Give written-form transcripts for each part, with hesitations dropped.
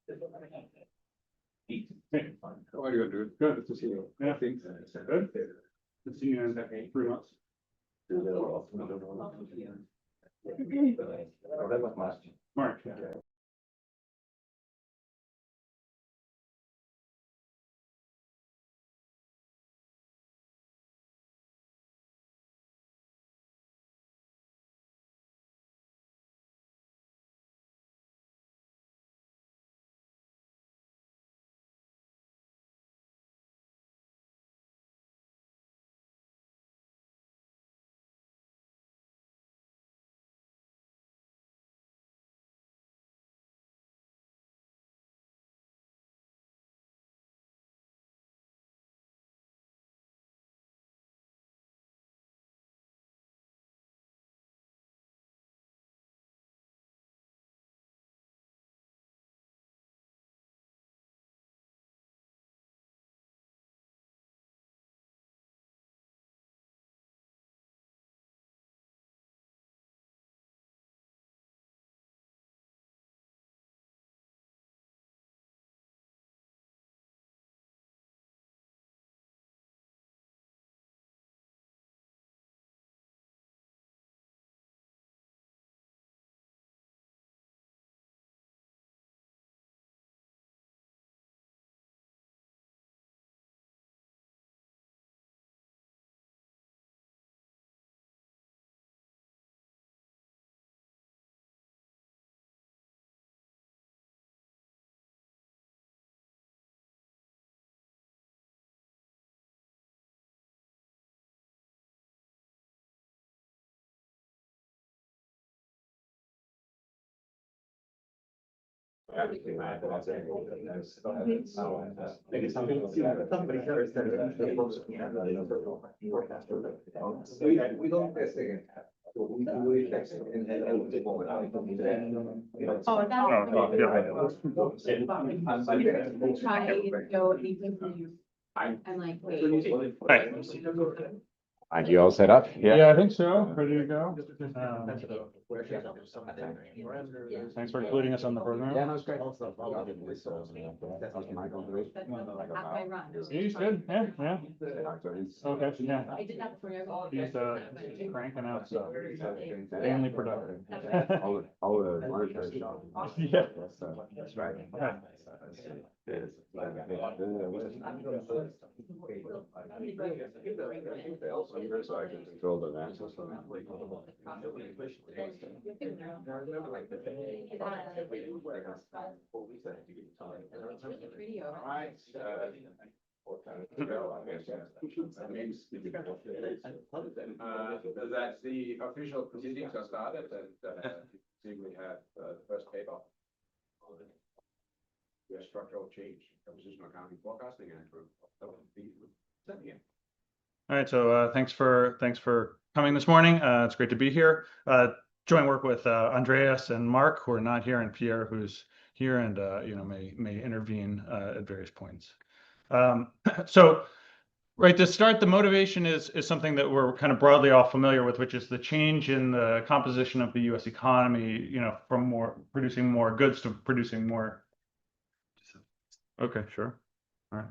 How are you, dude? Good to see you. Yeah, thanks. Good. Good to see you in 3 months. Mark. Are you all set up? Yeah, I think so. Ready to go. Thanks for including us on the program. Yeah, no, it's great. He's good. Yeah, yeah. Okay, yeah. He's cranking out stuff. Family productive. All the workers. Yeah. That's right. So I can control the access. That's the official proceedings are started, and we have the first paper. Structural change, composition, accounting, forecasting, and All right, so thanks for coming this morning. It's great to be here. Joint work with Andreas and Mark, who are not here, and Pierre, who's here and may intervene at various points. So right to start, the motivation is something that we're kind of broadly all familiar with, which is the change in the composition of the U.S. economy. From producing more goods to producing more. Okay, sure. All right.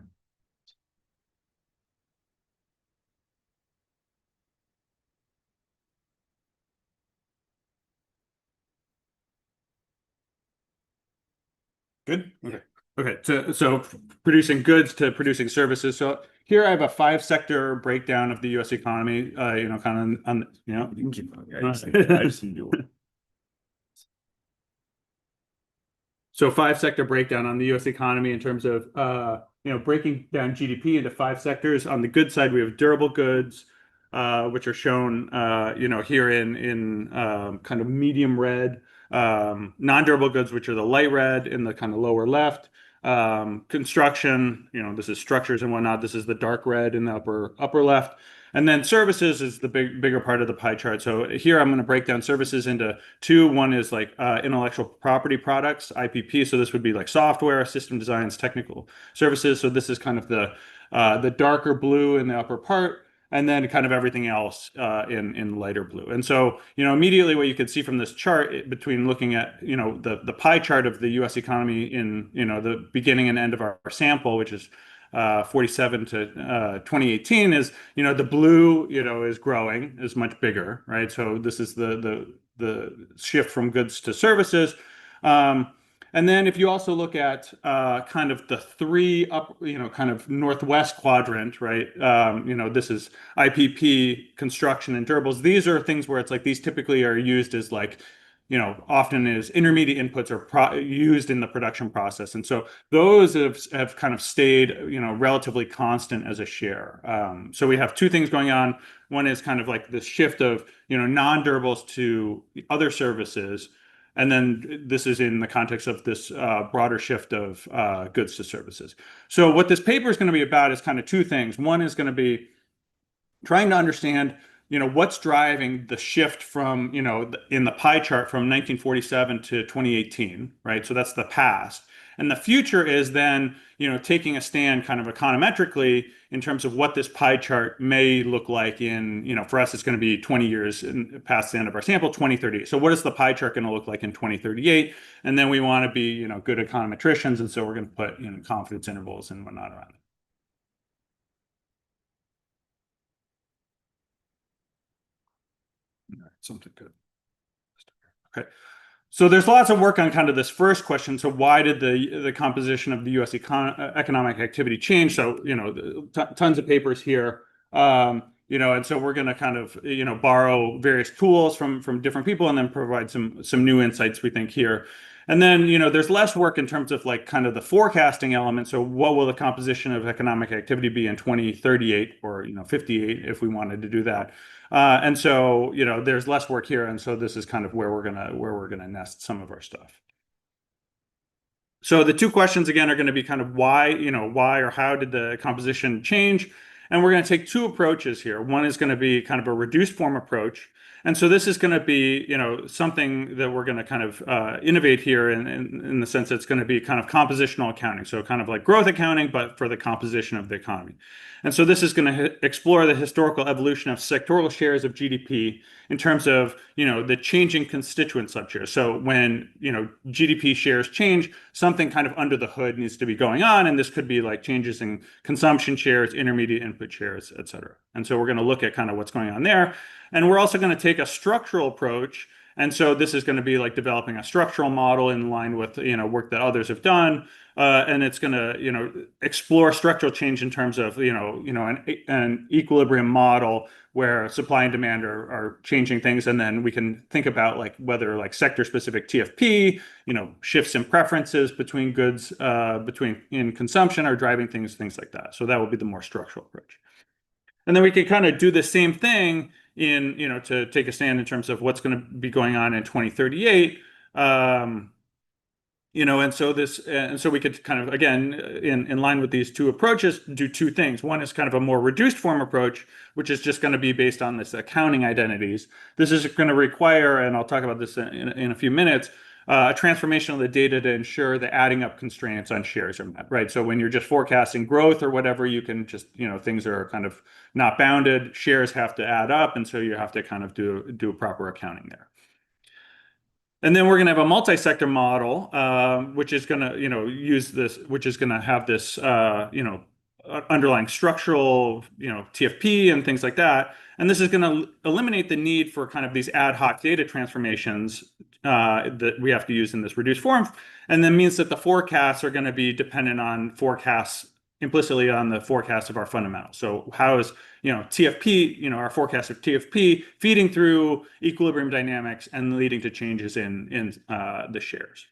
Good. Okay. Okay. So producing goods to producing services. So here I have a 5-sector breakdown of the U.S. economy. Kind of on. You can keep going. So 5-sector breakdown on the U.S. economy in terms of breaking down GDP into 5 sectors. On the good side, we have durable goods, which are shown here in kind of medium red. Non-durable goods, which are the light red in the kind of lower left. Construction, this is structures and whatnot. This is the dark red in the upper left. And then services is the bigger part of the pie chart. So here I'm going to break down services into 2. One is like intellectual property products, IPP. So this would be like software, system designs, technical services. So this is kind of the darker blue in the upper part. and then kind of everything else in lighter blue. And so, immediately what you could see from this chart between looking at, the pie chart of the US economy in, the beginning and end of our sample, which is 47 to 2018 is, the blue, is growing, is much bigger, right? So this is the shift from goods to services. And then if you also look at kind of the three up, kind of northwest quadrant, right? This is IPP, construction, and durables. These are things where it's like these typically are used as like, often as intermediate inputs are used in the production process. And so those have kind of stayed, relatively constant as a share. So we have two things going on. One is kind of like this shift of, non-durables to other services. And then this is in the context of this broader shift of goods to services. So what this paper is going to be about is kind of two things. One is going to be trying to understand, what's driving the shift from, in the pie chart from 1947 to 2018, right? So that's the past. And the future is then, taking a stand kind of econometrically in terms of what this pie chart may look like in, for us, it's going to be 20 years past the end of our sample, 2030. So what is the pie chart going to look like in 2038? And then we want to be, good econometricians. And so we're going to put, confidence intervals and whatnot around it. All right, something good. Okay. So there's lots of work on kind of this first question. So why did the composition of the U.S. economic activity change? So, tons of papers here. And so we're going to kind of, borrow various tools from different people and then provide some new insights we think here. And then, there's less work in terms of like kind of the forecasting element. So what will the composition of economic activity be in 2038 or, 58 if we wanted to do that? And so, there's less work here. And so this is kind of where we're gonna nest some of our stuff. So the two questions again are going to be kind of why or how did the composition change? And we're going to take two approaches here. One is going to be kind of a reduced form approach. And so this is going to be, something that we're going to kind of innovate here in the sense that it's going to be kind of compositional accounting. So kind of like growth accounting, but for the composition of the economy. And so this is going to explore the historical evolution of sectoral shares of GDP in terms of, the changing constituent subshares. So when, GDP shares change, something kind of under the hood needs to be going on. And this could be like changes in consumption shares, intermediate input shares, et cetera. And so we're going to look at kind of what's going on there. And we're also going to take a structural approach. And so this is going to be like developing a structural model in line with, work that others have done. And it's going to, explore structural change in terms of, an equilibrium model where supply and demand are changing things. And then we can think about like whether like sector specific TFP, shifts in preferences between goods, in consumption are driving things like that. So that would be the more structural approach. And then we can kind of do the same thing in, to take a stand in terms of what's going to be going on in 2038. And so we could kind of, again, in line with these two approaches, do two things. One is kind of a more reduced form approach, which is just going to be based on this accounting identities. This is going to require, and I'll talk about this in a few minutes, a transformation of the data to ensure the adding up constraints on shares are met, right? So when you're just forecasting growth or whatever, you can just, things are kind of not bounded. Shares have to add up. And so you have to kind of do a proper accounting there. And then we're going to have a multi-sector model, which is going to, use this, which is going to have this, underlying structural, TFP and things like that. And this is going to eliminate the need for kind of these ad hoc data transformations that we have to use in this reduced form. And then means that the forecasts are going to be dependent on forecasts implicitly on the forecast of our fundamentals. So how is, TFP, our forecast of TFP feeding through equilibrium dynamics and leading to changes in the shares.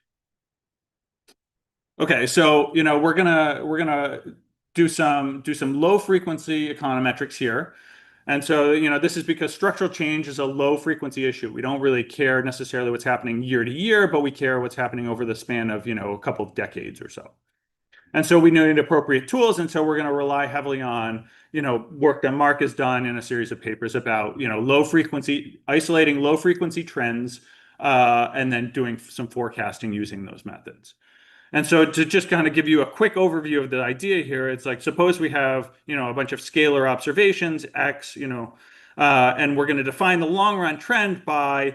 Okay, so, we're gonna do some low frequency econometrics here. And so, this is because structural change is a low frequency issue. We don't really care necessarily what's happening year to year, but we care what's happening over the span of, a couple of decades or so. And so we need appropriate tools. And so we're going to rely heavily on, work that Mark has done in a series of papers about, isolating low frequency trends, and then doing some forecasting using those methods. And so to just kind of give you a quick overview of the idea here, it's like, suppose we have, a bunch of scalar observations, X, and we're going to define the long run trend by,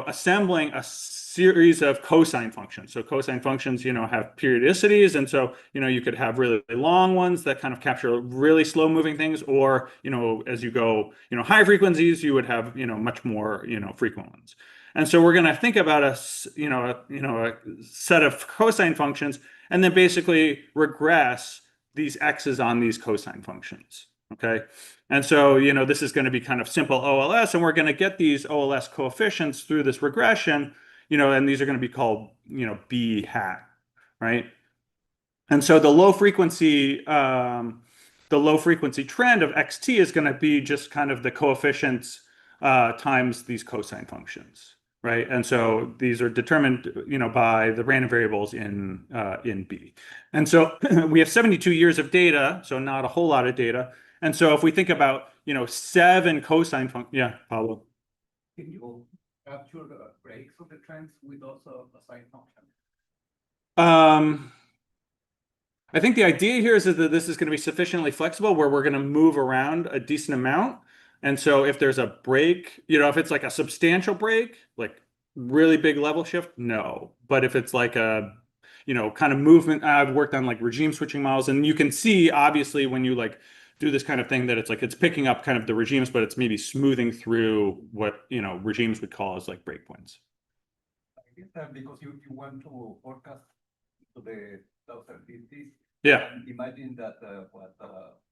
assembling a series of cosine functions. So cosine functions, have periodicities. And so, you could have really long ones that kind of capture really slow moving things, or, as you go, high frequencies, you would have, much more, frequent ones. And so we're going to think about a set of cosine functions, and then basically regress these x's on these cosine functions. Okay. And so, this is going to be kind of simple OLS, and we're going to get these OLS coefficients through this regression, and these are going to be called, B hat, right? And so the low frequency trend of xt is going to be just kind of the coefficients times these cosine functions, right? And so these are determined, by the random variables in B. And so we have 72 years of data, so not a whole lot of data. And so if we think about, 7 cosine functions, yeah, Pablo. Can you capture the breaks of the trends with also a sine function? I think the idea here is that this is going to be sufficiently flexible where we're going to move around a decent amount. And so if there's a break, if it's like a substantial break, like really big level shift, no. But if it's like a, kind of movement, I've worked on like regime switching models, and you can see obviously when you like do this kind of thing that it's like it's picking up kind of the regimes, but it's maybe smoothing through what, regimes would call as like breakpoints. I guess that because you want to forecast to the 2050s. Yeah. Imagine that what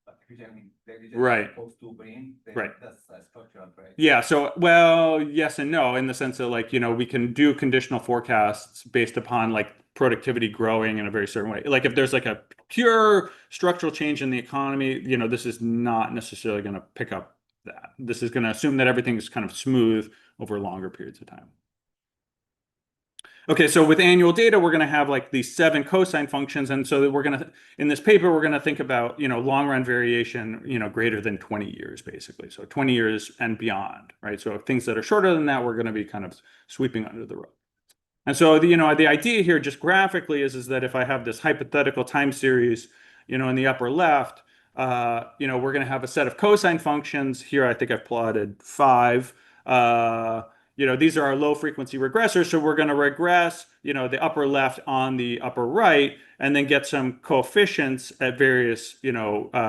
artificial intelligence Right. is supposed to bring. Right. That's a structural, right? Yeah. So, well, yes and no, in the sense that like, we can do conditional forecasts based upon like productivity growing in a very certain way. Like if there's like a pure structural change in the economy, this is not necessarily going to pick up that. This is going to assume that everything is kind of smooth over longer periods of time. Okay, so with annual data, we're going to have like these 7 cosine functions. And so we're going to, in this paper, we're going to think about, long run variation, greater than 20 years, basically. So 20 years and beyond, right? So things that are shorter than that, we're going to be kind of sweeping under the rug. And so, the idea here just graphically is that if I have this hypothetical time series, in the upper left, we're going to have a set of cosine functions. Here, I think I've plotted 5. These are our low frequency regressors. So we're going to regress, the upper left on the upper right, and then get some coefficients at various,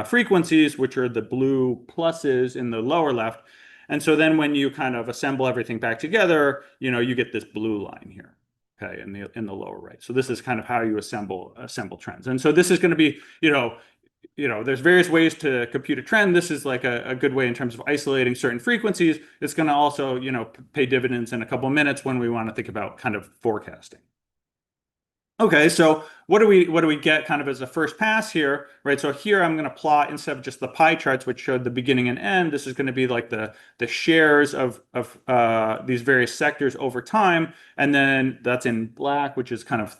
frequencies, which are the blue pluses in the lower left. And so then when you kind of assemble everything back together, you get this blue line here. Okay, in the lower right. So this is kind of how you assemble trends. And so this is going to be, there's various ways to compute a trend. This is like a good way in terms of isolating certain frequencies. It's going to also, pay dividends in a couple of minutes when we want to think about kind of forecasting. Okay, so what do we get kind of as a first pass here, right? So here I'm going to plot, instead of just the pie charts which showed the beginning and end, this is going to be like the shares of these various sectors over time, and then that's in black, which is kind of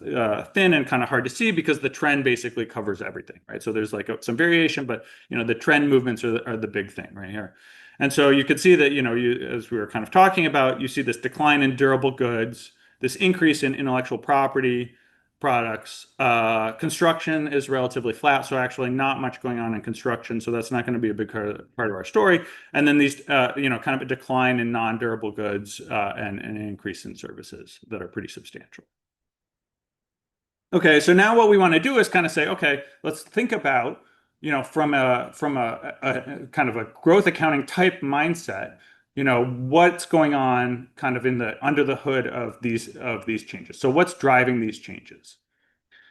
thin and kind of hard to see because the trend basically covers everything, right? So there's like some variation, but the trend movements are the big thing right here. And so you can see that as we were kind of talking about, you see this decline in durable goods, this increase in intellectual property products. Construction is relatively flat, so actually not much going on in construction, so that's not going to be a big part of our story. And then these, kind of a decline in non-durable goods and an increase in services that are pretty substantial. Okay, so now what we want to do is kind of say, okay, let's think about, from a kind of a growth accounting type mindset, what's going on kind of under the hood of these changes. So what's driving these changes?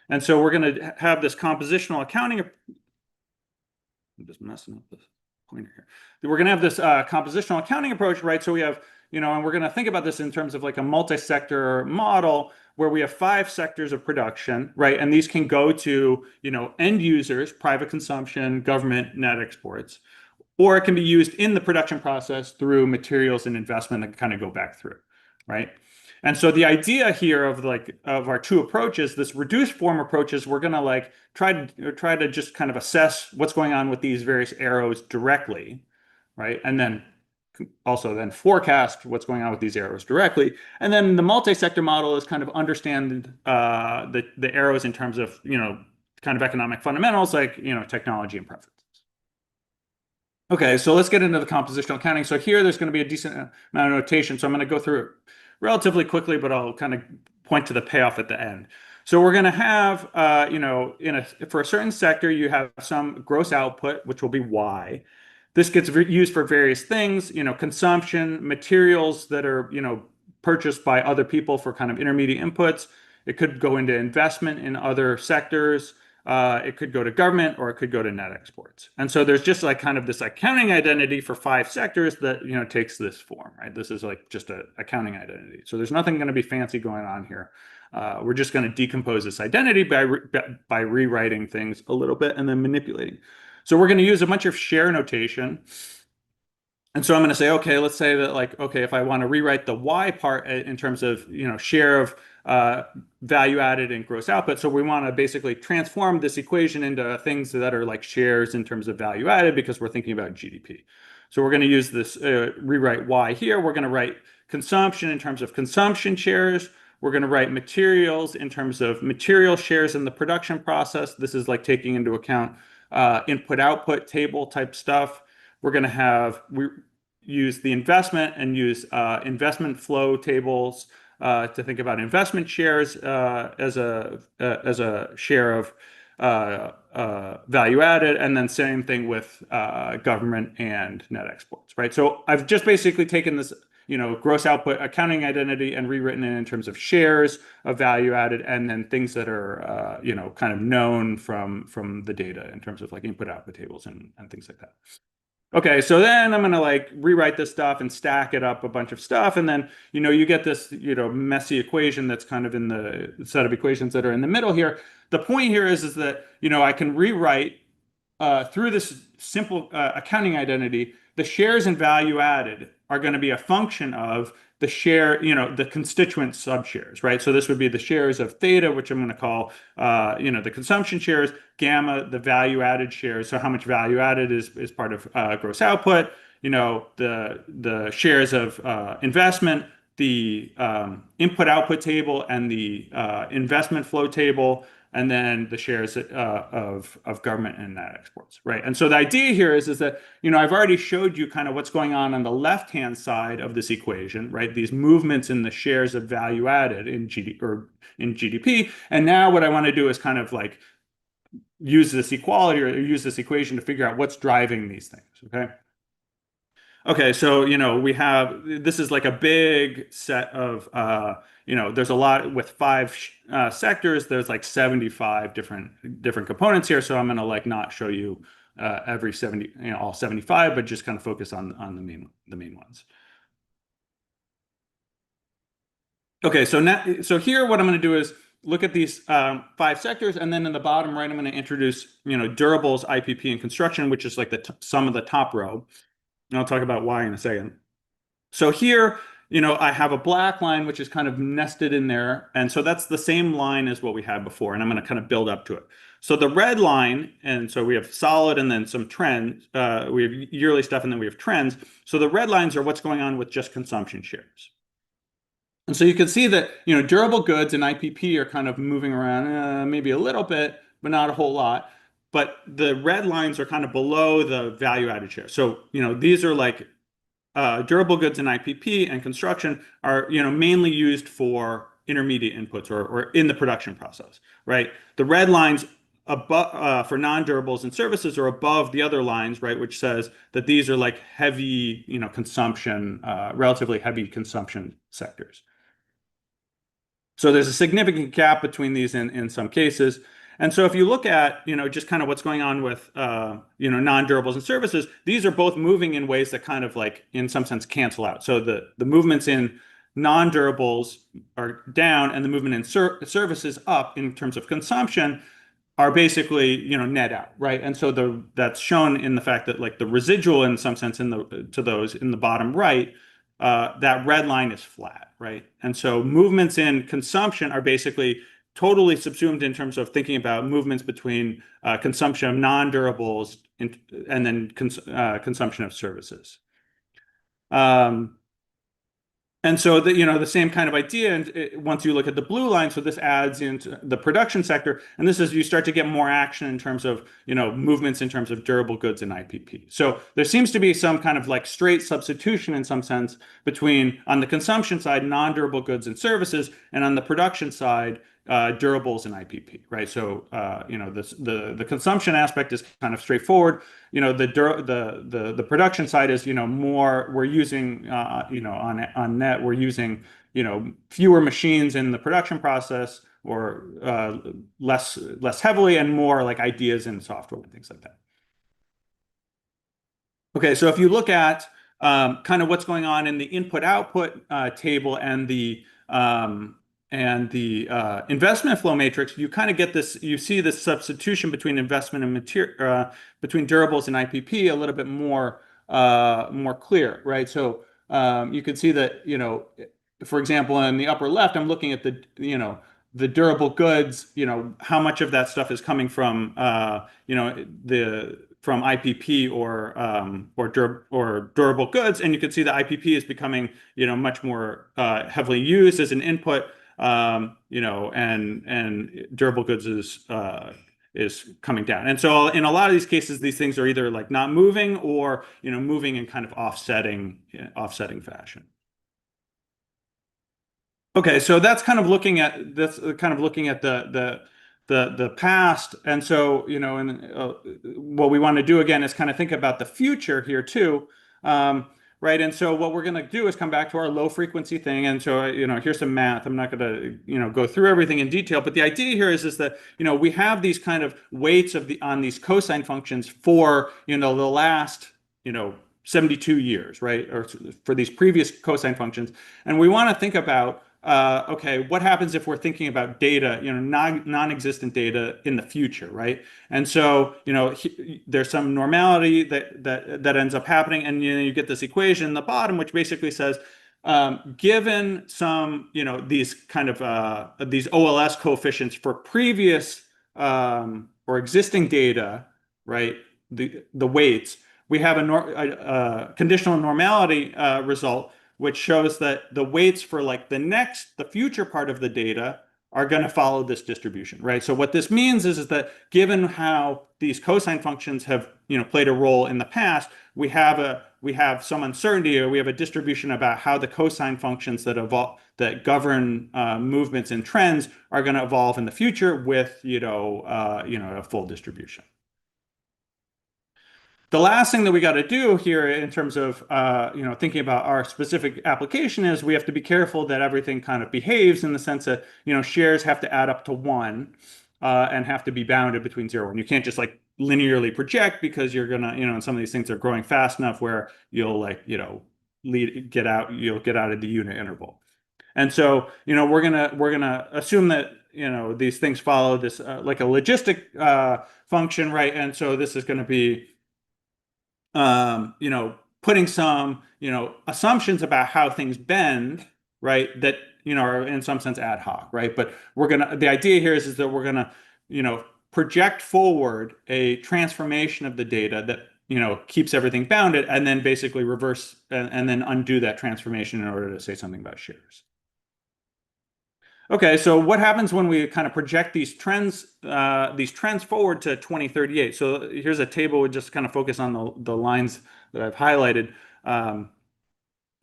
And so we're going to have this compositional accounting. I'm just messing up this pointer here. We're going to have this compositional accounting approach, right? So we have, and we're going to think about this in terms of like a multi-sector model where we have 5 sectors of production, right? And these can go to, end users, private consumption, government, net exports. Or it can be used in the production process through materials and investment that kind of go back through, right? And so the idea here of our 2 approaches, this reduced form approach, is we're going to like try to just kind of assess what's going on with these various arrows directly, right? And then also then forecast what's going on with these arrows directly. And then the multi-sector model is kind of understand the arrows in terms of, kind of economic fundamentals like, technology and preferences. Okay, so let's get into the compositional accounting. So here there's going to be a decent amount of notation. So I'm going to go through it relatively quickly, but I'll kind of point to the payoff at the end. So we're going to have, for a certain sector, you have some gross output, which will be Y. This gets used for various things, consumption, materials that are, purchased by other people for kind of intermediate inputs. It could go into investment in other sectors. It could go to government, or it could go to net exports. And so there's just like kind of this accounting identity for 5 sectors that, takes this form, right? This is like just an accounting identity. So there's nothing going to be fancy going on here. We're just going to decompose this identity by rewriting things a little bit and then manipulating. So we're going to use a bunch of share notation. And so I'm going to say, okay, let's say that like, okay, if I want to rewrite the Y part in terms of, share of value added and gross output. So we want to basically transform this equation into things that are like shares in terms of value added because we're thinking about GDP. So we're going to use this rewrite Y here. We're going to write consumption in terms of consumption shares. We're going to write materials in terms of material shares in the production process. This is like taking into account input-output table type stuff. We're going to use the investment and use investment flow tables to think about investment shares as a share of value added, and then same thing with government and net exports, right? So I've just basically taken this, gross output accounting identity and rewritten it in terms of shares of value added, and then things that are, kind of known from the data in terms of like input output tables and things like that. Okay, so then I'm going to like rewrite this stuff and stack it up a bunch of stuff. And then, you get this, messy equation that's kind of in the set of equations that are in the middle here. The point here is that, I can rewrite through this simple accounting identity, the shares and value added are going to be a function of the share, the constituent subshares, right? So this would be the shares of theta, which I'm going to call, the consumption shares, gamma, the value added shares. So how much value added is part of gross output, the shares of investment, the input output table and the investment flow table, and then the shares of government and net exports, right? And so the idea here is that, I've already showed you kind of what's going on the left-hand side of this equation, right? These movements in the shares of value added in GDP. And now what I want to do is kind of like use this equality or use this equation to figure out what's driving these things, okay? Okay, so, this is like a big set of, there's a lot with 5 sectors, there's like 75 different components here. So I'm going to like not show you every 70, all 75, but just kind of focus on the main ones. Okay, so here what I'm going to do is look at these 5 sectors, and then in the bottom right, I'm going to introduce, durables, IPP, and construction, which is like the sum of the top row. And I'll talk about why in a second. So here, I have a black line, which is kind of nested in there. And so that's the same line as what we had before. And I'm going to kind of build up to it. So the red line, and so we have solid and then some trends. We have yearly stuff and then we have trends. So the red lines are what's going on with just consumption shares. And so you can see that, durable goods and IPP are kind of moving around maybe a little bit, but not a whole lot. But the red lines are kind of below the value added share. So, these are like durable goods and IPP and construction are, mainly used for intermediate inputs or in the production process, right? The red lines above for non-durables and services are above the other lines, right? Which says that these are like heavy, consumption, relatively heavy consumption sectors. So there's a significant gap between these in some cases. And so if you look at, just kind of what's going on with, non-durables and services, these are both moving in ways that kind of like, in some sense, cancel out. So the movements in non-durables are down and the movement in services up in terms of consumption are basically, net out, right? And so that's shown in the fact that like the residual in some sense to those in the bottom right, that red line is flat, right? And so movements in consumption are basically totally subsumed in terms of thinking about movements between consumption of non-durables and then consumption of services. And so the same kind of idea, and once you look at the blue line, so this adds into the production sector, and this is you start to get more action in terms of movements in terms of durable goods and IPP. So there seems to be some kind of like straight substitution in some sense between on the consumption side non-durable goods and services, and on the production side durables and IPP, right? So the consumption aspect is kind of straightforward. The production side is more we're using on net we're using fewer machines in the production process, or less heavily, and more like ideas in software and things like that. Okay, so if you look at kind of what's going on in the input-output table and the investment flow matrix, you kind of get this. You see this substitution between investment and material, between durables and IPP, a little bit more clear, right? So you can see that for example, in the upper left, I'm looking at the durable goods. How much of that stuff is coming from from IPP or durable goods, and you can see the IPP is becoming much more heavily used as an input, and durable goods is coming down. And so in a lot of these cases, these things are either like not moving or moving in kind of offsetting fashion. Okay, so that's kind of looking at the past, and so what we want to do again is kind of think about the future here too, right? And so what we're going to do is come back to our low frequency thing, and so here's some math. I'm not going to go through everything in detail, but the idea here is that we have these kind of weights on these cosine functions for the last 72 years, right? Or for these previous cosine functions, and we want to think about. Okay, what happens if we're thinking about data, non-existent data in the future, right? And so, there's some normality that ends up happening, and you get this equation in the bottom, which basically says, given some, these kind of these OLS coefficients for previous or existing data, right? The weights, we have a conditional normality result, which shows that the weights for like the future part of the data are going to follow this distribution, right? So what this means is that given how these cosine functions have played a role in the past, we have some uncertainty, or we have a distribution about how the cosine functions that govern movements and trends are going to evolve in the future with a full distribution. The last thing that we got to do here in terms of thinking about our specific application is we have to be careful that everything kind of behaves in the sense that shares have to add up to 1 and have to be bounded between 0 and 1. You can't just like linearly project, because you're gonna and some of these things are growing fast enough where you'll get out of the unit interval. And so we're gonna assume that these things follow this like a logistic function, right? And so this is going to be putting some, assumptions about how things bend, right? That, are in some sense ad hoc, right? But the idea here is that we're gonna, project forward a transformation of the data that, keeps everything bounded, and then basically reverse and then undo that transformation in order to say something about shares. Okay, so what happens when we kind of project these trends forward to 2038? So here's a table with just kind of focus on the lines that I've highlighted.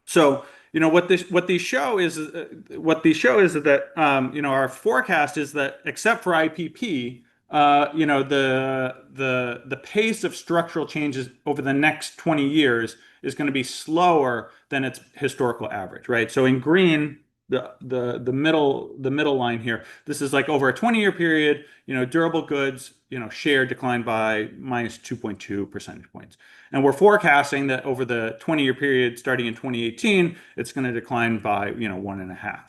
So what these show is that our forecast is that except for IPP, the pace of structural changes over the next 20 years is going to be slower than its historical average, right? So in green, the middle line here, this is like over a 20-year period, durable goods, share declined by minus 2.2 percentage points. And we're forecasting that over the 20-year period starting in 2018, it's going to decline by 1.5.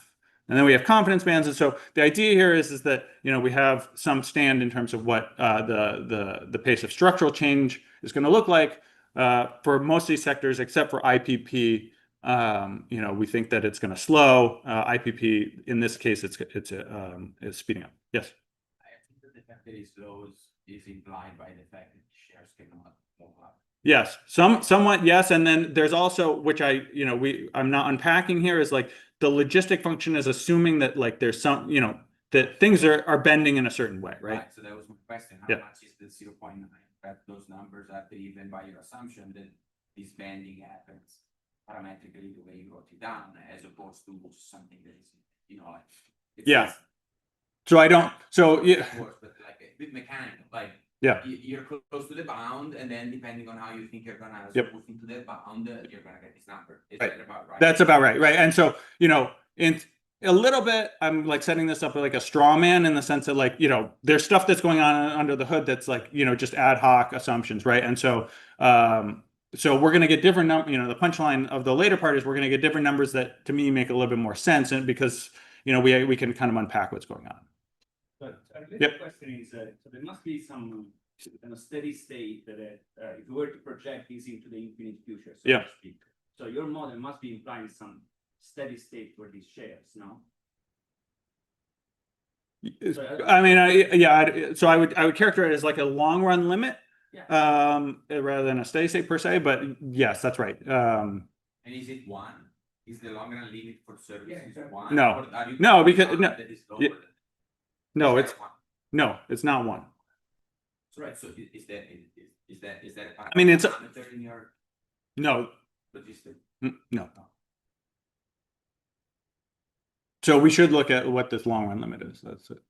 And then we have confidence bands. And so the idea here is that we have some stand in terms of what the pace of structural change is going to look like for most of these sectors, except for IPP. We think that it's going to slow. IPP in this case, it's speeding up. Yes. I think that the fact that it slows is implied by the fact that shares cannot move up. Yes, somewhat yes, and then there's also which I'm not unpacking here is like the logistic function is assuming that like there's some that things are bending in a certain way, right? So that was my question. How Yeah. much is the 0.9? That those numbers are driven by your assumption that this bending happens parametrically the way you wrote it down, as opposed to something that is, like Yeah. So I don't. So yeah. worse, but like a bit mechanical. Like Yeah. you're close to the bound, and then depending on how you think you're gonna Yep. move into that bound, you're gonna get this number. Is Right. that about right? That's about right, right? And so, in a little bit, I'm like setting this up like a straw man in the sense that like, there's stuff that's going on under the hood that's like, just ad hoc assumptions, right? And so, so we're going to get different the punchline of the later part is we're going to get different numbers that to me make a little bit more sense, and because, we can kind of unpack what's going on. But a related Yep. question is, so there must be some kind of steady state that if you were to project this into the infinite future, so Yeah. to speak. So your model must be implying some steady state for these shares, no? I mean, so I would characterize it as like a long run limit, rather than a steady state per se, but yes, that's right. And is it one? Is the long run limit for services one? No. Or are you No, because- no. that is lower Yeah. than- No, is it's that one? no, it's not one. So right, so is that a I mean, it's- parameter in your No, logistic? no. So we should look at what this long run limit is. That's it.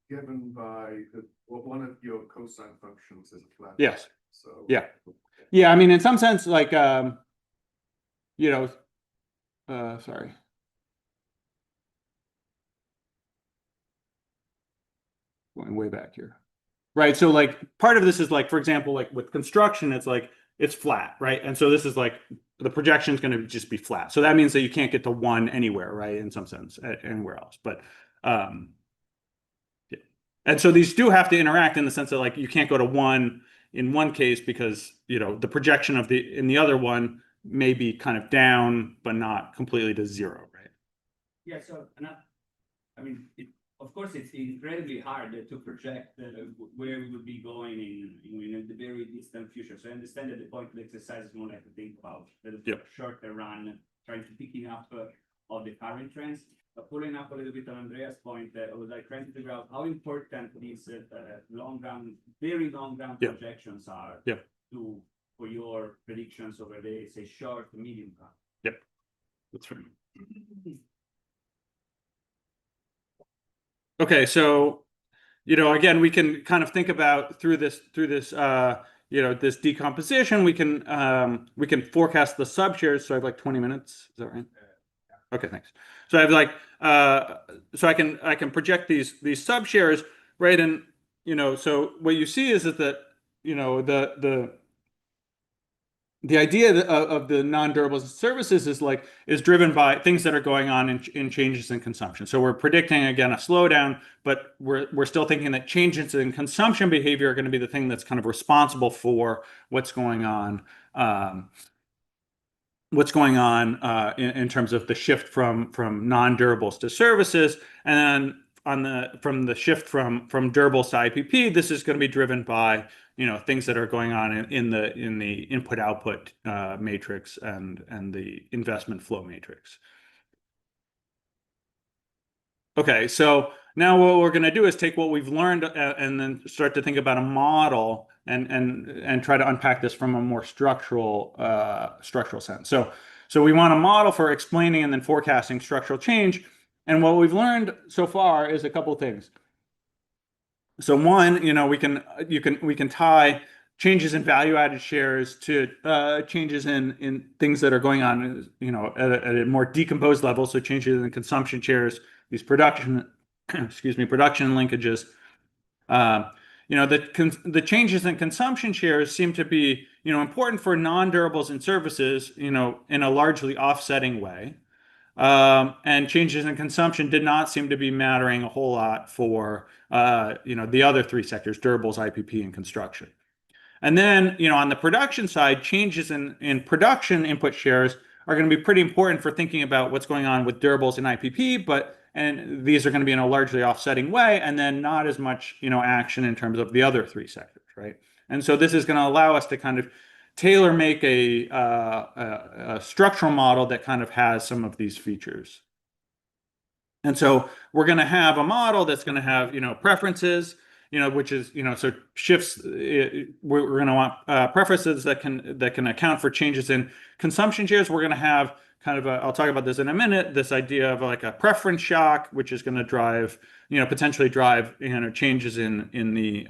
Given by one of your cosine functions is a flat. Yes. So. Yeah. Yeah, I mean, in some sense, like, sorry. Going way back here. Right. So like part of this is like, for example, like with construction, it's like, it's flat, right? And so this is like, the projection is going to just be flat. So that means that you can't get to one anywhere, right? In some sense, anywhere else. But, yeah. And so these do have to interact in the sense that like, you can't go to one in one case because, the projection in the other one may be kind of down, but not completely to zero, right? Yeah, so, I mean, of course, it's incredibly hard to project where we would be going in the very distant future. So I understand that the point of the exercise is more like to think about the Yep. shorter run, trying to picking up of the current trends. But pulling up a little bit on Andrea's point, I was like trying to figure out how important these very long run Yep. projections are Yep. for your predictions over the, say, short to medium run. Yep. That's right. Okay, so, again, we can kind of think about through this, this decomposition, we can forecast the subshares. So I have like 20 minutes. Is that right? Okay, thanks. So I have like, so I can project these subshares, right? And, so what you see is that, the idea of the non-durable services is driven by things that are going on in changes in consumption. So we're predicting again a slowdown, but we're still thinking that changes in consumption behavior are going to be the thing that's kind of responsible for what's going on. In terms of the shift from non-durables to services, and then from the shift from durables to IPP, this is going to be driven by things that are going on in the input-output matrix and the investment flow matrix. Okay, so now what we're going to do is take what we've learned and then start to think about a model and try to unpack this from a more structural sense. So we want a model for explaining and then forecasting structural change. And what we've learned so far is a couple of things. So one, we can tie changes in value-added shares to changes in things that are going on, at a more decomposed level. So changes in consumption shares, these production linkages. The changes in consumption shares seem to be, important for non-durables and services, in a largely offsetting way. And changes in consumption did not seem to be mattering a whole lot for, the other three sectors, durables, IPP, and construction. And then, on the production side, changes in production input shares are going to be pretty important for thinking about what's going on with durables and IPP, and these are going to be in a largely offsetting way, and then not as much, action in terms of the other three sectors, right? And so this is going to allow us to kind of tailor make a structural model that kind of has some of these features. And so we're going to have a model that's going to have, preferences, which is, so shifts, we're going to want preferences that can account for changes in consumption shares. We're going to have kind of I'll talk about this in a minute, this idea of like a preference shock, which is going to drive, potentially drive, changes in the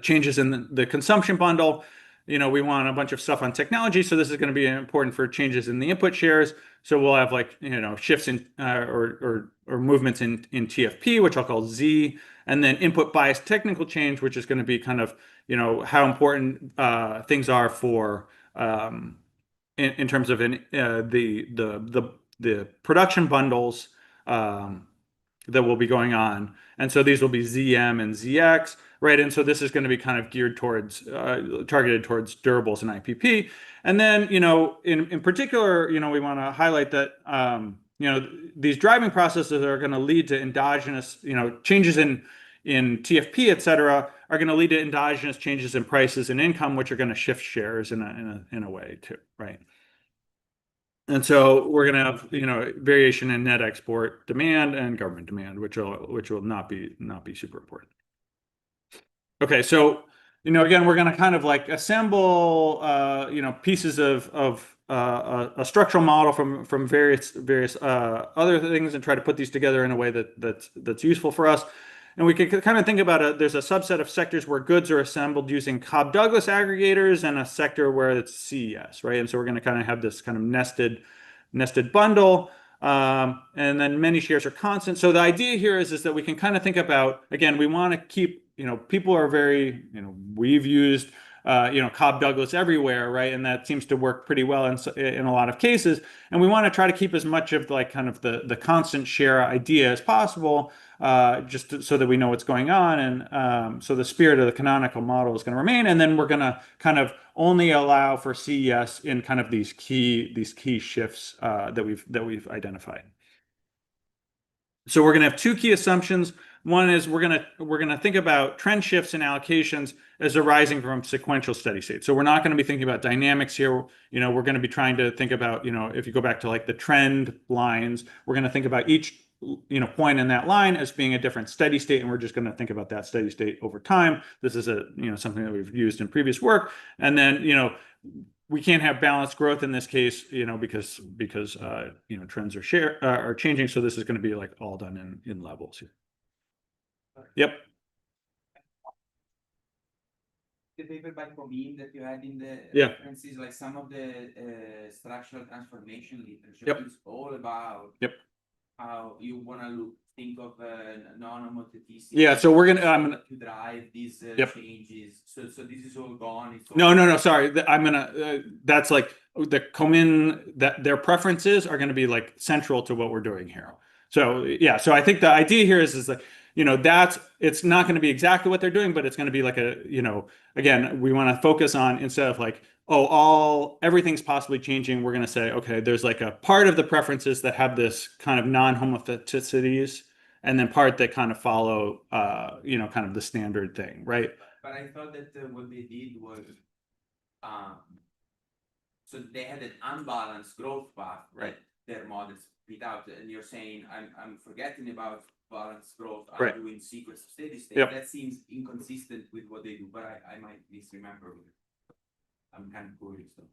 changes in the consumption bundle. We want a bunch of stuff on technology, so this is going to be important for changes in the input shares. So we'll have like shifts in or movements in TFP, which I'll call Z, and then input bias technical change, which is going to be kind of how important things are for in terms of the production bundles that will be going on. And so these will be ZM and ZX, right? And so this is going to be kind of geared towards, targeted towards durables and IPP. And then, in particular, we want to highlight that, these driving processes are going to lead to endogenous, changes in TFP, et cetera, are going to lead to endogenous changes in prices and income, which are going to shift shares in a way too, right? And so we're going to have, variation in net export demand and government demand, which will not be super important. Okay, so again, we're going to kind of like assemble pieces of a structural model from various other things and try to put these together in a way that's useful for us. And we could kind of think about there's a subset of sectors where goods are assembled using Cobb-Douglas aggregators and a sector where it's CES, right? And so we're going to kind of have this kind of nested bundle. And then many shares are constant. So the idea here is that we can kind of think about, again, we want to keep, people are very, we've used, Cobb-Douglas everywhere, right? And that seems to work pretty well in a lot of cases. And we want to try to keep as much of like kind of the constant share idea as possible, so that we know what's going on. And so the spirit of the canonical model is going to remain. And then we're going to kind of only allow for CES in kind of these key shifts that we've identified. So we're going to have two key assumptions. One is we're going to think about trend shifts and allocations as arising from sequential steady state. So we're not going to be thinking about dynamics here. We're going to be trying to think about, if you go back to like the trend lines, we're going to think about each point in that line as being a different steady state, and we're just going to think about that steady state over time. This is something that we've used in previous work. And then we can't have balanced growth in this case, because trends are changing. So this is going to be like all done in levels here. Yep. The paper by Comine that you had in the Yeah. references, like some of the structural transformation literature Yep. is all about how you want to think of non-homotheticity. Yeah, so we're gonna to drive these changes. So this is all gone. It's all no, sorry. That's like the Comine, that their preferences are going to be like central to what we're doing here. So yeah, so I think the idea here is that it's not going to be exactly what they're doing, but it's going to be like again, we want to focus on, instead of like, everything's possibly changing, we're going to say, okay, there's like a part of the preferences that have this kind of non-homotheticities, and then part that kind of follow, kind of the standard thing, right? But I thought that what they did was, so they had an unbalanced growth path, right? Their models spit out, and you're saying, I'm forgetting about balanced growth, I'm doing sequence steady state. That seems inconsistent with what they do, but I might misremember. I'm kind of curious though.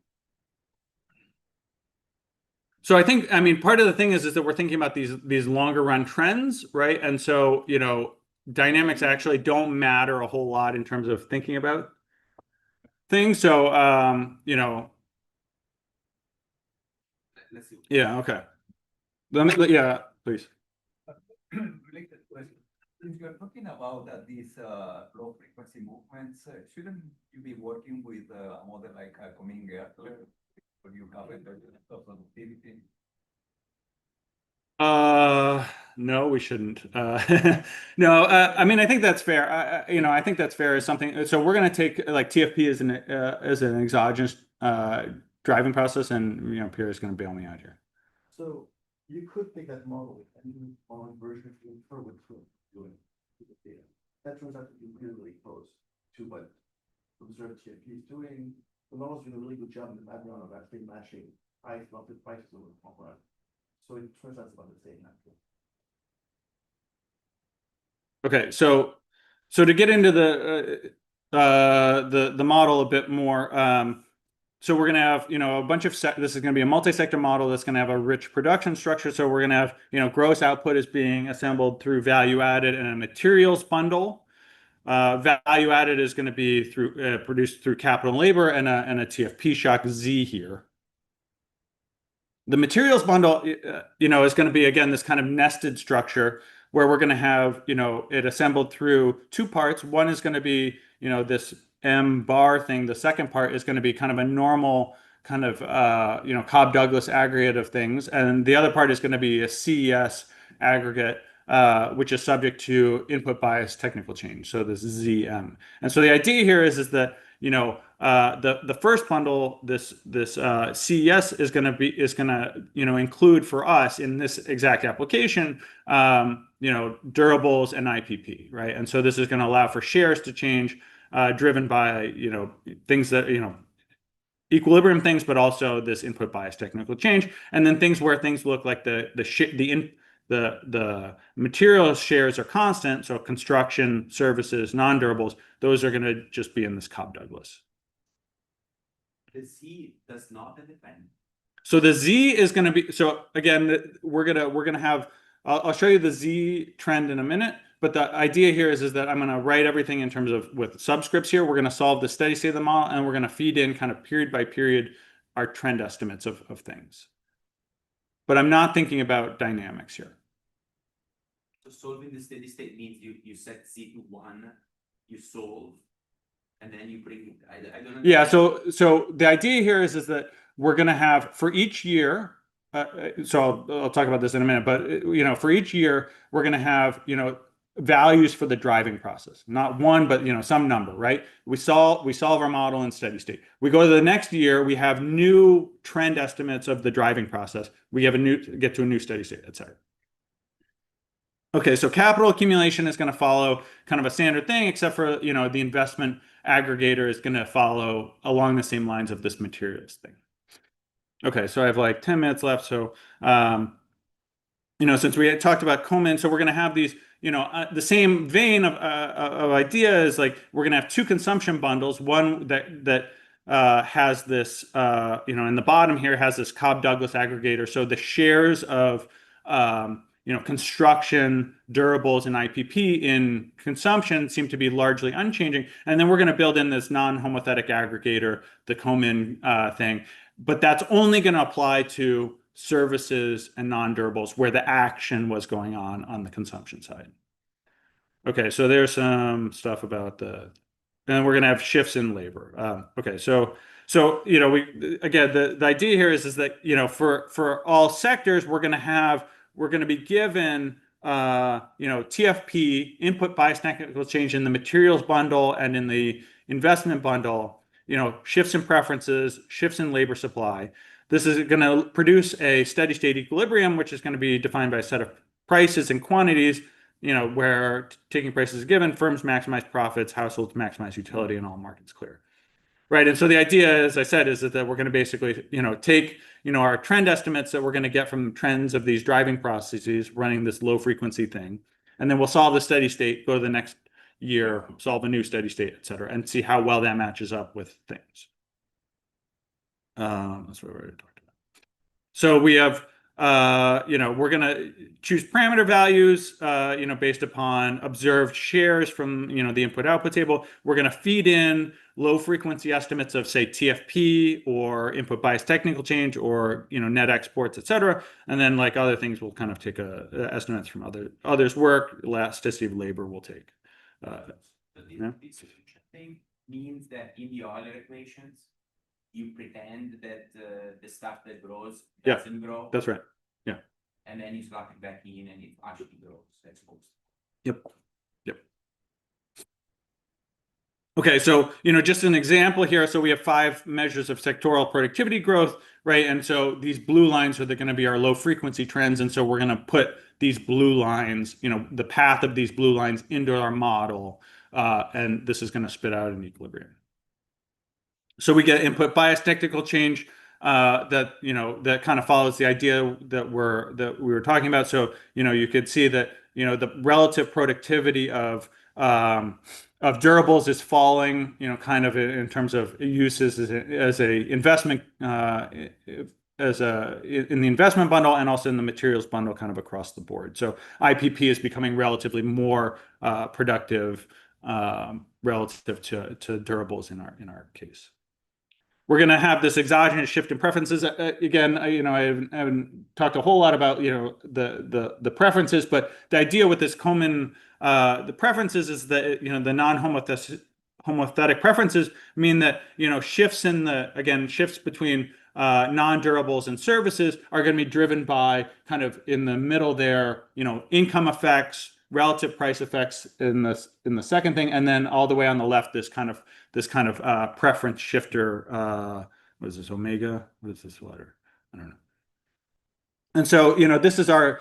So I think, part of the thing is that we're thinking about these longer run trends, right? And so, dynamics actually don't matter a whole lot in terms of thinking about things. So, Let's see. yeah, okay. Please. Related question. If you're talking about these low frequency movements, shouldn't you be working with a model like Comine Gertler, where you have a of productivity? No, we shouldn't. No, I think that's fair. I think that's fair as something. So we're going to take like TFP as an exogenous driving process, and Pierre is going to bail me out here. So you could take that model and on version of the with doing data. That turns out to be really close. he's doing, the model's doing a really good job in the background of actually matching price relative prices over the long run. So it turns out it's about the same actually. Okay, so to get into the model a bit more, so we're going to have, a bunch of this is going to be a multi-sector model that's going to have a rich production structure. So we're going to have, gross output is being assembled through value added and a materials bundle. Value added is going to be through produced through capital and labor and a TFP shock Z here. The materials bundle, is going to be, again, this kind of nested structure where we're going to have, it assembled through two parts. One is going to be, this M bar thing. The second part is going to be kind of a normal kind of, Cobb-Douglas aggregate of things. And the other part is going to be a CES aggregate, which is subject to input bias technical change. So this ZM. And so the idea here is that, the first bundle, this CES is going to include for us in this exact application, durables and IPP, right? And so this is going to allow for shares to change, driven by things that equilibrium things, but also this input bias technical change, and then things where things look like the material shares are constant, so construction, services, non-durables, those are going to just be in this Cobb-Douglas. The Z does not depend. So the Z is going to be, so again, we're gonna have, I'll show you the Z trend in a minute, but the idea here is that I'm going to write everything in terms of with subscripts here. We're going to solve the steady state of the model, and we're going to feed in kind of period by period our trend estimates of things. But I'm not thinking about dynamics here. So solving the steady state means you set Z to 1, you solve, and then you bring, I don't understand. Yeah, so the idea here is that we're going to have for each year, so I'll talk about this in a minute, but for each year we're going to have values for the driving process, not one, but some number, right? We solve our model in steady state. We go to the next year, we have new trend estimates of the driving process. We have get to a new steady state, etc. Okay, so capital accumulation is going to follow kind of a standard thing, except for the investment aggregator is going to follow along the same lines of this materials thing. Okay, so I have like 10 minutes left. So since we had talked about Komen, so we're going to have these, the same vein of idea is like we're going to have two consumption bundles. One that has this, in the bottom here has this Cobb-Douglas aggregator. So the shares of, construction, durables, and IPP in consumption seem to be largely unchanging. And then we're going to build in this non-homothetic aggregator, the Komen thing. But that's only going to apply to services and non-durables where the action was going on the consumption side. Okay, so there's some stuff about and we're going to have shifts in labor. Okay, so we again the idea here is that for all sectors we're going to be given TFP input bias technical change in the materials bundle and in the investment bundle, shifts in preferences, shifts in labor supply. This is going to produce a steady state equilibrium, which is going to be defined by a set of prices and quantities, where taking prices is given, firms maximize profits, households maximize utility, and all markets clear. Right. And so the idea, as I said, is that we're going to basically, take, our trend estimates that we're going to get from trends of these driving processes running this low frequency thing. And then we'll solve the steady state, go to the next year, solve a new steady state, et cetera, and see how well that matches up with things. That's what we're talking about. So we have, we're going to choose parameter values, based upon observed shares from, the input output table. We're going to feed in low frequency estimates of, say, TFP or input bias technical change or, net exports, et cetera. And then like other things, we'll kind of take estimates from others' work, elasticity of labor we'll take. This thing means that in the other equations, you pretend that the stuff that grows doesn't grow. That's right. Yeah. And then you slap it back in and it actually grows. That's supposed to. Yep. Okay, so just an example here. So we have 5 measures of sectoral productivity growth, right? And so these blue lines are going to be our low frequency trends, and so we're going to put these blue lines, the path of these blue lines into our model, and this is going to spit out an equilibrium. So we get input bias technical change that that kind of follows the idea that we were talking about. So you could see that the relative productivity of durables is falling. Kind of in terms of uses as a investment as a in the investment bundle and also in the materials bundle, kind of across the board. So IPP is becoming relatively more productive relative to durables in our case. We're going to have this exogenous shift in preferences. Again, I haven't talked a whole lot about the preferences, but the idea with this Komen the preferences is that the non-homothetic preferences mean that shifts shifts between non-durables and services are going to be driven by kind of in the middle there, income effects, relative price effects in the second thing, and then all the way on the left, this kind of preference shifter. What is this, omega? What is this letter? I don't know. And so this is our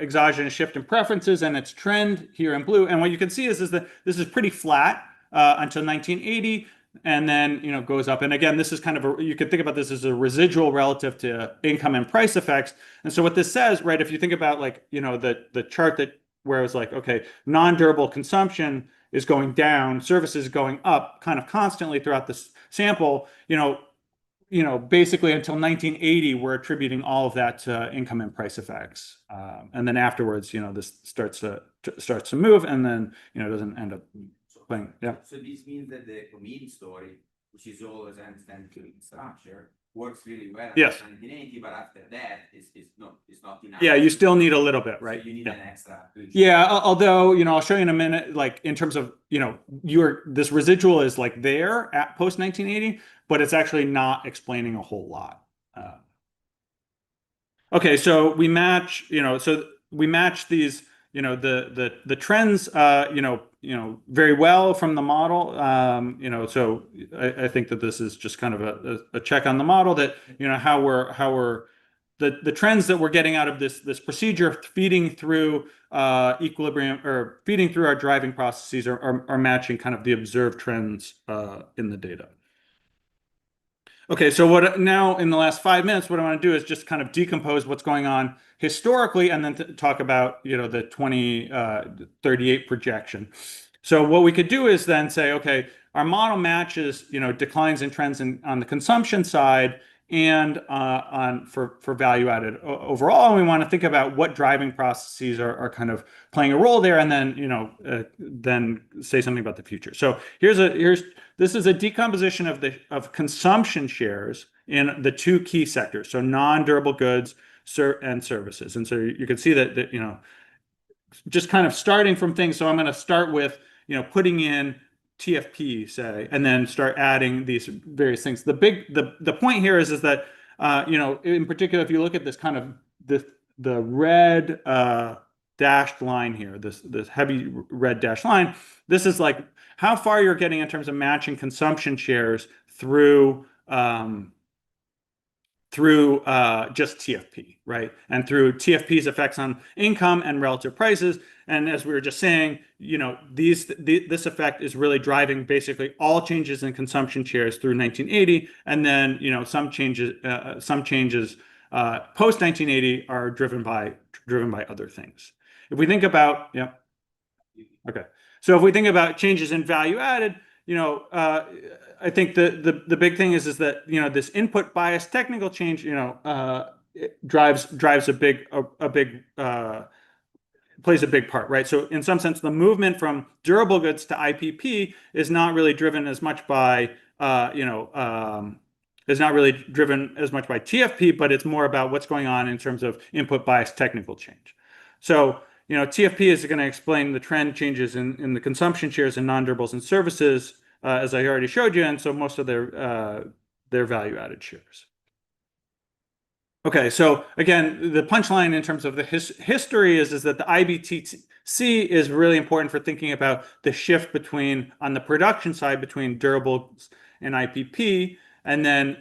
exogenous shift in preferences and its trend here in blue. And what you can see is that this is pretty flat until 1980. And then goes up. And again, this is kind of you could think about this as a residual relative to income and price effects. And so what this says, right, if you think about like the chart where it was like, okay, non-durable consumption is going down, services going up kind of constantly throughout this sample, basically until 1980, we're attributing all of that to income and price effects. And then afterwards, this starts to move, and then doesn't end up playing. Yeah. So this means that the Komen story, which is all as I understand structure, works really well in Yes. 1980, but after that it's not enough. Yeah, you still need a little bit, right? So you need Yeah. an extra. Yeah, although I'll show you in a minute, like in terms of this residual is like there at post 1980, but it's actually not explaining a whole lot. Okay, so we match these the trends very well from the model. So I think that this is just kind of a check on the model that how we're the trends that we're getting out of this procedure feeding through equilibrium or feeding through our driving processes are matching kind of the observed trends in the data. Okay, so what now in the last 5 minutes, what I want to do is just kind of decompose what's going on historically and then talk about the 2038 projection. So what we could do is then say, okay, our model matches declines in trends on the consumption side and for value added overall. And we want to think about what driving processes are kind of playing a role there, and then then say something about the future. So this is a decomposition of consumption shares in the two key sectors, so non-durable goods and services. And so you can see that just kind of starting from things. So I'm going to start with putting in TFP, say, and then start adding these various things. The point here is that in particular, if you look at this kind of the red dashed line here, this heavy red dashed line, this is like how far you're getting in terms of matching consumption shares through just TFP, right? And through TFP's effects on income and relative prices. And as we were just saying, this effect is really driving basically all changes in consumption shares through 1980, and then some changes post 1980 are driven by other things. If we think about okay, so if we think about changes in value added, I think the big thing is that this input bias technical change it drives a big plays a big part, right? So in some sense, the movement from durable goods to IPP is not really driven as much by TFP, but it's more about what's going on in terms of input bias technical change. So TFP is going to explain the trend changes in the consumption shares in non-durables and services, as I already showed you, and so most of their value added shares. Okay, so again, the punchline in terms of the history is that the IBTC is really important for thinking about the shift on the production side between durables and IPP, and then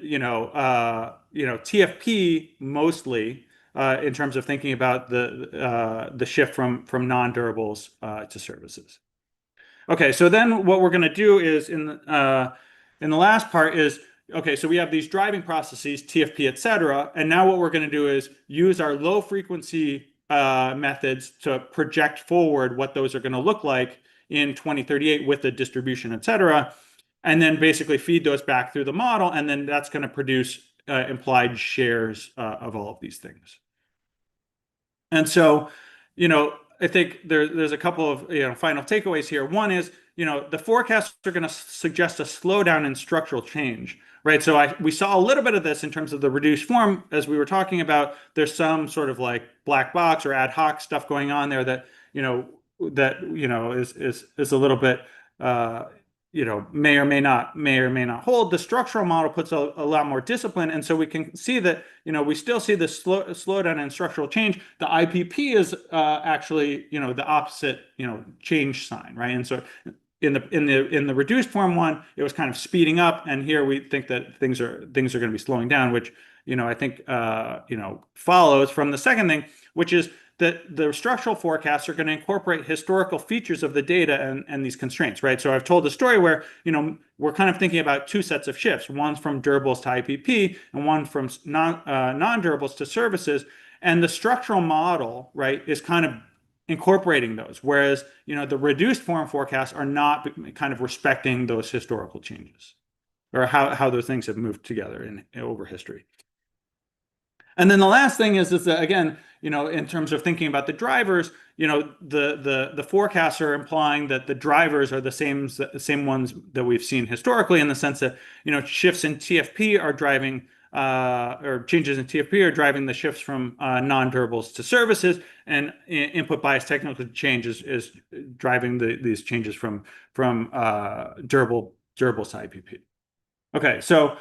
TFP mostly in terms of thinking about the shift from non-durables to services. Okay, so then what we're going to do is in the last part is, okay, so we have these driving processes, TFP, et cetera. And now what we're going to do is use our low frequency methods to project forward what those are going to look like in 2038 with the distribution, et cetera. And then basically feed those back through the model. And then that's going to produce implied shares of all of these things. And so, I think there's a couple of final takeaways here. One is, the forecasts are going to suggest a slowdown in structural change, right? So we saw a little bit of this in terms of the reduced form as we were talking about. There's some sort of like black box or ad hoc stuff going on there that is a little bit may or may not hold. The structural model puts a lot more discipline, and so we can see that we still see the slowdown in structural change. The IPP is actually the opposite change sign, right? And so in the reduced form one, it was kind of speeding up, and here we think that things are going to be slowing down, which I think follows from the second thing, which is that the structural forecasts are going to incorporate historical features of the data and these constraints, right? So I've told a story where, we're kind of thinking about two sets of shifts, one from durables to IPP and one from non-durables to services. And the structural model, right, is kind of incorporating those, whereas, the reduced form forecasts are not kind of respecting those historical changes or how those things have moved together over history. And then the last thing is that, again, in terms of thinking about the drivers, the forecasts are implying that the drivers are the same ones that we've seen historically, in the sense that shifts in TFP are driving or changes in TFP are driving the shifts from non-durables to services, and input bias technical change is driving these changes from durables to IPP. Okay, so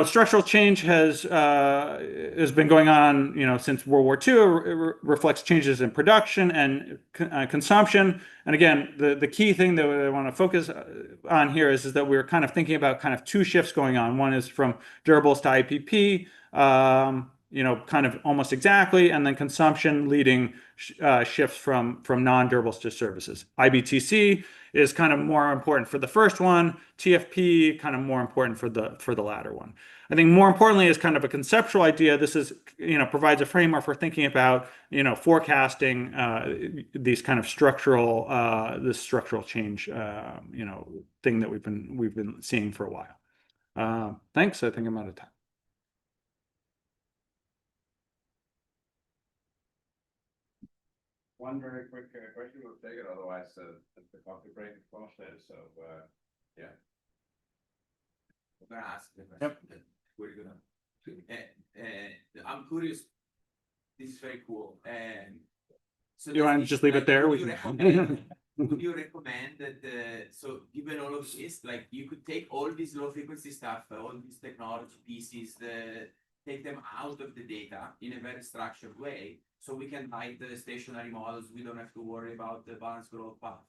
structural change has been going on, since World War II. It reflects changes in production and consumption. And again, the key thing that I want to focus on here is that we're kind of thinking about kind of two shifts going on. One is from durables to IPP, kind of almost exactly, and then consumption leading shifts from non-durables to services. IBTC is kind of more important for the first one, TFP kind of more important for the latter one. I think more importantly is kind of a conceptual idea. This is, provides a framework for thinking about, forecasting these kind of this structural change, thing that we've been seeing for a while. Thanks. I think I'm out of time. One very quick question, we'll take it, otherwise the coffee break is finished there, so yeah. I'm gonna ask the question. Yep. We're gonna. I'm curious. This is very cool. And so you want to just leave it there? Would you recommend that? So given all of this, like you could take all these low frequency stuff, all these technology pieces, take them out of the data in a very structured way, so we can write the stationary models. We don't have to worry about the balanced growth path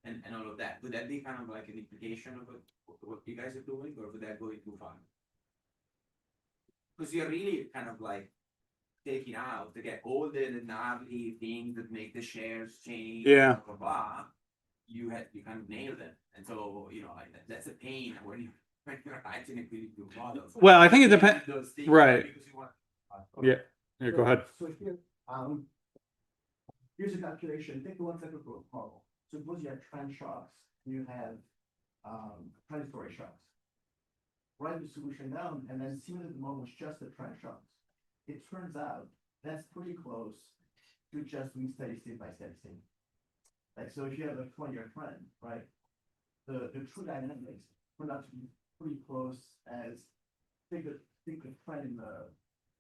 and all of that. Would that be kind of like an implication of what you guys are doing, or would that go too far? Because you're really kind of like taking out to get all the gnarly things that make the shares change, yeah, blah, blah, blah. You kind of nailed it, and so that's a pain when you're writing a pretty good model. Well, I think it depends, right? Yeah, go ahead. So here, here's a calculation. Take the one second growth model. So suppose you have trend shocks, you have transitory shocks. Write the solution down and then simulate the model with just the trend shocks. It turns out that's pretty close to just doing steady state by steady state. Like, so if you have a 20-year trend, right, the true dynamics turn out to be pretty close as take the trend in the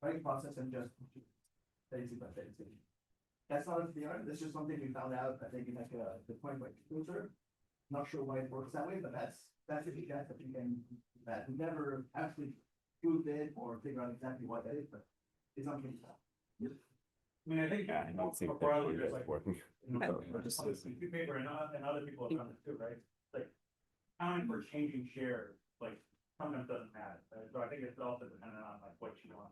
writing process and just steady state by steady state. That's not a theorem. That's just something we found out, I think, in like the point by filter. Not sure why it works that way, but that's a guess that you can do that. We never actually proved it or figure out exactly what that is, but it's not pretty tough. I mean, I think working. paper and other people have done it too, right? Like accounting for changing shares, like sometimes doesn't matter. Right? So I think it's also dependent on like what you want,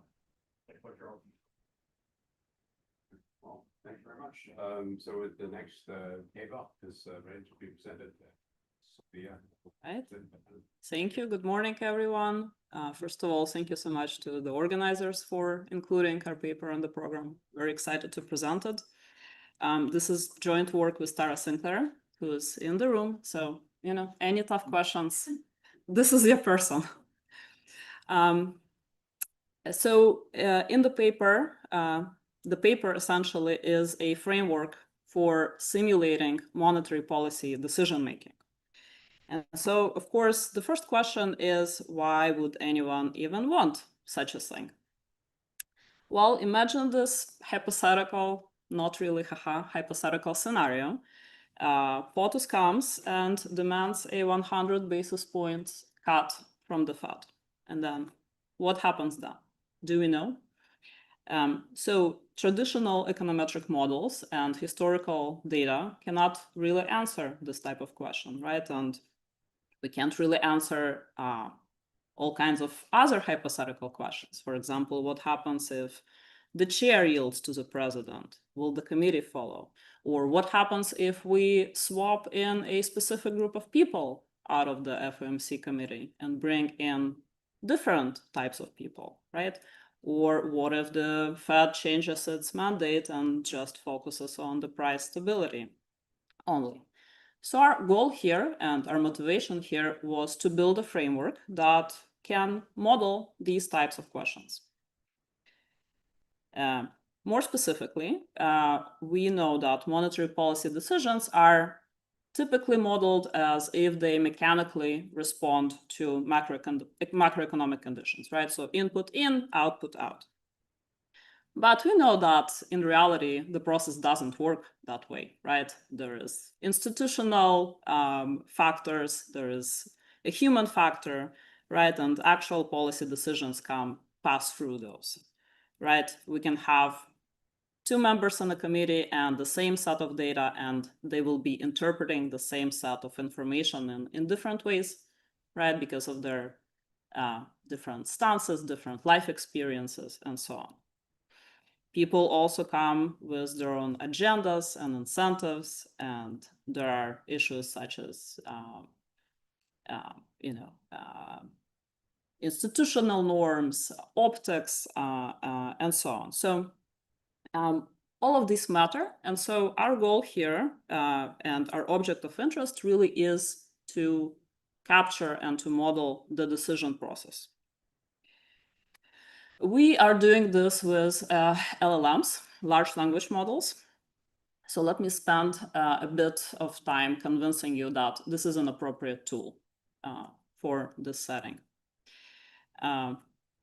like what you're open. Well, thank you very much. So with the next paper is ready to be presented. Sophia. Right. Thank you. Good morning, everyone. First of all, thank you so much to the organizers for including our paper on the program. Very excited to present it. This is joint work with Tara Sinclair, who's in the room. So, you know, any tough questions, this is your person. In the paper essentially is a framework for simulating monetary policy decision-making. And so, of course, the first question is, why would anyone even want such a thing? Well, imagine this hypothetical, not really hypothetical scenario. POTUS comes and demands a 100 basis points cut from the Fed. And then what happens then? Do we know? So traditional econometric models and historical data cannot really answer this type of question, right? And we can't really answer all kinds of other hypothetical questions. For example, what happens if the chair yields to the president? Will the committee follow? Or what happens if we swap in a specific group of people out of the FOMC committee and bring in different types of people, right? Or what if the Fed changes its mandate and just focuses on the price stability only? So our goal here and our motivation here was to build a framework that can model these types of questions. More specifically, we know that monetary policy decisions are typically modeled as if they mechanically respond to macroeconomic conditions, right? So input in, output out. But we know that in reality, the process doesn't work that way, right? There is institutional factors, there is a human factor, right? And actual policy decisions pass through those, right? We can have two members on a committee and the same set of data, and they will be interpreting the same set of information in different ways, right? Because of their different stances, different life experiences, and so on. People also come with their own agendas and incentives, and there are issues such as, institutional norms, optics, and so on. So all of these matter, and so our goal here and our object of interest really is to capture and to model the decision process. We are doing this with LLMs, large language models. So let me spend a bit of time convincing you that this is an appropriate tool for this setting.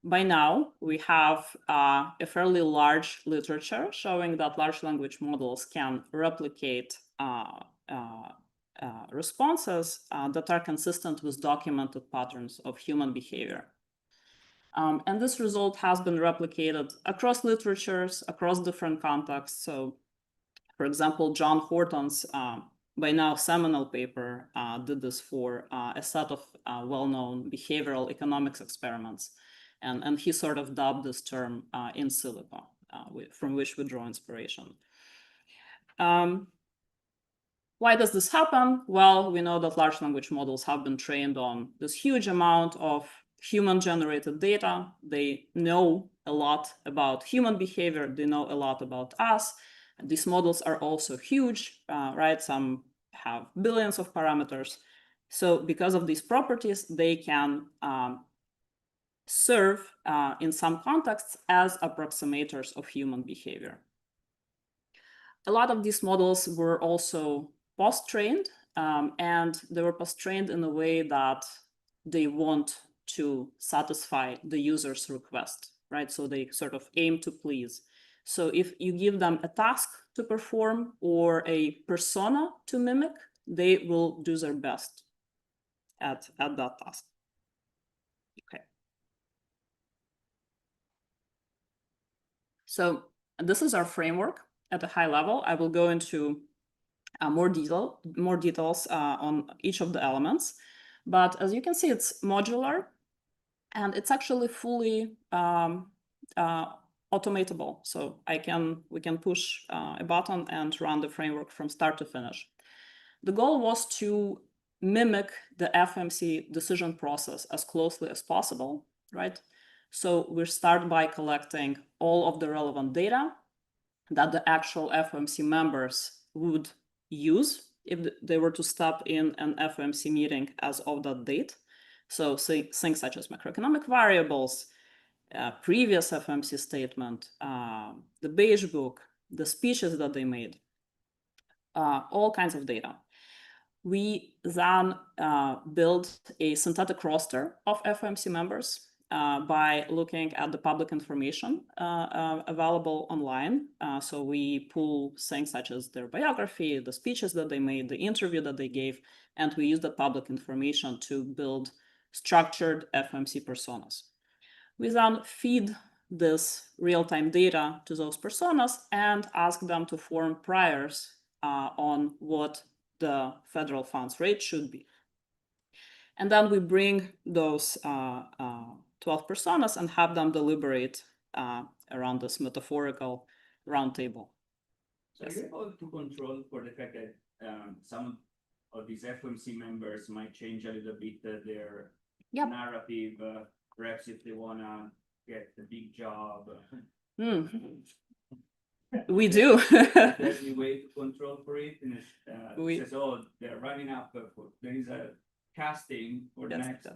By now, we have a fairly large literature showing that large language models can replicate responses that are consistent with documented patterns of human behavior. And this result has been replicated across literatures, across different contexts. So, for example, John Horton's by now seminal paper did this for a set of well-known behavioral economics experiments. And he sort of dubbed this term in silico, from which we draw inspiration. Why does this happen? Well, we know that large language models have been trained on this huge amount of human-generated data. They know a lot about human behavior. They know a lot about us. These models are also huge, right? Some have billions of parameters. So because of these properties, they can serve in some contexts as approximators of human behavior. A lot of these models were also post-trained, and they were post-trained in a way that they want to satisfy the user's request, right? So they sort of aim to please. So if you give them a task to perform or a persona to mimic, they will do their best at that task. Okay. So this is our framework at a high level. I will go into more details on each of the elements. But as you can see, it's modular, and it's actually fully automatable. So we can push a button and run the framework from start to finish. The goal was to mimic the FOMC decision process as closely as possible, right? So we start by collecting all of the relevant data that the actual FOMC members would use if they were to step in an FOMC meeting as of that date. So say, things such as macroeconomic variables, previous FOMC statement, the beige book, the speeches that they made, all kinds of data. We then build a synthetic roster of FOMC members by looking at the public information available online. So we pull things such as their biography, the speeches that they made, the interview that they gave, and we use that public information to build structured FOMC personas. We then feed this real-time data to those personas and ask them to form priors on what the federal funds rate should be. And then we bring those 12 personas and have them deliberate around this metaphorical roundtable. So you're able to control for the fact that some of these FOMC members might change a little bit their narrative, perhaps if they want to get a big job. We do. There's a way to control for it. And it says, oh, they're running up. There is a casting for the next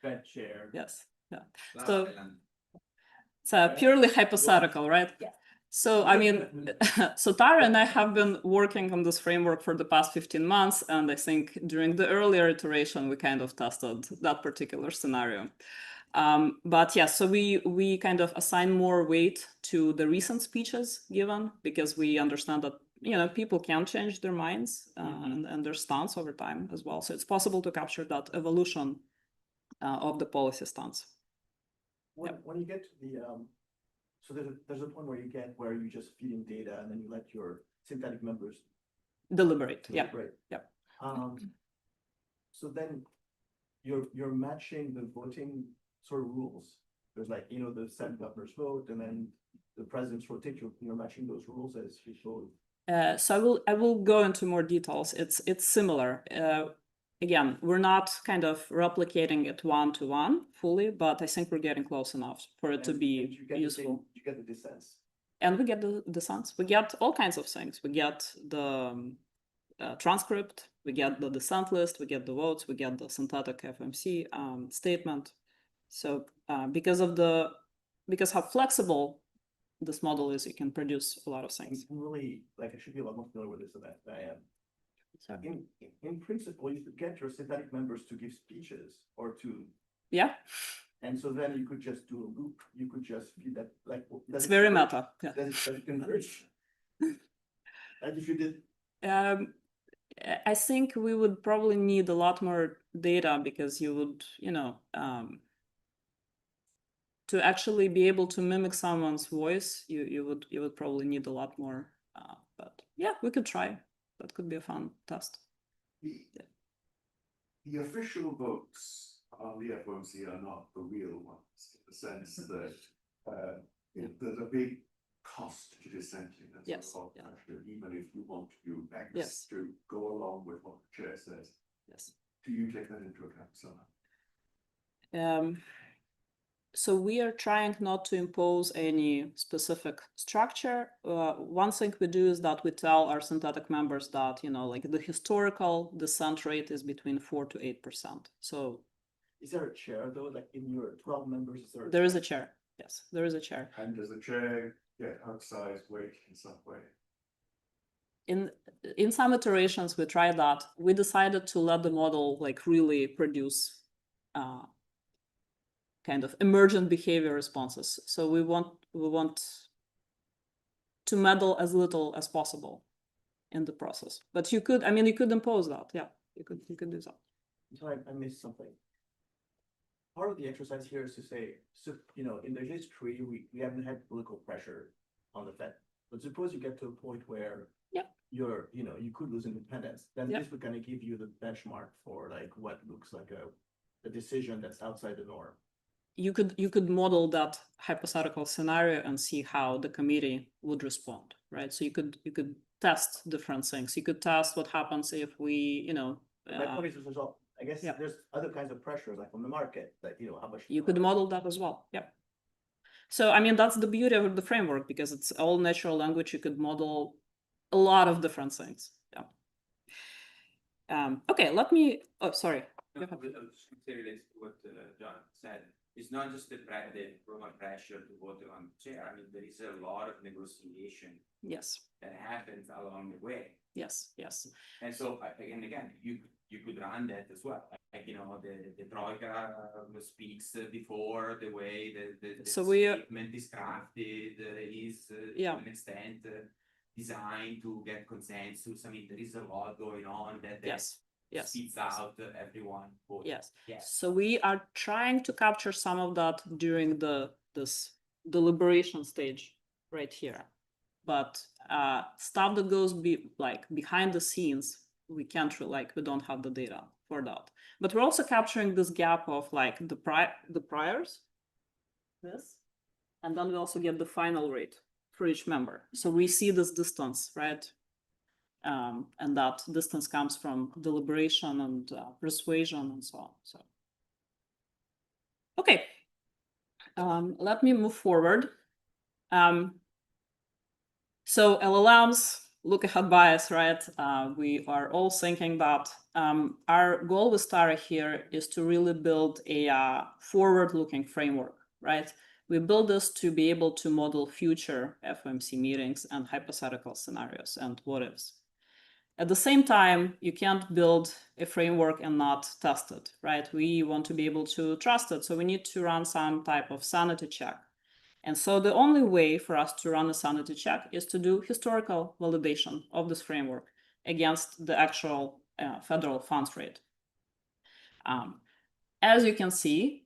Fed chair. Yes. Yeah. So it's purely hypothetical, right? Yeah. So, I mean, so Tara and I have been working on this framework for the past 15 months. And I think during the earlier iteration, we kind of tested that particular scenario. But yeah, so we kind of assign more weight to the recent speeches given because we understand that, you know, people can change their minds and their stance over time as well. So it's possible to capture that evolution of the policy stance. When you get to the, so there's a point where you just feed in data and then you let your synthetic members deliberate. Yeah. So then you're matching the voting sort of rules. There's like, you know, the Senate governor's vote and then the president's rotate, you're matching those rules as you vote. So I will go into more details. It's similar. Again, we're not kind of replicating it one-to-one fully, but I think we're getting close enough for it to be useful. You get the dissents. And we get the dissents. We get all kinds of things. We get the transcript, we get the dissent list, we get the votes, we get the synthetic FOMC statement. So because how flexible this model is, you can produce a lot of things. I'm really, like, I should be a lot more familiar with this than I am. So in principle, you could get your synthetic members to give speeches or to. Yeah. And so then you could just do a loop. You could just feed that, like. It's very meta. Yeah. Does it converge? Like if you did. I think we would probably need a lot more data because you would, you know, to actually be able to mimic someone's voice, you would probably need a lot more. But yeah, we could try. That could be a fun test. The official votes on the FOMC are not the real ones, in the sense that there's a big cost to dissenting. Yes. Even if you want to do X to go along with what the chair says. Yes. Do you take that into account somehow? So we are trying not to impose any specific structure. One thing we do is that we tell our synthetic members that, you know, like the historical dissent rate is between 4 to 8%. So is there a chair though? Like in your 12 members, there is a chair. Yes, there is a chair. And does the chair get outsized weight in some way? In some iterations, we tried that. We decided to let the model like really produce kind of emergent behavior responses. So we want to meddle as little as possible in the process. But you could impose that. Yeah, you could do that. Sorry, I missed something. Part of the exercise here is to say, so, you know, in the history, we haven't had political pressure on the Fed. But suppose you get to a point where you could lose independence, then this would kind of give you the benchmark for like what looks like a decision that's outside the norm. You could model that hypothetical scenario and see how the committee would respond, right? So you could test different things. You could test what happens if we, you know, My point is, there's all, I guess Yeah. there's other kinds of pressures, like from the market, that, how much. You could model that as well. Yeah. So, I mean, that's the beauty of the framework, because it's all natural language. You could model a lot of different things. Yeah. Okay, let me, oh, sorry. No, I was just going to say related to what John said. It's not just the formal pressure to vote on the chair. I mean, there is a lot of negotiation Yes, that happens along the way. yes, yes. And so, again, you could run that as well. Like, the Troika speaks before the way the So we statement is crafted is Yeah. to an extent designed to get consensus. I mean, there is a lot going on that Yes, yes. speeds out everyone. voting. Yes. Yes. So we are trying to capture some of that during this deliberation stage right here. But stuff that goes behind the scenes, we can't we don't have the data for that. But we're also capturing this gap of like the priors, this, and then we also get the final rate for each member. So we see this distance, right? And that distance comes from deliberation and persuasion and so on. So, okay, let me move forward. So LLMs, look ahead bias, right? We are all thinking that our goal with Stara here is to really build a forward-looking framework, right? We build this to be able to model future FOMC meetings and hypothetical scenarios and what ifs. At the same time, you can't build a framework and not test it, right? We want to be able to trust it, so we need to run some type of sanity check. And so the only way for us to run a sanity check is to do historical validation of this framework against the actual federal funds rate. As you can see,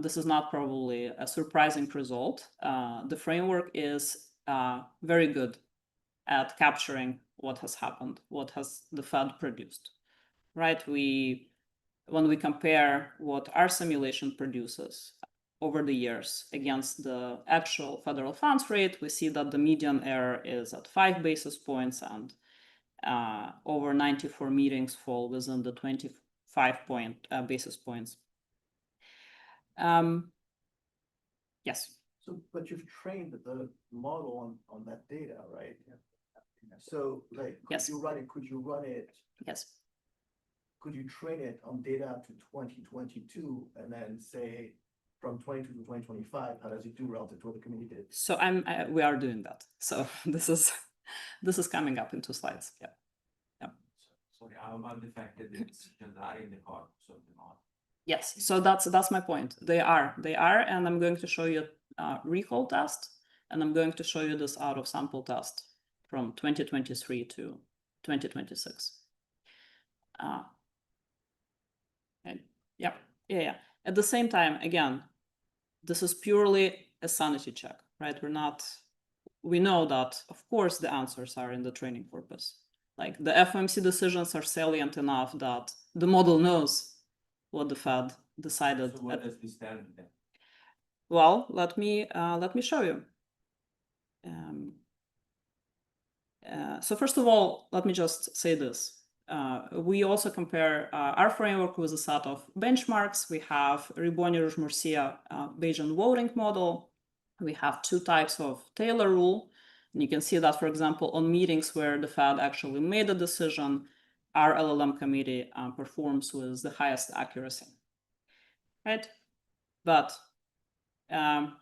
this is not probably a surprising result. The framework is very good at capturing what has happened, what has the Fed produced, right? When we compare what our simulation produces over the years against the actual federal funds rate, we see that the median error is at 5 basis points, and over 94 meetings fall within the 25 basis points. Yes. So, but you've trained the model on that data, right? So, like, Yes. could you run it? Yes. Could you train it on data up to 2022 and then say from 22 to 2025, how does it do relative to what the committee did? So we are doing that. So this is coming up in 2 slides. Yeah. Sorry, how about the fact that the decisions are in the corpus of the model? Yes. So that's my point. They are, and I'm going to show you a recall test, and I'm going to show you this out of sample test from 2023 to 2026. And yeah. At the same time, again, this is purely a sanity check, right? We know that, of course, the answers are in the training corpus. Like the FOMC decisions are salient enough that the model knows what the Fed decided. So what does this tell me then? Well, let me show you. So first of all, let me just say this. We also compare our framework with a set of benchmarks. We have Riboni-Rouge-Murcia Bayesian voting model. We have 2 types of Taylor rule. And you can see that, for example, on meetings where the Fed actually made a decision, our LLM committee performs with the highest accuracy, right? But kind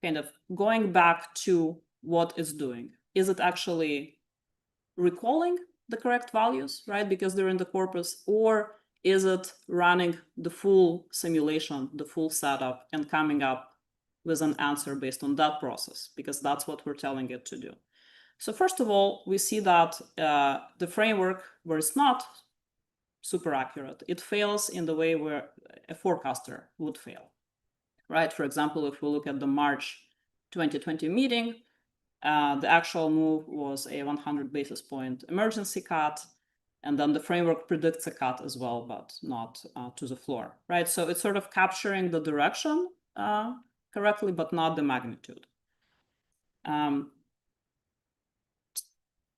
of going back to what it's doing, is it actually recalling the correct values, right? Because they're in the corpus, or is it running the full simulation, the full setup, and coming up with an answer based on that process? Because that's what we're telling it to do. So first of all, we see that the framework, where it's not super accurate, it fails in the way where a forecaster would fail, right? For example, if we look at the March 2020 meeting, the actual move was a 100 basis point emergency cut, and then the framework predicts a cut as well, but not to the floor, right? So it's sort of capturing the direction correctly, but not the magnitude.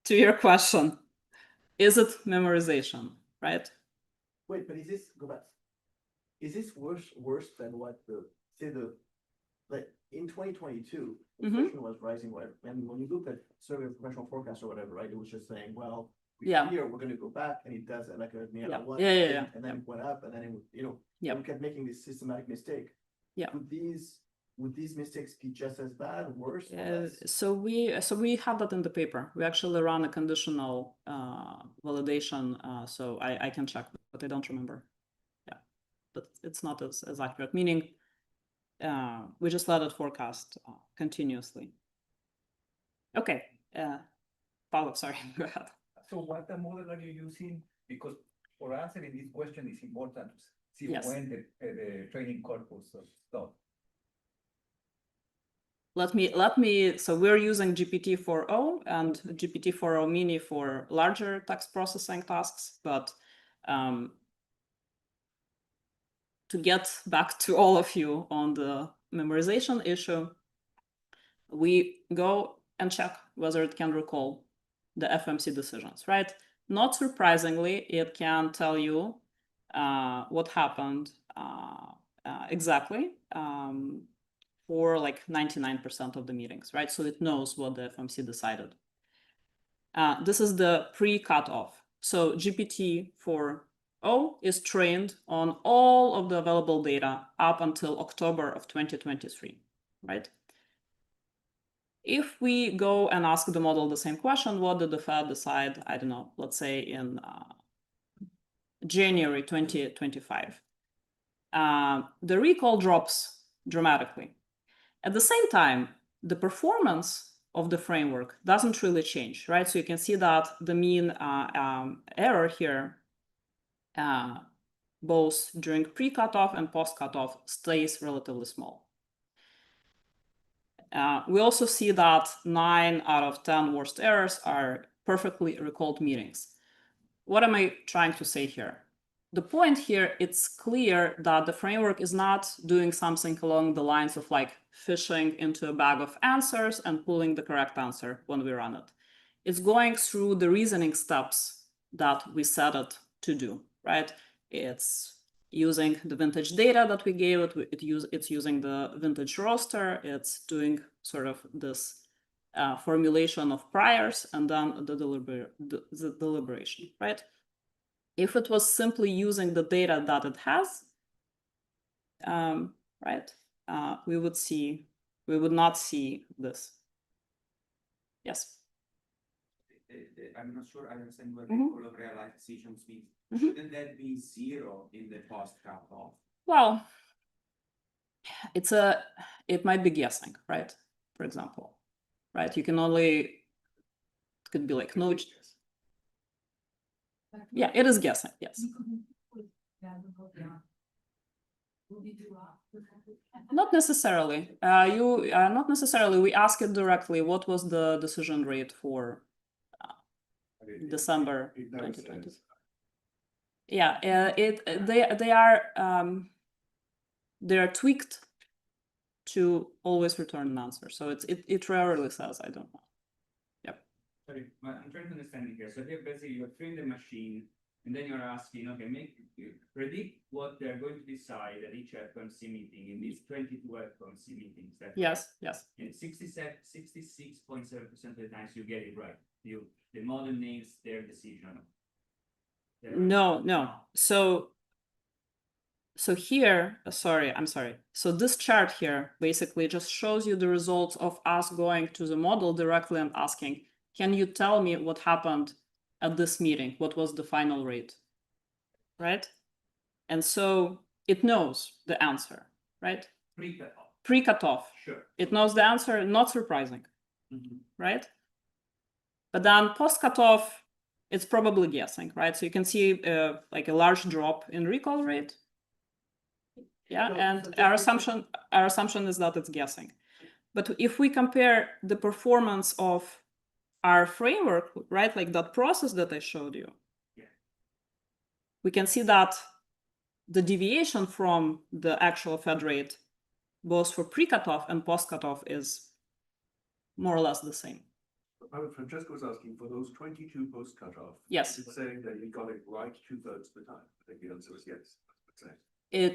To your question, Is it memorization, right? Wait, but is this, go back. Is this worse than what like in 2022, Mhm. inflation was rising, whatever, and when you look at survey of professional forecast or whatever, right, it was just saying, well, Yeah. here, we're gonna go back, and it does it like a, Yeah. what, Yeah. and then it went up, and then it, Yeah. we kept making this systematic mistake. Yeah. Would these mistakes be just as bad, worse, or less? So we have that in the paper. We actually run a conditional validation, so I can check, but I don't remember. Yeah, but it's not as accurate. Meaning, we just let it forecast continuously. Okay, Paolo, sorry, go ahead. So what the model are you using? Because for answering this question, it's important to see Yes. when the training corpus stop. Let me, so we're using GPT-4o and GPT-4o mini for larger text processing tasks, but to get back to all of you on the memorization issue, we go and check whether it can recall the FMC decisions, right? Not surprisingly, it can tell you what happened exactly for like 99% of the meetings, right? So it knows what the FMC decided. This is the pre-cutoff. So GPT-4o is trained on all of the available data up until October of 2023, right? If we go and ask the model the same question, what did the Fed decide, I don't know, let's say in January 2025, the recall drops dramatically. At the same time, the performance of the framework doesn't really change, right? So you can see that the mean error here, both during pre-cutoff and post-cutoff, stays relatively small. We also see that 9 out of 10 worst errors are perfectly recalled meetings. What am I trying to say here? The point here, it's clear that the framework is not doing something along the lines of like fishing into a bag of answers and pulling the correct answer when we run it. It's going through the reasoning steps that we set it to do, right? It's using the vintage data that we gave it, it's using the vintage roster, it's doing sort of this formulation of priors and then the deliberation, right? If it was simply using the data that it has, right, we would not see this. Yes. I'm not sure I understand what Mhm. the of real life decisions means. Mhm. Shouldn't that be 0 in the post cutoff? Well, it might be guessing, right? For example, right? You can only, it could be like no. Yeah, it is guessing, yes. Not necessarily. Not necessarily. We ask it directly. What was the decision rate for December 2020? Yeah, they are tweaked to always return an answer. So it rarely says I don't know. Yep. Sorry, I'm trying to understand it here. So here basically you're trained the machine, and then you're asking, okay, predict what they're going to decide at each FOMC meeting in these 22 FOMC meetings. Yes. And 66.7% of the times you get it right. The model names their decision. No. So here, I'm sorry. So this chart here basically just shows you the results of us going to the model directly and asking, can you tell me what happened at this meeting? What was the final rate? Right? And so it knows the answer, right? Pre-cutoff. Sure. It knows the answer, not surprising, right? But then post-cutoff, it's probably guessing, right? So you can see like a large drop in recall rate. Yeah, and our assumption is that it's guessing. But if we compare the performance of our framework, right, like that process that I showed you, we can see that the deviation from the actual Fed rate, both for pre-cutoff and post-cutoff, is more or less the same. Francesco was asking for those 22 post cutoff. Yes. It's saying that you got it right 2/3 of the time. I think the answer was yes. That's what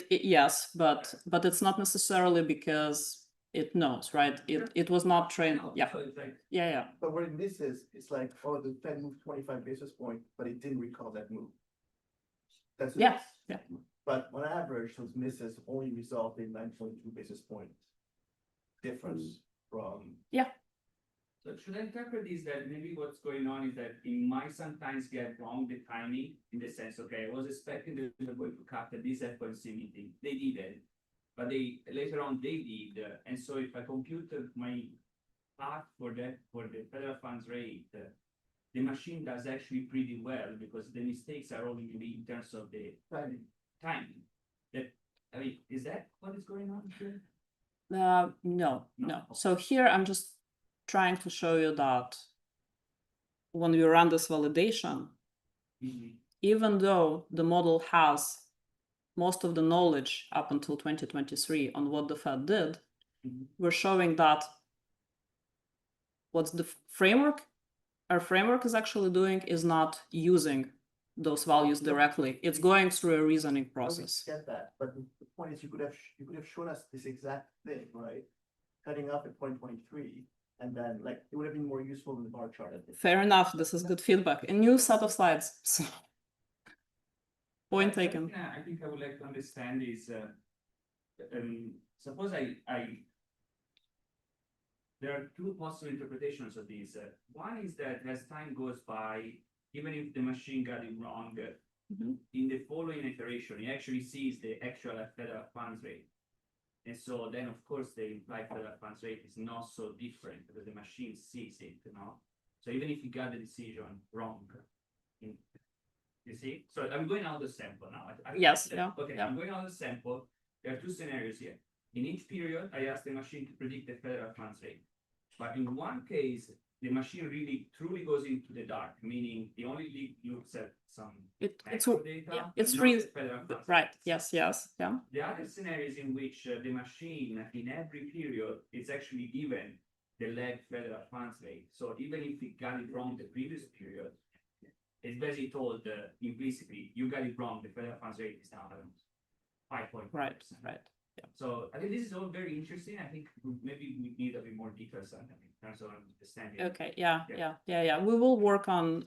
Yes, but it's not necessarily because it knows, right? It was not trained. Yeah, So it's like, yeah. But what it misses, it's like, oh, the Fed moved 25 basis points, but it didn't recall that move. That's Yeah, yeah. But on average, those misses only result in 9.2 basis points difference from. so should I interpret this that maybe what's going on is that it might sometimes get wrong the timing in the sense, okay, I was expecting they were going to cut at this FOMC meeting. They didn't, but they later on they did. And so if I compute my path for the federal funds rate, the machine does actually pretty well because the mistakes are only really in terms of the timing. That, I mean, is that what is going on here? No. So here I'm just trying to show you that when we run this validation, even though the model has most of the knowledge up until 2023 on what the Fed did, we're showing that what's the framework, our framework is actually doing is not using those values directly. It's going through a reasoning process. I get that, but the point is you could have shown us this exact thing, right? Cutting up at 2023, and then like it would have been more useful than the bar chart. I think. Fair enough. This is good feedback. A new set of slides. So, point taken. I think I would like to understand is, suppose there are two possible interpretations of this. One is that as time goes by, even if the machine got it wrong, in the following iteration, it actually sees the actual federal funds rate. And so then, of course, the implied federal funds rate is not so different because the machine sees it, you know. So even if you got the decision wrong, you see? So I'm going out of the sample now. Yes, yeah. Okay, yeah. I'm going out of the sample. There are two scenarios here. In each period, I ask the machine to predict the federal funds rate. But in one case, the machine really truly goes into the dark, meaning it only looks at some It's macro data. it's not free, the federal funds right? rate. Yes, yeah. The other scenario is in which the machine, in every period, is actually given the lagged federal funds rate. So even if it got it wrong the previous period, it's basically told implicitly, you got it wrong, the federal funds rate is now 5.5%. Right. Yeah. So I think this is all very interesting. I think maybe we need a bit more details on it in terms of understanding. Okay, yeah. We will work on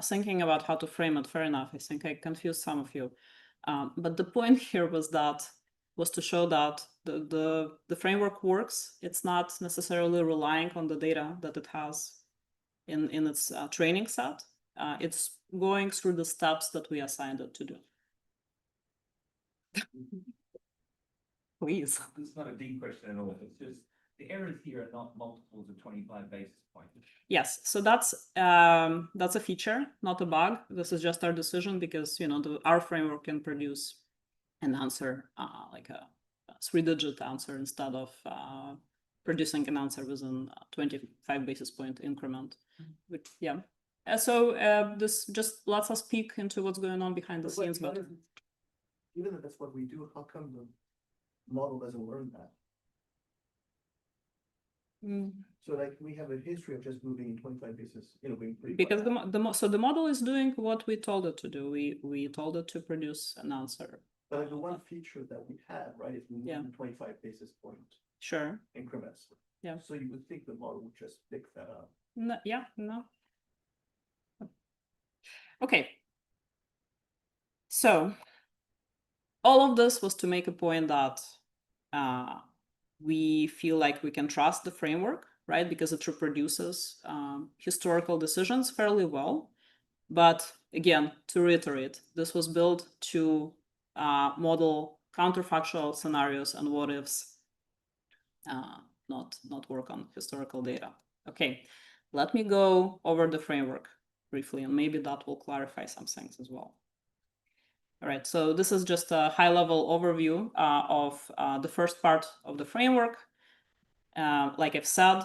thinking about how to frame it. Fair enough. I think I confused some of you. But the point here was to show that the framework works. It's not necessarily relying on the data that it has in its training set. It's going through the steps that we assigned it to do. Please. It's not a deep question at all. It's just the errors here are not multiples of 25 basis points. Yes, so that's a feature, not a bug. This is just our decision because our framework can produce an answer like a 3-digit answer instead of producing an answer within a 25 basis point increment. Which, yeah. So this just lets us peek into what's going on behind the scenes. But Even if that's what we do, how come the model doesn't learn that? So like we have a history of just moving in 25 basis, being pretty. Because the model is doing what we told it to do. We told it to produce an answer. But like the one feature that we have, right, is we move Yeah. in 25 basis point Sure. increments. Yeah. So you would think the model would just pick that up. No. Okay. So all of this was to make a point that we feel like we can trust the framework, right? Because it reproduces historical decisions fairly well. But again, to reiterate, this was built to model counterfactual scenarios and what ifs, not work on historical data. Okay, let me go over the framework briefly, and maybe that will clarify some things as well. All right, so this is just a high-level overview of the first part of the framework. Like I've said,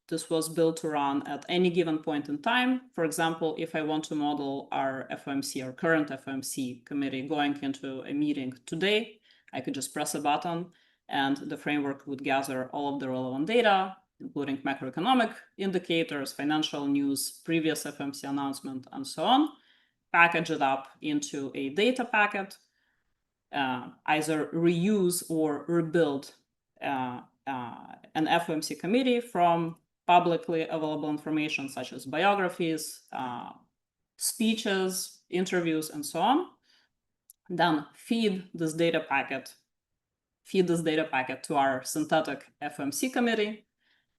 this was built to run at any given point in time. For example, if I want to model our FOMC, our current FOMC committee going into a meeting today, I could just press a button and the framework would gather all of the relevant data, including macroeconomic indicators, financial news, previous FMC announcement, and so on, package it up into a data packet, either reuse or rebuild an FOMC committee from publicly available information such as biographies, speeches, interviews, and so on. Then feed this data packet to our synthetic FOMC committee,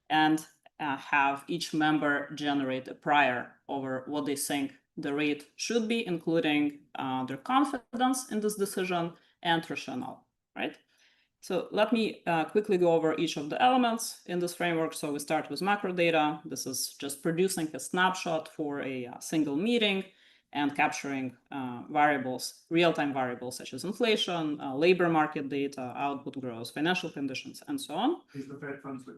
and have each member generate a prior over what they think the rate should be, including their confidence in this decision and rationale, right? So let me quickly go over each of the elements in this framework. So we start with macro data. This is just producing a snapshot for a single meeting and capturing variables, real-time variables such as inflation, labor market data, output growth, financial conditions, and so on. Is the Fed funds rate?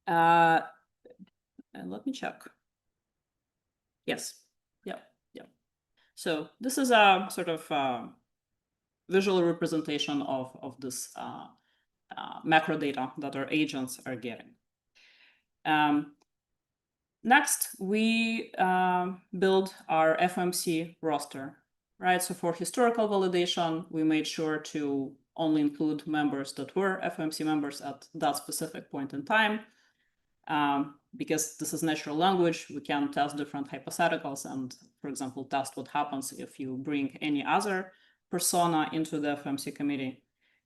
And let me check. Yes. Yeah. So this is a sort of visual representation of this macro data that our agents are getting. Next, we build our FOMC roster, right? So for historical validation, we made sure to only include members that were FOMC members at that specific point in time. Because this is natural language, we can test different hypotheticals and, for example, test what happens if you bring any other persona into the FOMC committee.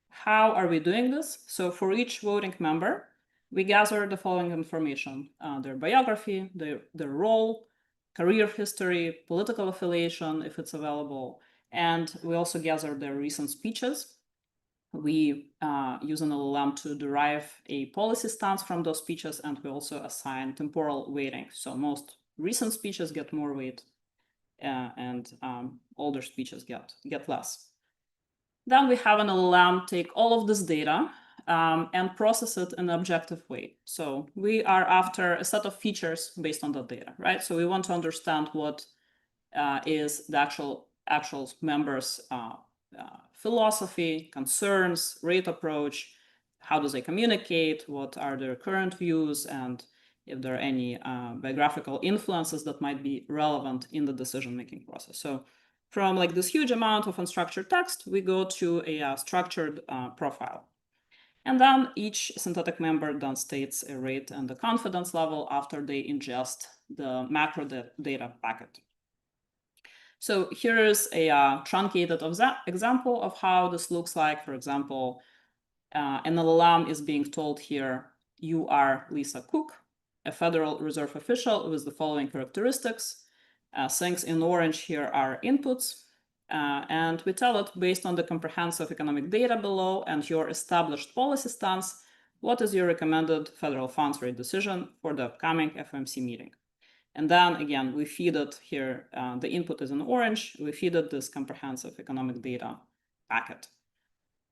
How are we doing this? So for each voting member, we gather the following information: their biography, their role, career history, political affiliation, if it's available, and we also gather their recent speeches. We use an LLM to derive a policy stance from those speeches, and we also assign temporal weighting. So most recent speeches get more weight, and older speeches get less. Then we have an LLM take all of this data and process it in an objective way. So we are after a set of features based on that data, right? So we want to understand what is the actual members' philosophy, concerns, rate approach, how do they communicate, what are their current views, and if there are any biographical influences that might be relevant in the decision-making process. So from like this huge amount of unstructured text, we go to a structured profile. And then each synthetic member then states a rate and the confidence level after they ingest the macro data packet. So here is a truncated example of how this looks like. For example, an LLM is being told here, you are Lisa Cook, a Federal Reserve official with the following characteristics. Things in orange here are inputs. And we tell it, based on the comprehensive economic data below and your established policy stance, what is your recommended federal funds rate decision for the upcoming FOMC meeting? And then again, we feed it here, the input is in orange, we feed it this comprehensive economic data packet.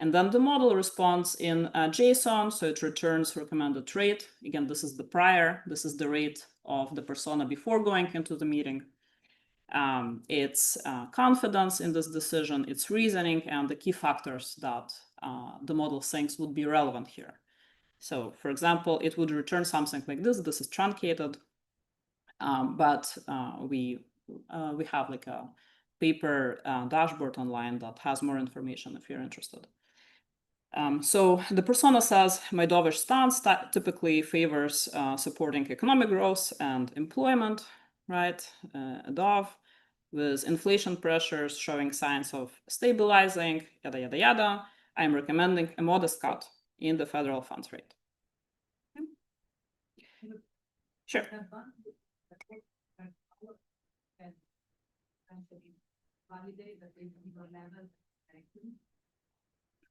And then the model responds in JSON, so it returns recommended rate. Again, this is the prior, this is the rate of the persona before going into the meeting. Its confidence in this decision, its reasoning, and the key factors that the model thinks would be relevant here. So for example, it would return something like this. This is truncated, but we have like a paper dashboard online that has more information if you're interested. So the persona says, my dovish stance typically favors supporting economic growth and employment, right? A dove with inflation pressures showing signs of stabilizing, yada, yada, yada. I'm recommending a modest cut in the federal funds rate. Sure.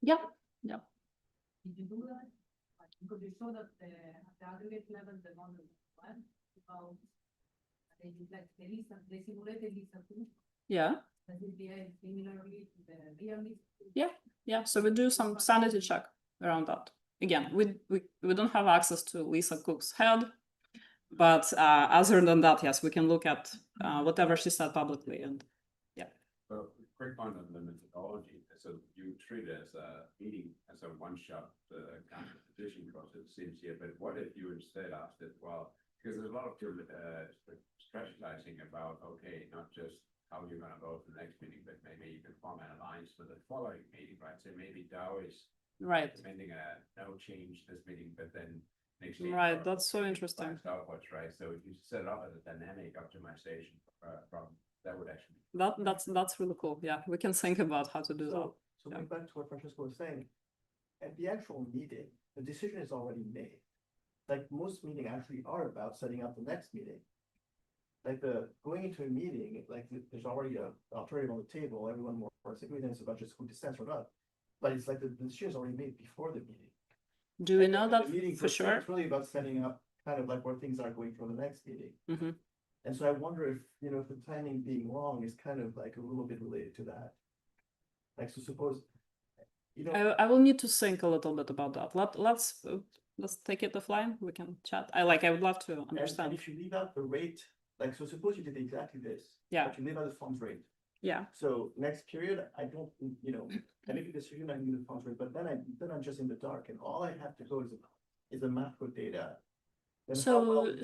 Yeah. Yeah. Did you do that? Because you saw that at the aggregate level, the model went about they did like they simulated Lisa too. Yeah. Does it behave similarly to the real Lisa? Yeah. Yeah. So we do some sanity check around that. Again, we don't have access to Lisa Cook's head, but other than that, yes, we can look at whatever she said publicly, and yeah. Quick point on the methodology. So you treat it as a meeting, as a one-shot kind of decision process, it seems here, but what if you instead asked it, well, because there's a lot of strategizing about, okay, not just how you're gonna vote for the next meeting, but maybe you can form an alliance for the following meeting, right? So maybe Dow is Right. recommending no change this meeting, but then next meeting. Right, that's so interesting. Stopwatch, right? So if you set it up as a dynamic optimization problem, that would actually. That's really cool. Yeah, we can think about how to do that. So going back to what Francesco was saying, at the actual meeting, the decision is already made. Like most meetings actually are about setting up the next meeting. Like going into a meeting, like there's already an alternative on the table, everyone more agrees, and it's about just who dissents or not. But it's like the decision is already made before the meeting. Do we And know the that meeting for sure? It's really about setting up kind of like where things are going for the next meeting. Mhm. And so I wonder if, if the timing being wrong is kind of like a little bit related to that. Like, so suppose, I will need to think a little bit about that. Let's take it offline. We can chat. I would love to and understand. if you leave out the rate, like, so suppose you did exactly this. Yeah. But you leave out the funds rate. Yeah. So next period, I don't, I make a decision, I need the funds rate, but then I'm just in the dark, and all I have to go is a map with data. Then how well-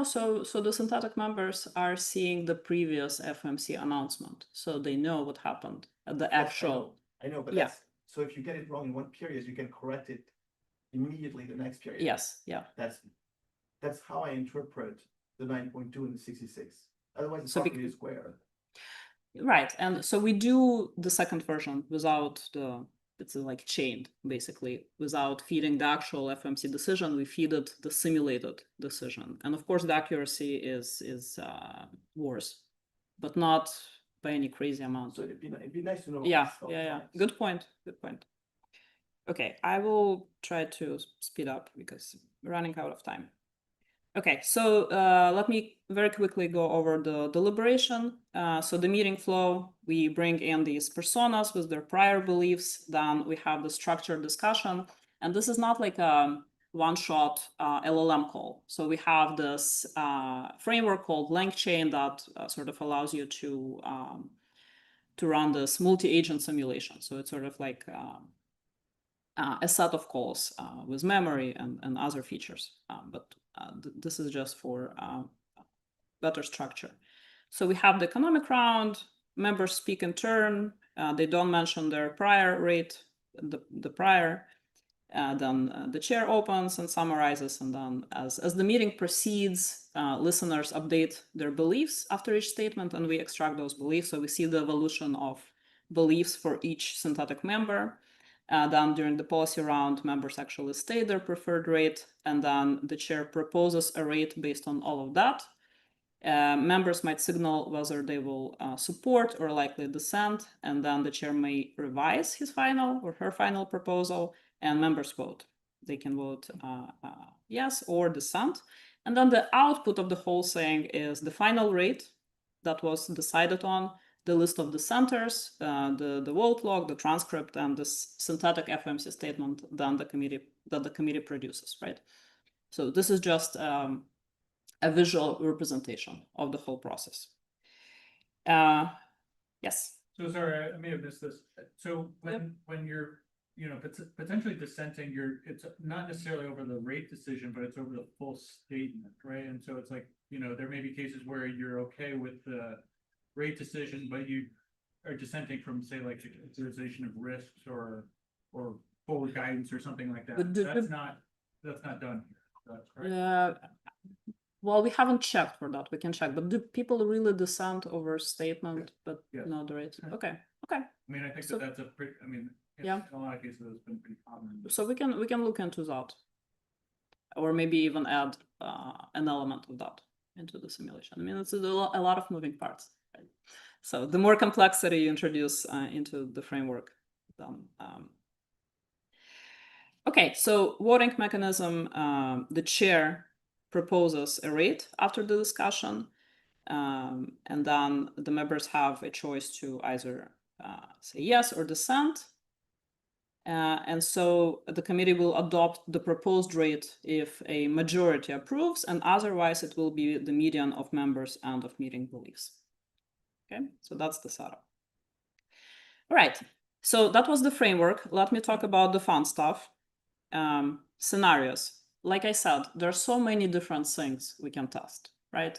So the synthetic members are seeing the previous FOMC announcement, so they know what happened at the Yes, actual. I know, but Yeah. so if you get it wrong in one period, you can correct it immediately the next period. Yes, yeah. That's how I interpret the 9.2 and the 66. Otherwise, it's So probably a square. Right, and so we do the second version without it's like chained, basically, without feeding the actual FOMC decision. We feed it the simulated decision, and of course the accuracy is worse, but not by any crazy amount. So it'd be nice to know. Yeah, all yeah, yeah. times. Good point. Good point. Okay, I will try to speed up because we're running out of time. Okay, so let me very quickly go over the deliberation. So the meeting flow, we bring in these personas with their prior beliefs, then we have the structured discussion. And this is not like a one-shot LLM call. So we have this framework called LangChain that sort of allows you to run this multi-agent simulation. So it's sort of like a set of calls with memory and other features. But this is just for better structure. So we have the economic round, members speak in turn, they don't mention their prior rate, the prior, then the chair opens and summarizes, and then as the meeting proceeds, listeners update their beliefs after each statement, and we extract those beliefs. So we see the evolution of beliefs for each synthetic member. Then during the policy round, members actually state their preferred rate, and then the chair proposes a rate based on all of that. Members might signal whether they will support or likely dissent, and then the chair may revise his final or her final proposal, and members vote. They can vote yes or dissent. And then the output of the whole thing is the final rate that was decided on, the list of dissenters, the vote log, the transcript, and this synthetic FOMC statement that the committee produces, right? So this is just a visual representation of the whole process. Yes. So sorry, I may have missed this. So when you're, potentially dissenting, it's not necessarily over the rate decision, but it's over the full statement, right? And so it's like, there may be cases where you're okay with the rate decision, but you are dissenting from, say, like the consideration of risks or forward guidance or something like that. That's not done here. That's correct. Well, we haven't checked for that. We can check, but do people really dissent over statement, but Yes. not the rate? Yeah. Okay. I mean, I think So- that's a pretty. I mean, Yeah. in a lot of cases, it's been pretty common. So we can look into that, or maybe even add an element of that into the simulation. I mean, it's a lot of moving parts, right? So the more complexity you introduce into the framework, then. Okay, so voting mechanism, the chair proposes a rate after the discussion, and then the members have a choice to either say yes or dissent. And so the committee will adopt the proposed rate if a majority approves, and otherwise it will be the median of members and of meeting beliefs. Okay, so that's the setup. All right, So that was the framework. Let me talk about the fun stuff. Scenarios. Like I said, there are so many different things we can test, right?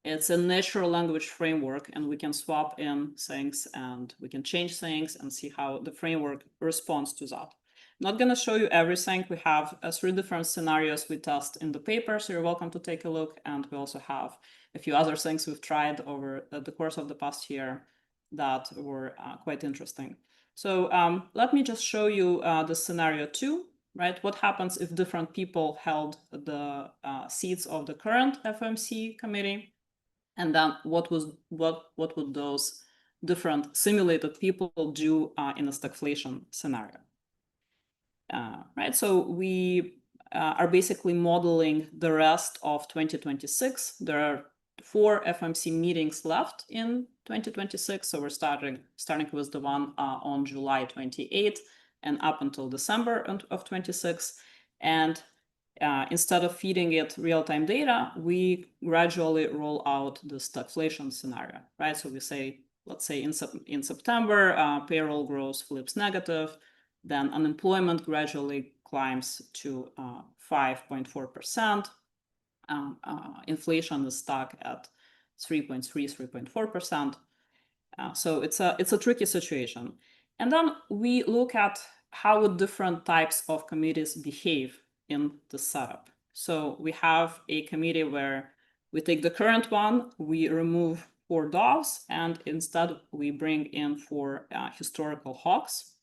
It's a natural language framework, and we can swap in things and we can change things and see how the framework responds to that. I'm not going to show you everything. We have 3 different scenarios we test in the paper, so you're welcome to take a look. And we also have a few other things we've tried over the course of the past year that were quite interesting. So let me just show you the scenario 2, right? What happens if different people held the seats of the current FOMC committee? And then what would those different simulated people do in a stagflation scenario? Right, so we are basically modeling the rest of 2026. There are 4 FOMC meetings left in 2026, so we're starting with the one on July 28th and up until December of 26. And instead of feeding it real-time data, we gradually roll out the stagflation scenario, right? So we say, let's say in September, payroll growth flips negative, then unemployment gradually climbs to 5.4%. Inflation is stuck at 3.4%. So it's a tricky situation. And then we look at how would different types of committees behave in the setup. So we have a committee where we take the current one, we remove 4 doves, and instead we bring in 4 historical hawks.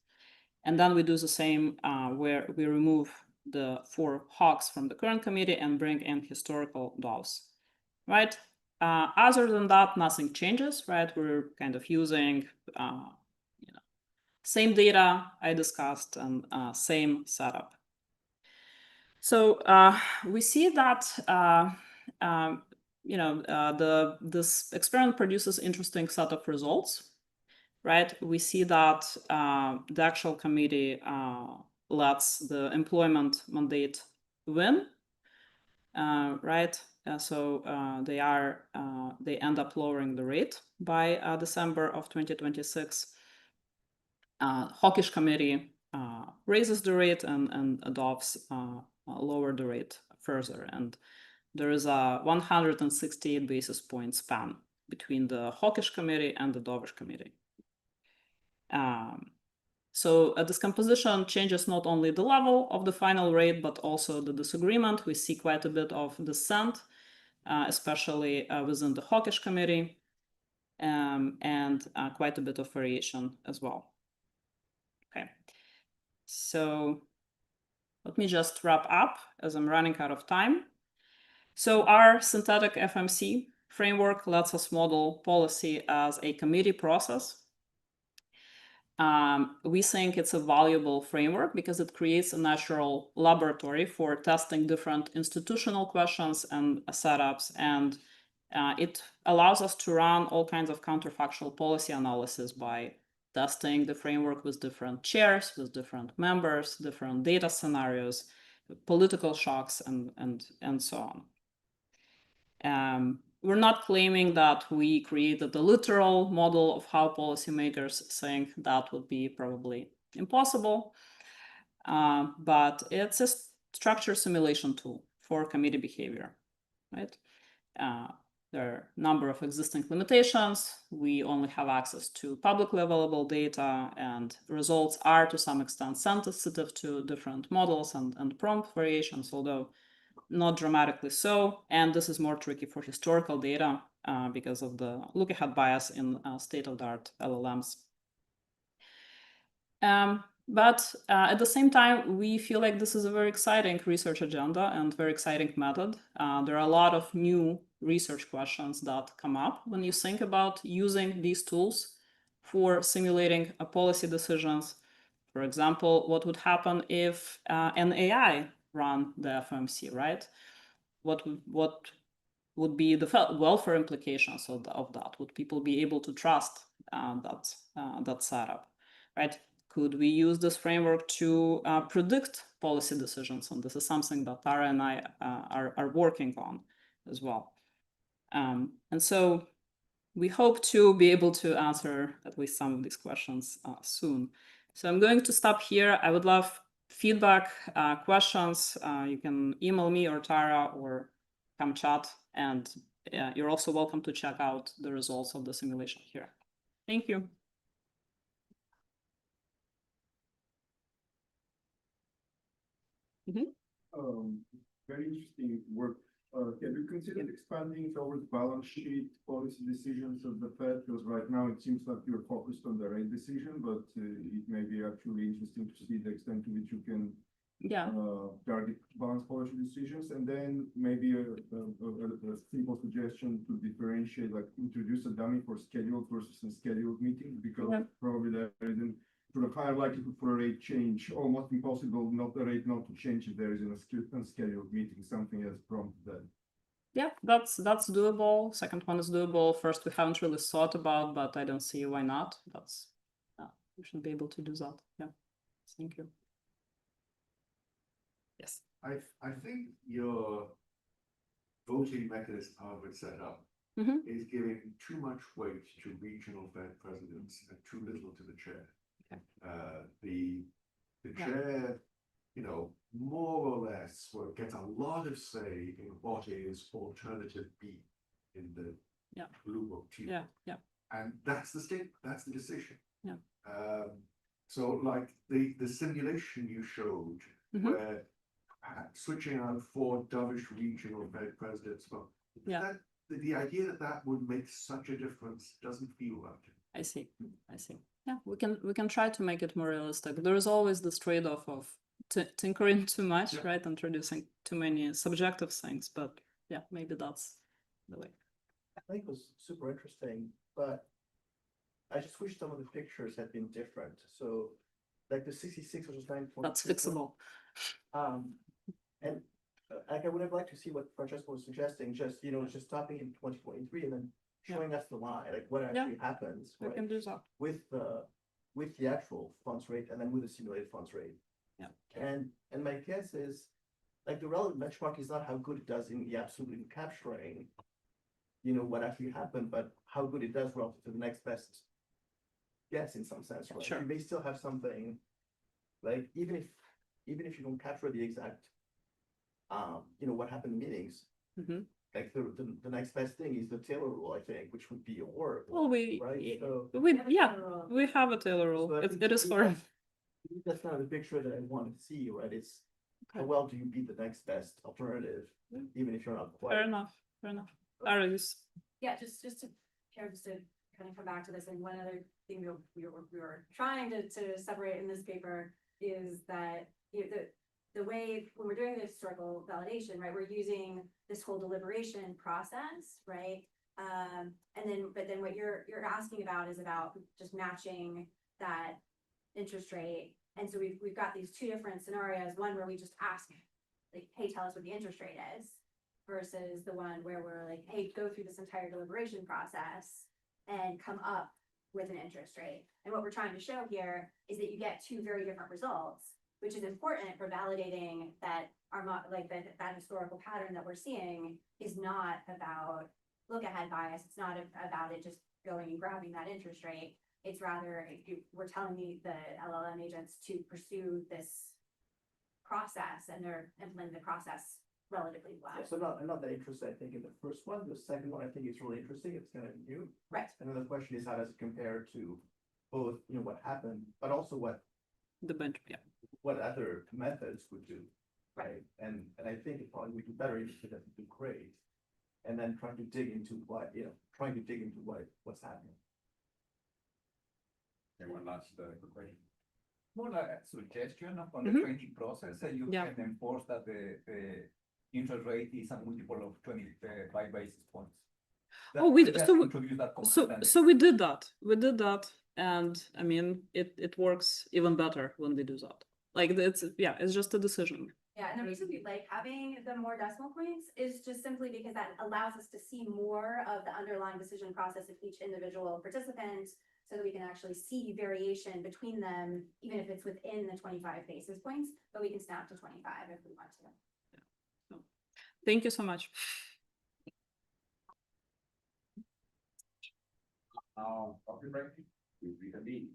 And then we do the same where we remove the 4 hawks from the current committee and bring in historical doves, right? Other than that, nothing changes, right? We're kind of using same data I discussed and same setup. So we see that this experiment produces interesting set of results, right? We see that the actual committee lets the employment mandate win, right? So they end up lowering the rate by December of 2026. Hawkish committee raises the rate and adopts lower the rate further. And there is a 168 basis point span between the hawkish committee and the dovish committee. So this composition changes not only the level of the final rate, but also the disagreement. We see quite a bit of dissent, especially within the hawkish committee, and quite a bit of variation as well. Okay, so let me just wrap up as I'm running out of time. So our synthetic FMC framework lets us model policy as a committee process. We think it's a valuable framework because it creates a natural laboratory for testing different institutional questions and setups, and it allows us to run all kinds of counterfactual policy analysis by testing the framework with different chairs, with different members, different data scenarios, political shocks, and so on. We're not claiming that we created a literal model of how policymakers think. That would be probably impossible, but it's a structured simulation tool for committee behavior, right? There are a number of existing limitations. We only have access to publicly available data, and results are to some extent sensitive to different models and prompt variations, although not dramatically so. And this is more tricky for historical data because of the look-ahead bias in state-of-the-art LLMs. But at the same time, we feel like this is a very exciting research agenda and very exciting method. There are a lot of new research questions that come up when you think about using these tools for simulating policy decisions. For example, what would happen if an AI ran the FOMC, right? What would be the welfare implications of that? Would people be able to trust that setup, right? Could we use this framework to predict policy decisions? And this is something that Tara and I are working on as well. And so we hope to be able to answer at least some of these questions soon. So I'm going to stop here. I would love feedback, questions. You can email me or Tara or come chat. And you're also welcome to check out the results of the simulation here. Thank you. Very interesting work. Have you considered expanding towards balance sheet policy decisions of the Fed? Because right now it seems like you're focused on the rate decision, but it may be actually interesting to see the extent to which you can target balance policy decisions. And then maybe a simple suggestion to differentiate, like introduce a dummy for scheduled versus unscheduled meetings, because probably there isn't sort of higher likelihood for a rate change, almost impossible not the rate not to change if there is an unscheduled meeting. Something has prompted that. Yeah, that's doable. Second one is doable. First, we haven't really thought about, but I don't see why not. That's we should be able to do that. Yeah, thank you. Yes. I think your voting mechanism, however it's set up, is giving too much weight to regional Fed presidents and too little to the chair. Okay. The chair, you know, more or less will get a lot of say in what is alternative B in the blue book. And that's the statement, that's the decision. So like the simulation you showed, where switching out 4 dovish regional Fed presidents, well, the idea that would make such a difference doesn't feel right. I see. Yeah, we can try to make it more realistic. There is always this trade-off of tinkering too much, right? Introducing too many subjective things, but yeah, maybe that's the way. I think it was super interesting, but I just wish some of the pictures had been different. So like the 66 versus 9.2. That's fixable. And like I would have liked to see what Francesco was suggesting, just just stopping in 2023 and then showing us the line, like what actually happens, We can do that with the actual funds rate and then with the simulated funds rate. Yeah. And my guess is like the relevant benchmark is not how good it does in the absolute in capturing, what actually happened, but how good it does relative to the next best guess in some sense, right? Sure. You may still have something like even if you don't capture the exact what happened in meetings, like the next best thing is the Taylor rule, I think, which would be a word. Well, we have a Taylor rule. So It is for that's kind of the picture that I want to see, right? It's how well do you beat the next best alternative, even if you're not quite. Fair enough. Aris. Yeah, just to kind of come back to this, and one other thing we were trying to separate in this paper is that the way when we're doing the historical validation, right, we're using this whole deliberation process, right? But then what you're asking about is about just matching that interest rate. And so we've got these 2 different scenarios, one where we just ask, like, hey, tell us what the interest rate is, versus the one where we're like, hey, go through this entire deliberation process and come up with an interest rate. And what we're trying to show here is that you get 2 very different results, which is important for validating that that historical pattern that we're seeing is not about look ahead bias. It's not about it just going and grabbing that interest rate. It's rather we're telling the LLM agents to pursue this process, and they're implementing the process relatively well. Yeah, so I'm not that interested, I think, in the first one. The second one, I think is really interesting. It's kind of new. Right. And then the question is, how does it compare to both, what happened, but also what other methods would do, right? And I think it probably would do better if it doesn't do great, and then trying to dig into what's happening. Okay, one last question. More like a suggestion on the training process, you can enforce that the interest rate is a multiple of 25 basis points. We did that, and I mean it works even better when we do that. Like it's just a decision. Yeah, and the reason we like having the more decimal points is just simply because that allows us to see more of the underlying decision process of each individual participant, so that we can actually see variation between them, even if it's within the 25 basis points, but we can snap to 25 if we want to. Yeah. Thank you so much. Coffee break. We reconvene.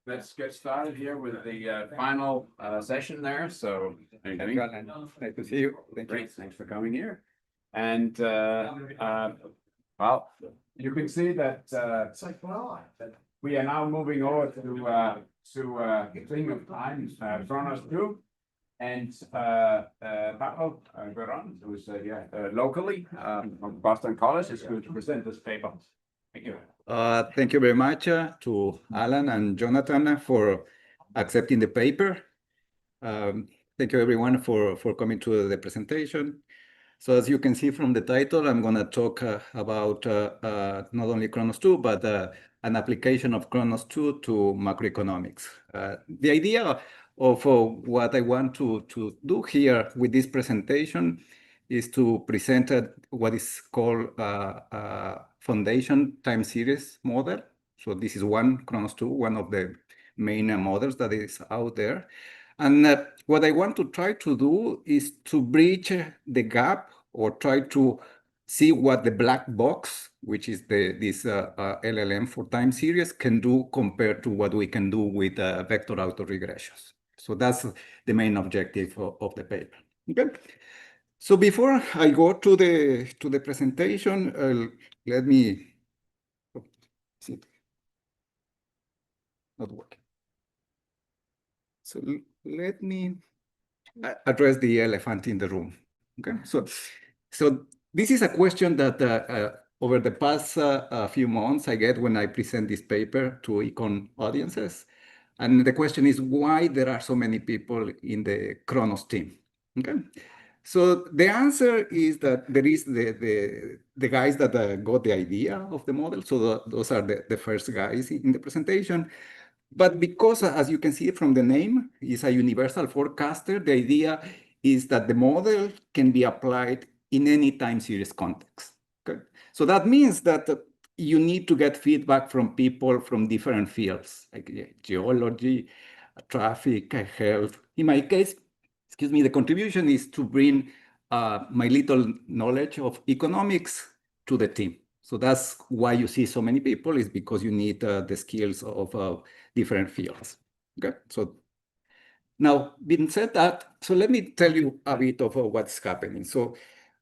Let's get started here with the final session there. So, how you doing? Nice to see you. Thank you. Great, thanks for coming here. And well, you can see that It's like, well, we are now moving over to Thing of Time, Kronos 2. And Pablo Veron, who's here locally from Boston College, is going to present this paper. Thank you. Thank you very much to Alan and Jonathan for accepting the paper. Thank you everyone for coming to the presentation. So as you can see from the title, I'm going to talk about not only Kronos 2, but an application of Kronos 2 to macroeconomics. The idea of what I want to do here with this presentation is to present what is called foundation time series model. So this is one Kronos 2, one of the main models that is out there. And what I want to try to do is to bridge the gap or try to see what the black box, which is this LLM for time series, can do compared to what we can do with vector autoregressions. So that's the main objective of the paper. Okay. So before I go to the presentation, let me see. Not working. So let me address the elephant in the room. Okay, so this is a question that over the past few months I get when I present this paper to econ audiences, and the question is why there are so many people in the Kronos team. Okay, so the answer is that there is the guys that got the idea of the model. So those are the first guys in the presentation. But because, as you can see from the name, is a universal forecaster, the idea is that the model can be applied in any time series context. Okay? So that means that you need to get feedback from people from different fields, like geology, traffic, health. In my case, excuse me, the contribution is to bring my little knowledge of economics to the team. So that's why you see so many people, is because you need the skills of different fields. Okay, so now being said that, so let me tell you a bit of what's happening. So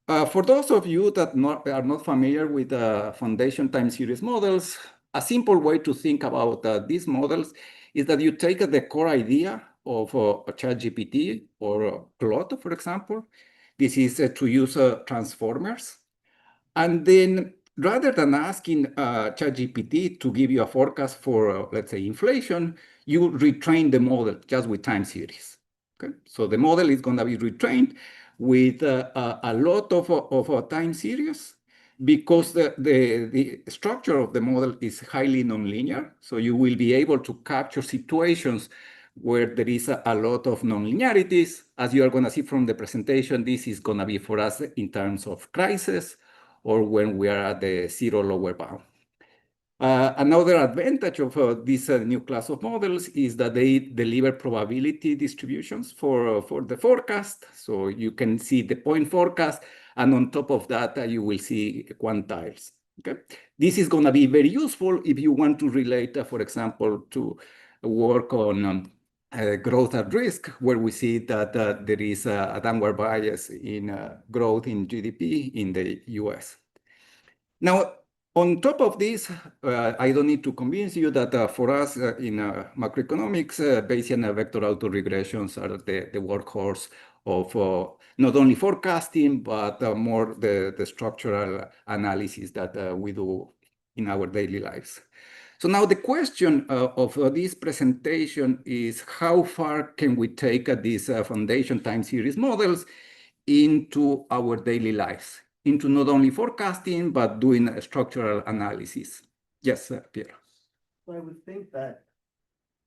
for those of you that are not familiar with foundation time series models, a simple way to think about these models is that you take the core idea of a ChatGPT or Claude, for example. This is to use transformers. And then rather than asking ChatGPT to give you a forecast for, let's say, inflation, you retrain the model just with time series. Okay, so the model is going to be retrained with a lot of time series because the structure of the model is highly nonlinear. So you will be able to capture situations where there is a lot of nonlinearities. As you are going to see from the presentation, this is going to be for us in terms of crisis or when we are at the zero lower bound. Another advantage of this new class of models is that they deliver probability distributions for the forecast. So you can see the point forecast, and on top of that, you will see quantiles. Okay, this is going to be very useful if you want to relate, for example, to work on growth at risk, where we see that there is a downward bias in growth in GDP in the US. Now, on top of this, I don't need to convince you that for us in macroeconomics, Bayesian vector autoregressions are the workhorse of not only forecasting, but more the structural analysis that we do in our daily lives. So now the question of this presentation is how far can we take these foundation time series models into our daily lives, into not only forecasting, but doing structural analysis. Yes, Pierre. So I would think that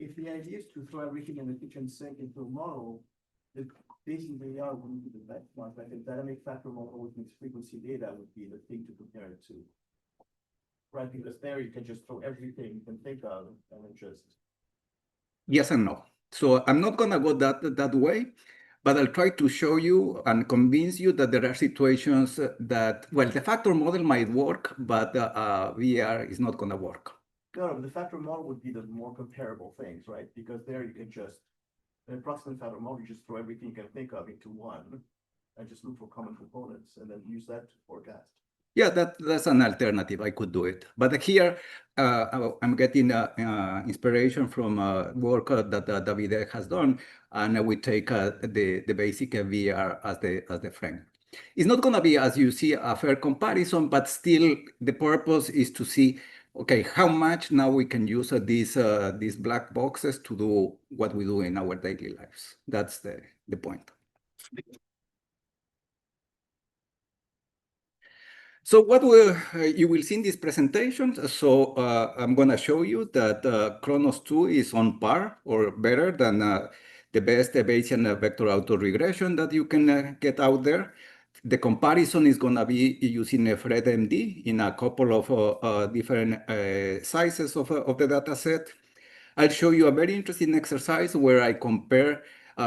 if the idea is to throw everything in the kitchen sink into a model, the basically are wouldn't be the benchmark. Like a dynamic factor model with mixed frequency data would be the thing to compare it to. Right, because there you can just throw everything you can think of and then just. Yes and no. So I'm not gonna go that way, but I'll try to show you and convince you that there are situations that, well, the factor model might work, but VR is not gonna work. No, but the factor model would be the more comparable things, right? Because there you can just, in approximate factor model, you just throw everything you can think of into one and just look for common components and then use that to forecast. Yeah, that's an alternative. I could do it. But here, I'm getting inspiration from work that Davide has done, and we take the basic VR as the frame. It's not going to be, as you see, a fair comparison, but still the purpose is to see, okay, how much now we can use these black boxes to do what we do in our daily lives. That's the point. So what you will see in this presentation, so I'm going to show you that Kronos 2 is on par or better than the best Bayesian vector autoregression that you can get out there. The comparison is going to be using a FredMD in a couple of different sizes of the data set. I'll show you a very interesting exercise where I compare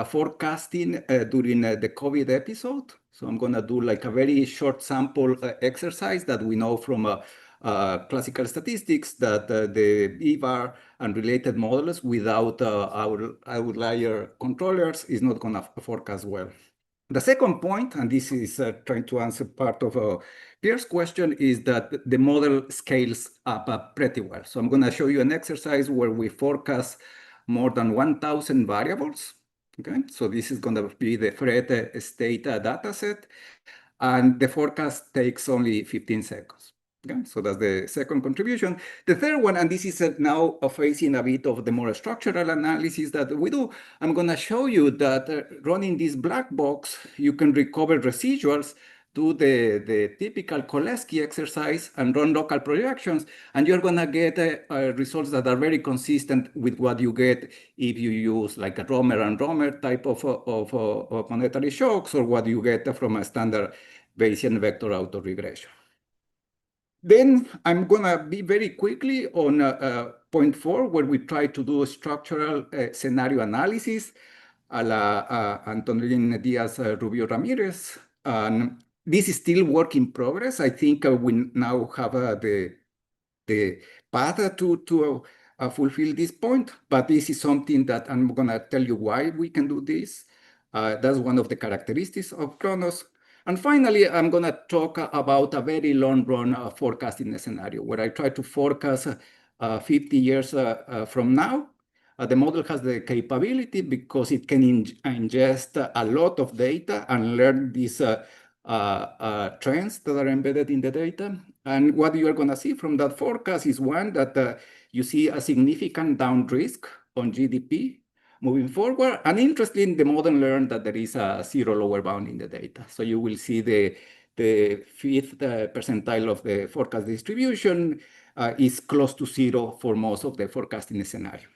forecasting during the COVID episode. So I'm going to do like a very short sample exercise that we know from classical statistics that the EVAR and related models without our outlier controllers is not going to forecast well. The second point, and this is trying to answer part of Pierre's question, is that the model scales up pretty well. So I'm going to show you an exercise where we forecast more than 1,000 variables. Okay, so this is going to be the Fred state data set, and the forecast takes only 15 seconds. Okay, so that's the second contribution. The third one, and this is now facing a bit of the more structural analysis that we do, I'm going to show you that running this black box, you can recover residuals, do the typical Koleski exercise and run local projections, and you're going to get results that are very consistent with what you get if you use like a Romer and Romer type of monetary shocks, or what you get from a standard Bayesian vector autoregression. Then I'm going to be very quickly on point 4, where we try to do a structural scenario analysis a la Antonin Diaz Rubio Ramirez. And this is still work in progress. I think we now have the path to fulfill this point, but this is something that I'm going to tell you why we can do this. That's one of the characteristics of Kronos. And finally, I'm going to talk about a very long-run forecasting scenario where I try to forecast 50 years from now. The model has the capability, because it can ingest a lot of data and learn these trends that are embedded in the data. And what you are going to see from that forecast is one that you see a significant down risk on GDP moving forward. And interestingly, the model learned that there is a zero lower bound in the data. So you will see the fifth percentile of the forecast distribution is close to zero for most of the forecasting scenario.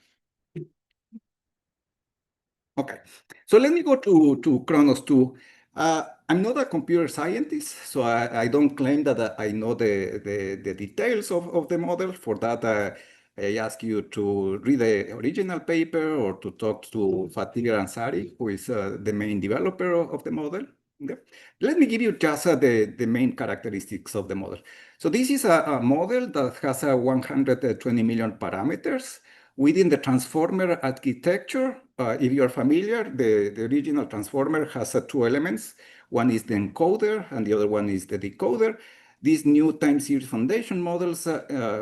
Okay, so let me go to Kronos 2. I'm not a computer scientist, so I don't claim that I know the details of the model. For that, I ask you to read the original paper or to talk to Fatih Ansari, who is the main developer of the model. Okay. Let me give you just the main characteristics of the model. So this is a model that has 120 million parameters. Within the transformer architecture, if you're familiar, the original transformer has two elements. One is the encoder and the other one is the decoder. These new time series foundation models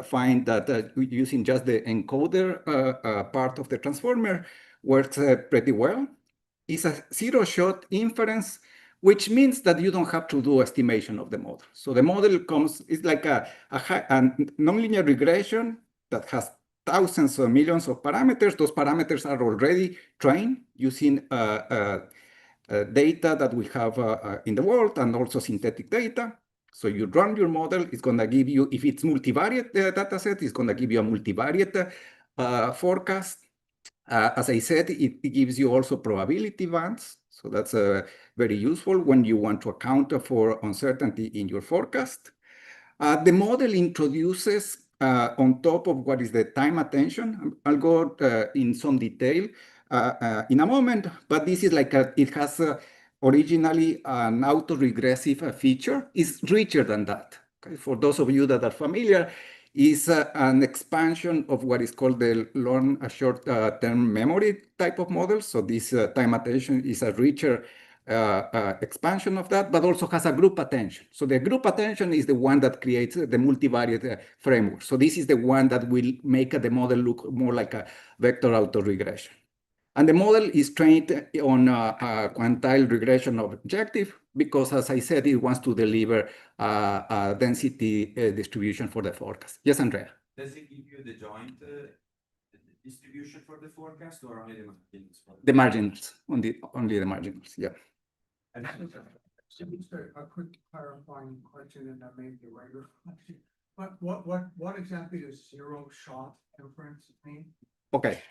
find that using just the encoder part of the transformer works pretty well. It's a zero-shot inference, which means that you don't have to do estimation of the model. So the model it's like a nonlinear regression that has thousands or millions of parameters. Those parameters are already trained using data that we have in the world, and also synthetic data. So you run your model, it's going to give you, if it's multivariate data set, it's going to give you a multivariate forecast. As I said, it gives you also probability bands. So that's very useful when you want to account for uncertainty in your forecast. The model introduces, on top of what is the time attention, I'll go in some detail in a moment, but this is like it has originally an autoregressive feature. It's richer than that. Okay? For those of you that are familiar, is an expansion of what is called the long short-term memory type of model. So this time attention is a richer expansion of that, but also has a group attention. So the group attention is the one that creates the multivariate framework. So this is the one that will make the model look more like a vector autoregression. And the model is trained on a quantile regression objective because, as I said, it wants to deliver a density distribution for the forecast. Yes, Andrea? Does it give you the joint distribution for the forecast or only the margins? The margins, only the margins, yeah. And just a quick clarifying question, and that may be a regular question. But what exactly does zero shot inference mean? Okay.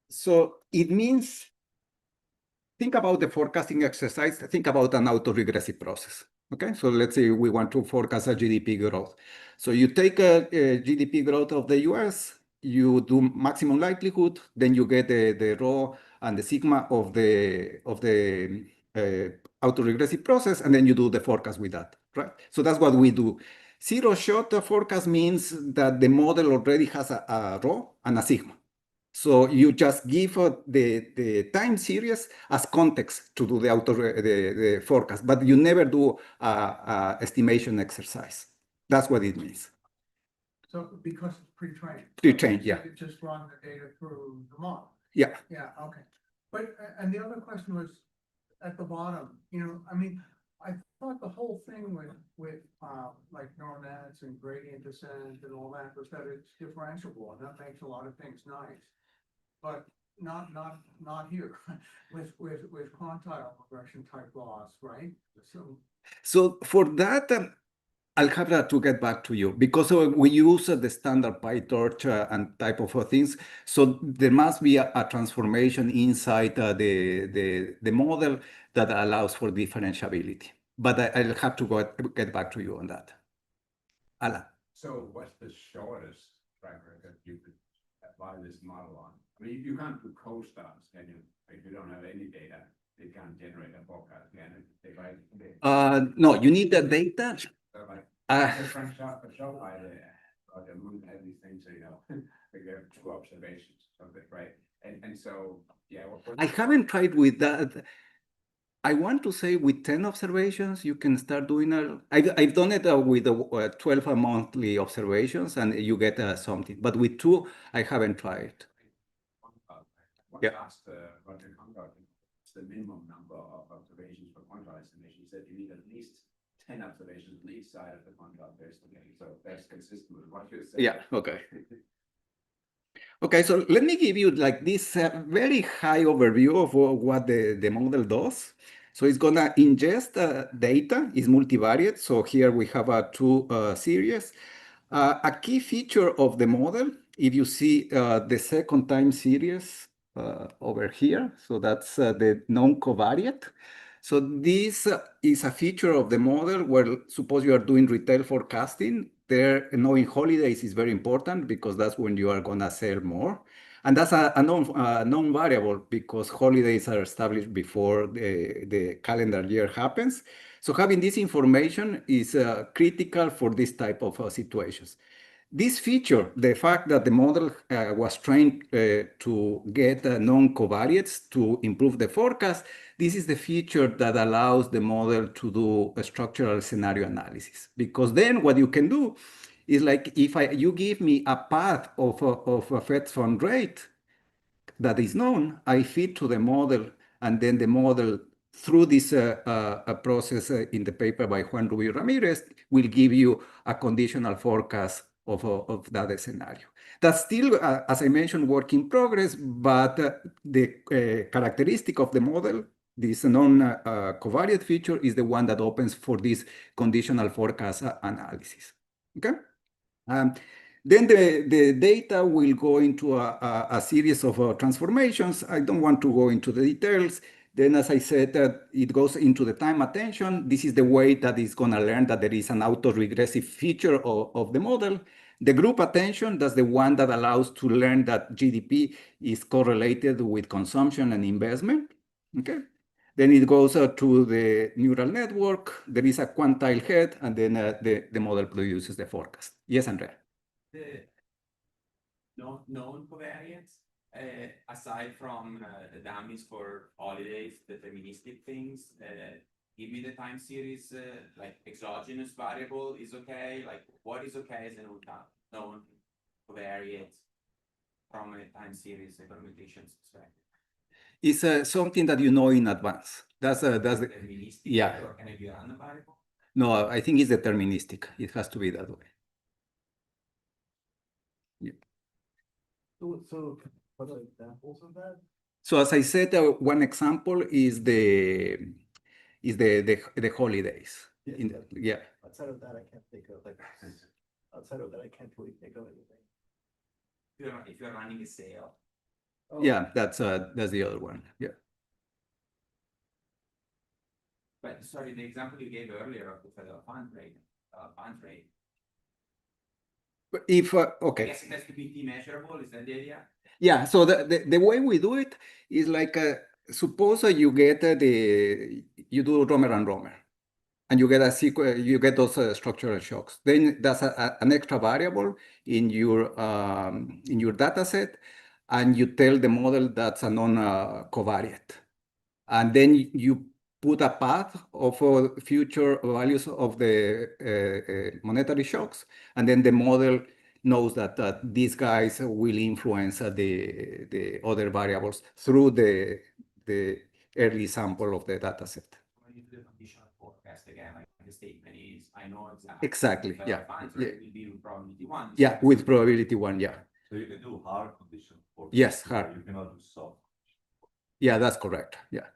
So it means, think about the forecasting exercise, think about an autoregressive process. Okay, so let's say we want to forecast a GDP growth. So you take a GDP growth of the US, you do maximum likelihood, then you get the rho and the sigma of the autoregressive process, and then you do the forecast with that, right? So that's what we do. Zero shot forecast means that the model already has a rho and a sigma. So you just give the time series as context to do the forecast, but you never do a estimation exercise. That's what it means. So because it's pre-trained. Pre-trained, yeah. It just run the data through the model. Yeah. Yeah, okay. But, and the other question was at the bottom, I mean, I thought the whole thing with like neural nets and gradient descent and all that was that it's differentiable, and that makes a lot of things nice. But not here with quantile regression type laws, right? So for that, I'll have to get back to you because we use the standard PyTorch and type of things. So there must be a transformation inside the model that allows for differentiability. But I'll have to get back to you on that. Alan. So what's the shortest track record you could apply this model on? I mean, you can't do co-stars, can you? If you don't have any data, you can't generate a forecast, can you? No, you need the data. So like, show by the moon had these things, you have two observations, something, right? And so, yeah. I haven't tried with that. I want to say with 10 observations, you can start doing I've done it with 12 monthly observations and you get something, but with 2, I haven't tried. Yeah. Asked Roger Conrad, it's the minimum number of observations for quantile estimation. He said you need at least 10 observations on each side of the quantile estimating. So that's consistent with what you're saying. Yeah, okay. Okay, so let me give you like this very high overview of what the model does. So it's gonna ingest data, is multivariate. So here we have 2 series. A key feature of the model, if you see the second time series over here, so that's the non-covariate. So this is a feature of the model where suppose you are doing retail forecasting, there knowing holidays is very important because that's when you are gonna sell more. And that's a known variable because holidays are established before the calendar year happens. So having this information is critical for this type of situations. This feature, the fact that the model was trained to get non-covariates to improve the forecast, this is the feature that allows the model to do a structural scenario analysis. Because then what you can do is like if you give me a path of a Fed fund rate that is known, I feed to the model, and then the model, through this process in the paper by Juan Rubio Ramirez, will give you a conditional forecast of that scenario. That's still, as I mentioned, work in progress, but the characteristic of the model, this non-covariate feature, is the one that opens for this conditional forecast analysis. Okay. Then the data will go into a series of transformations. I don't want to go into the details. Then, as I said, it goes into the time attention. This is the way that it's going to learn that there is an autoregressive feature of the model. The group attention, that's the one that allows to learn that GDP is correlated with consumption and investment. Okay. Then it goes to the neural network. There is a quantile head, and then the model produces the forecast. Yes, Andrea? The known covariates, aside from the dummies for holidays, deterministic things, give me the time series, like exogenous variable is okay. Like what is okay as a known covariate from a time series permutations perspective? It's something that you know in advance. That's the Deterministic, yeah. or can it be a random variable? No, I think it's deterministic. It has to be that way. Yeah. So, what are examples of that? So as I said, one example is the holidays. Yeah. Outside of that, I can't think of like, outside of that, I can't really think of anything. If you're running a sale. Oh, Yeah, that's the other one. Yeah. But sorry, the example you gave earlier of the federal fund rate. But if I okay. guess it has to be measurable. Is that the idea? Yeah, so the way we do it is like, suppose you get you do Romer and Romer, and you get a sequence, you get those structural shocks. Then that's an extra variable in your data set, and you tell the model that's a non-covariate. And then you put a path of future values of the monetary shocks, and then the model knows that these guys will influence the other variables through the early sample of the data set. When you do the conditional forecast again, like the statement is, I know Exactly, federal yeah. funds Yeah. rate will be with probability 1. Yeah, with probability 1, yeah. So you can do hard condition forecast. Yes, hard. You cannot do soft. Yeah, that's correct. Yeah.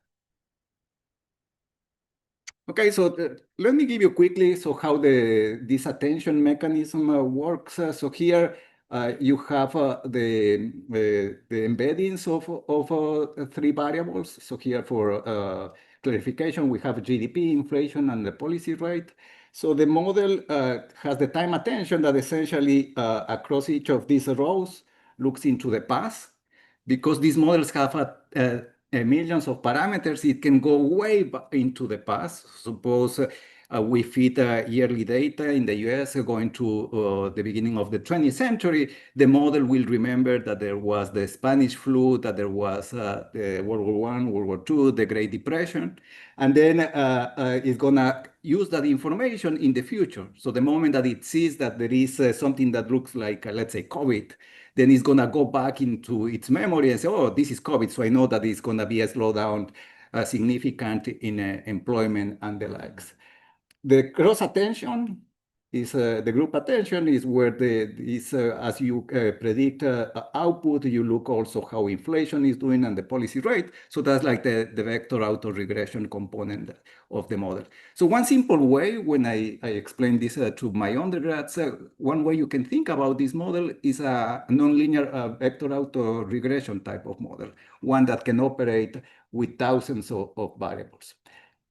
Okay, so let me give you quickly how this attention mechanism works. So here you have the embeddings of 3 variables. So here for clarification, we have GDP, inflation, and the policy rate. So the model has the time attention that essentially across each of these rows looks into the past. Because these models have millions of parameters, it can go way back into the past. Suppose we feed yearly data in the US going to the beginning of the 20th century, the model will remember that there was the Spanish flu, that there was the World War I, World War II, the Great Depression, and then it's gonna use that information in the future. So the moment that it sees that there is something that looks like, let's say, COVID, then it's gonna go back into its memory and say, oh, this is COVID, so I know that it's gonna be a slowdown significant in employment and the likes. The cross attention is the group attention is where as you predict output, you look also how inflation is doing and the policy rate. So that's like the vector auto-regression component of the model. So one simple way when I explain this to my undergrads, one way you can think about this model is a nonlinear vector auto-regression type of model, one that can operate with thousands of variables.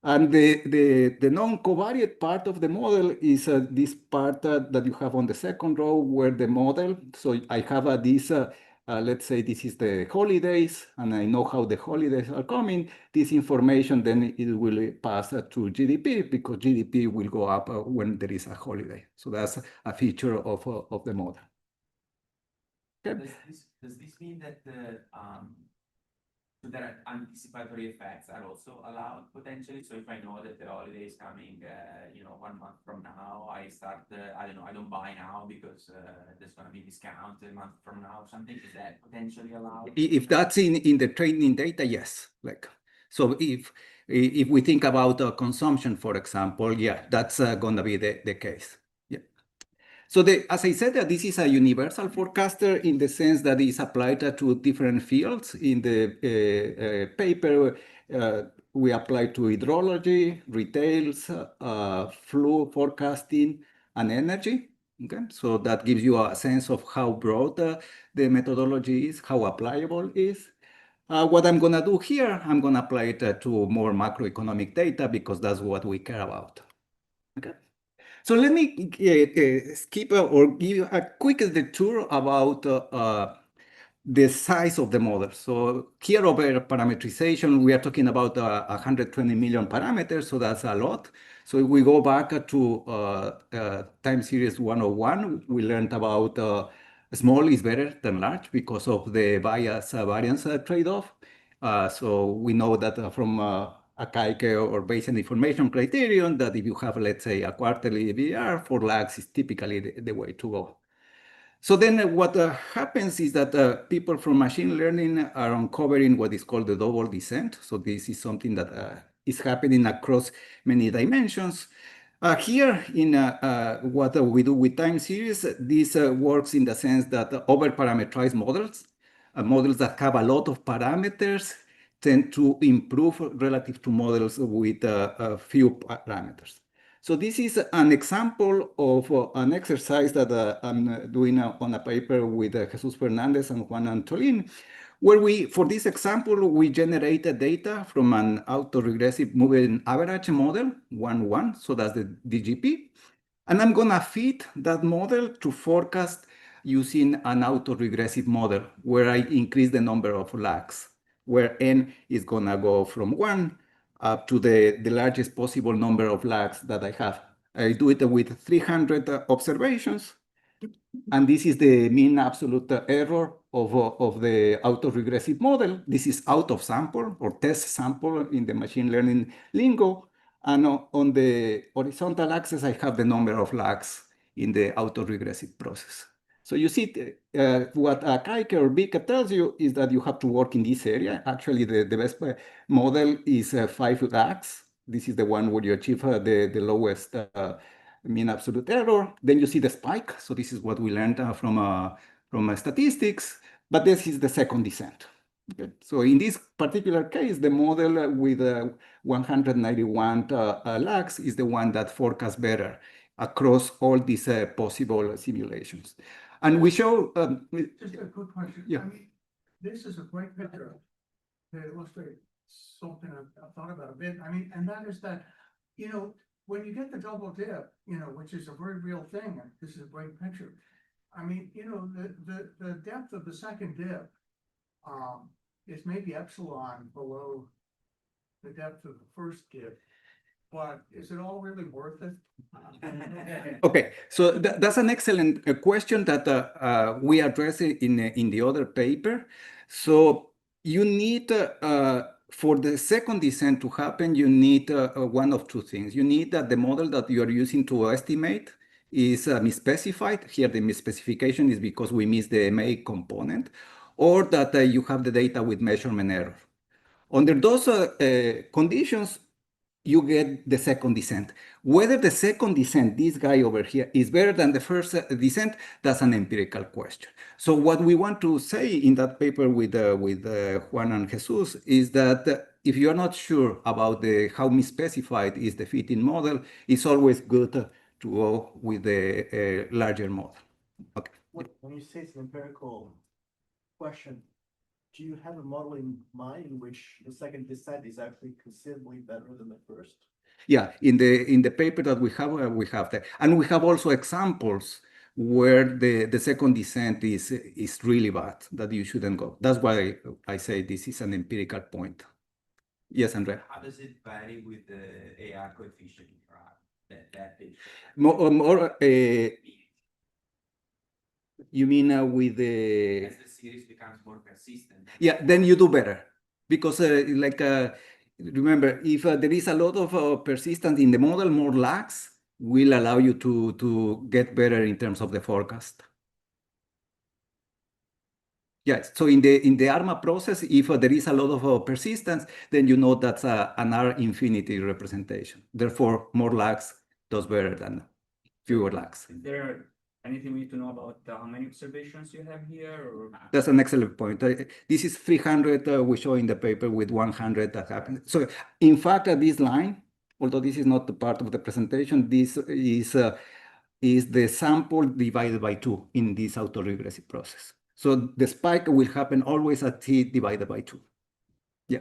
And the non-covariate part of the model is this part that you have on the second row where the model, so I have this, let's say this is the holidays, and I know how the holidays are coming. This information then it will pass to GDP because GDP will go up when there is a holiday. So that's a feature of the model. Okay. Does this mean that so there are anticipatory effects are also allowed potentially? So if I know that the holiday is coming, 1 month from now, I start, I don't know, I don't buy now because there's going to be discount a month from now or something. Is that potentially allowed? If that's in the training data, yes. So if we think about consumption, for example, yeah, that's going to be the case. So as I said, this is a universal forecaster in the sense that it's applied to different fields. In the paper, we apply to hydrology, retails, flu forecasting, and energy. Okay, so that gives you a sense of how broad the methodology is, how applicable it is. What I'm going to do here, I'm going to apply it to more macroeconomic data because that's what we care about. Okay. So let me skip or give you a quick detour about the size of the model. So here over parametrization, we are talking about 120 million parameters, so that's a lot. So if we go back to time series 101, we learned about small is better than large because of the bias variance trade-off. So we know that from a Kaike or Bayesian information criterion that if you have, let's say, a quarterly BR, for lags is typically the way to go. So then what happens is that people from machine learning are uncovering what is called the double descent. So this is something that is happening across many dimensions. Here in what we do with time series, this works in the sense that over-parameterized models, models that have a lot of parameters, tend to improve relative to models with few parameters. So this is an example of an exercise that I'm doing on a paper with Jesus Fernandez and Juan Antolin, where for this example, we generated data from an autoregressive moving average model, 1-1, so that's the DGP. And I'm gonna feed that model to forecast using an autoregressive model where I increase the number of lags, where n is gonna go from 1 up to the largest possible number of lags that I have. I do it with 300 observations, and this is the mean absolute error of the autoregressive model. This is out of sample or test sample in the machine learning lingo. And on the horizontal axis, I have the number of lags in the autoregressive process. So you see what Kaike or Bika tells you is that you have to work in this area. Actually, the best model is 5 lags. This is the one where you achieve the lowest mean absolute error. Then you see the spike. So this is what we learned from statistics. But this is the second descent. Okay. So in this particular case, the model with 191 lags is the one that forecasts better across all these possible simulations. And we show... Just a quick question. Yeah. I mean, this is a great picture to illustrate something I've thought about a bit. I mean, and that is that, you know, when you get the double dip, you know, which is a very real thing, and this is a great picture. I mean, you know, the depth of the second dip is maybe epsilon below the depth of the first dip. But is it all really worth it? Okay, so that's an excellent question that we address in the other paper. So you need, for the second descent to happen, you need one of two things. You need that the model that you are using to estimate is misspecified. Here the misspecification is because we missed the MA component, or that you have the data with measurement error. Under those conditions, you get the second descent. Whether the second descent, this guy over here, is better than the first descent, that's an empirical question. So what we want to say in that paper with Juan and Jesus is that if you are not sure about how misspecified is the fitting model, it's always good to go with the larger model. Okay. When you say it's an empirical question, do you have a model in mind in which the second descent is actually considerably better than the first? Yeah, in the paper that we have that, and we have also examples where the second descent is really bad, that you shouldn't go. That's why I say this is an empirical point. Yes, Andrea. How does it vary with the AR coefficient that picture? More you mean with the... As the series becomes more persistent. Yeah, then you do better. Because remember, if there is a lot of persistence in the model, more lags will allow you to get better in terms of the forecast. Yes, so in the ARMA process, if there is a lot of persistence, then you know that's an R infinity representation. Therefore, more lags does better than fewer lags. Is there anything we need to know about how many observations you have here? Or... That's an excellent point. This is 300 we show in the paper with 100 that happened. So in fact, this line, although this is not the part of the presentation, this is the sample divided by 2 in this autoregressive process. So the spike will happen always at T divided by 2. Yeah.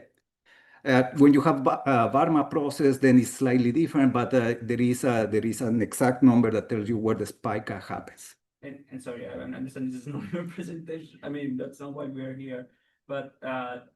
When you have Varma process, then it's slightly different, but there is an exact number that tells you where the spike happens. And sorry, I understand this is not your presentation. I mean, that's not why we're here. But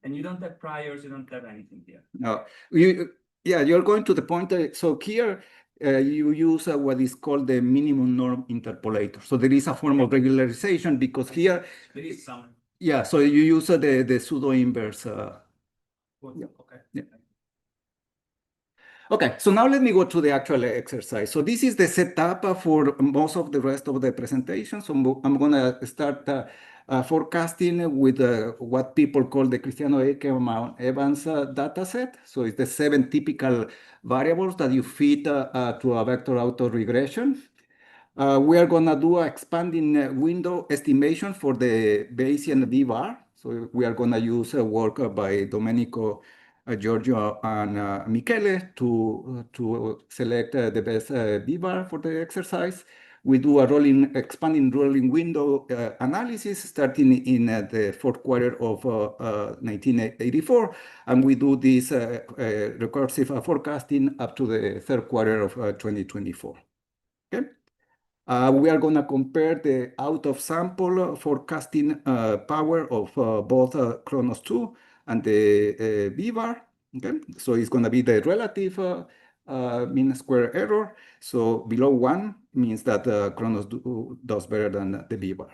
and you don't have priors, you don't have anything here. No, you're going to the point. So here you use what is called the minimum norm interpolator. So there is a form of regularization because here There is some. yeah. So you use the pseudo inverse. Okay. Yeah. Okay, so now let me go to the actual exercise. So this is the setup for most of the rest of the presentation. So I'm gonna start forecasting with what people call the Cristiano Evans data set. So it's the 7 typical variables that you feed to a vector autoregression. We are gonna do a expanding window estimation for the Bayesian V-bar. So we are gonna use work by Domenico, Giorgio, and Michele to select the best V-bar for the exercise. We do a expanding rolling window analysis starting in the fourth quarter of 1984, and we do this recursive forecasting up to the third quarter of 2024. Okay. We are going to compare the out-of-sample forecasting power of both Kronos 2 and the V-bar. Okay, so it's going to be the relative mean square error. So below 1 means that Kronos does better than the V-bar.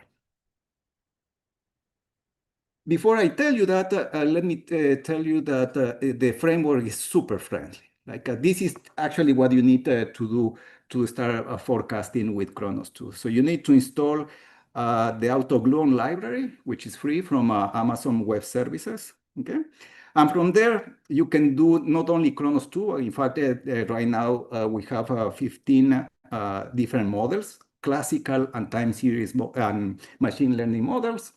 Before I tell you that, let me tell you that the framework is super friendly. Like this is actually what you need to do to start forecasting with Kronos 2. So you need to install the AutoGluon library, which is free from Amazon Web Services. Okay, and from there you can do not only Kronos 2. In fact, right now we have 15 different models, classical and time series and machine learning models.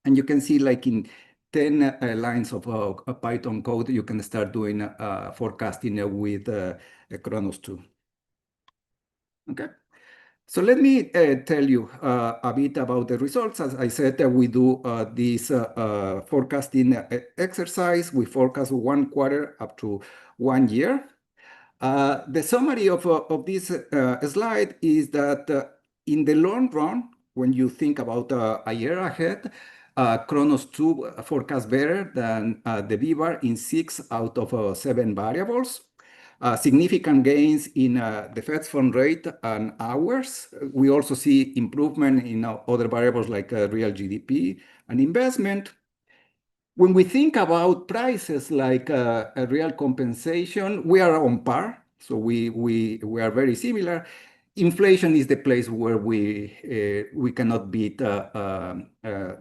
And you can see like in 10 lines of Python code, you can start doing forecasting with Kronos 2. Okay. So let me tell you a bit about the results. As I said, we do this forecasting exercise. We forecast 1 quarter up to 1 year. The summary of this slide is that in the long run, when you think about a year ahead, Kronos 2 forecasts better than the V-bar in 6 out of 7 variables. Significant gains in the Fed fund rate and hours. We also see improvement in other variables like real GDP and investment. When we think about prices like a real compensation, we are on par. So we are very similar. Inflation is the place where we cannot beat the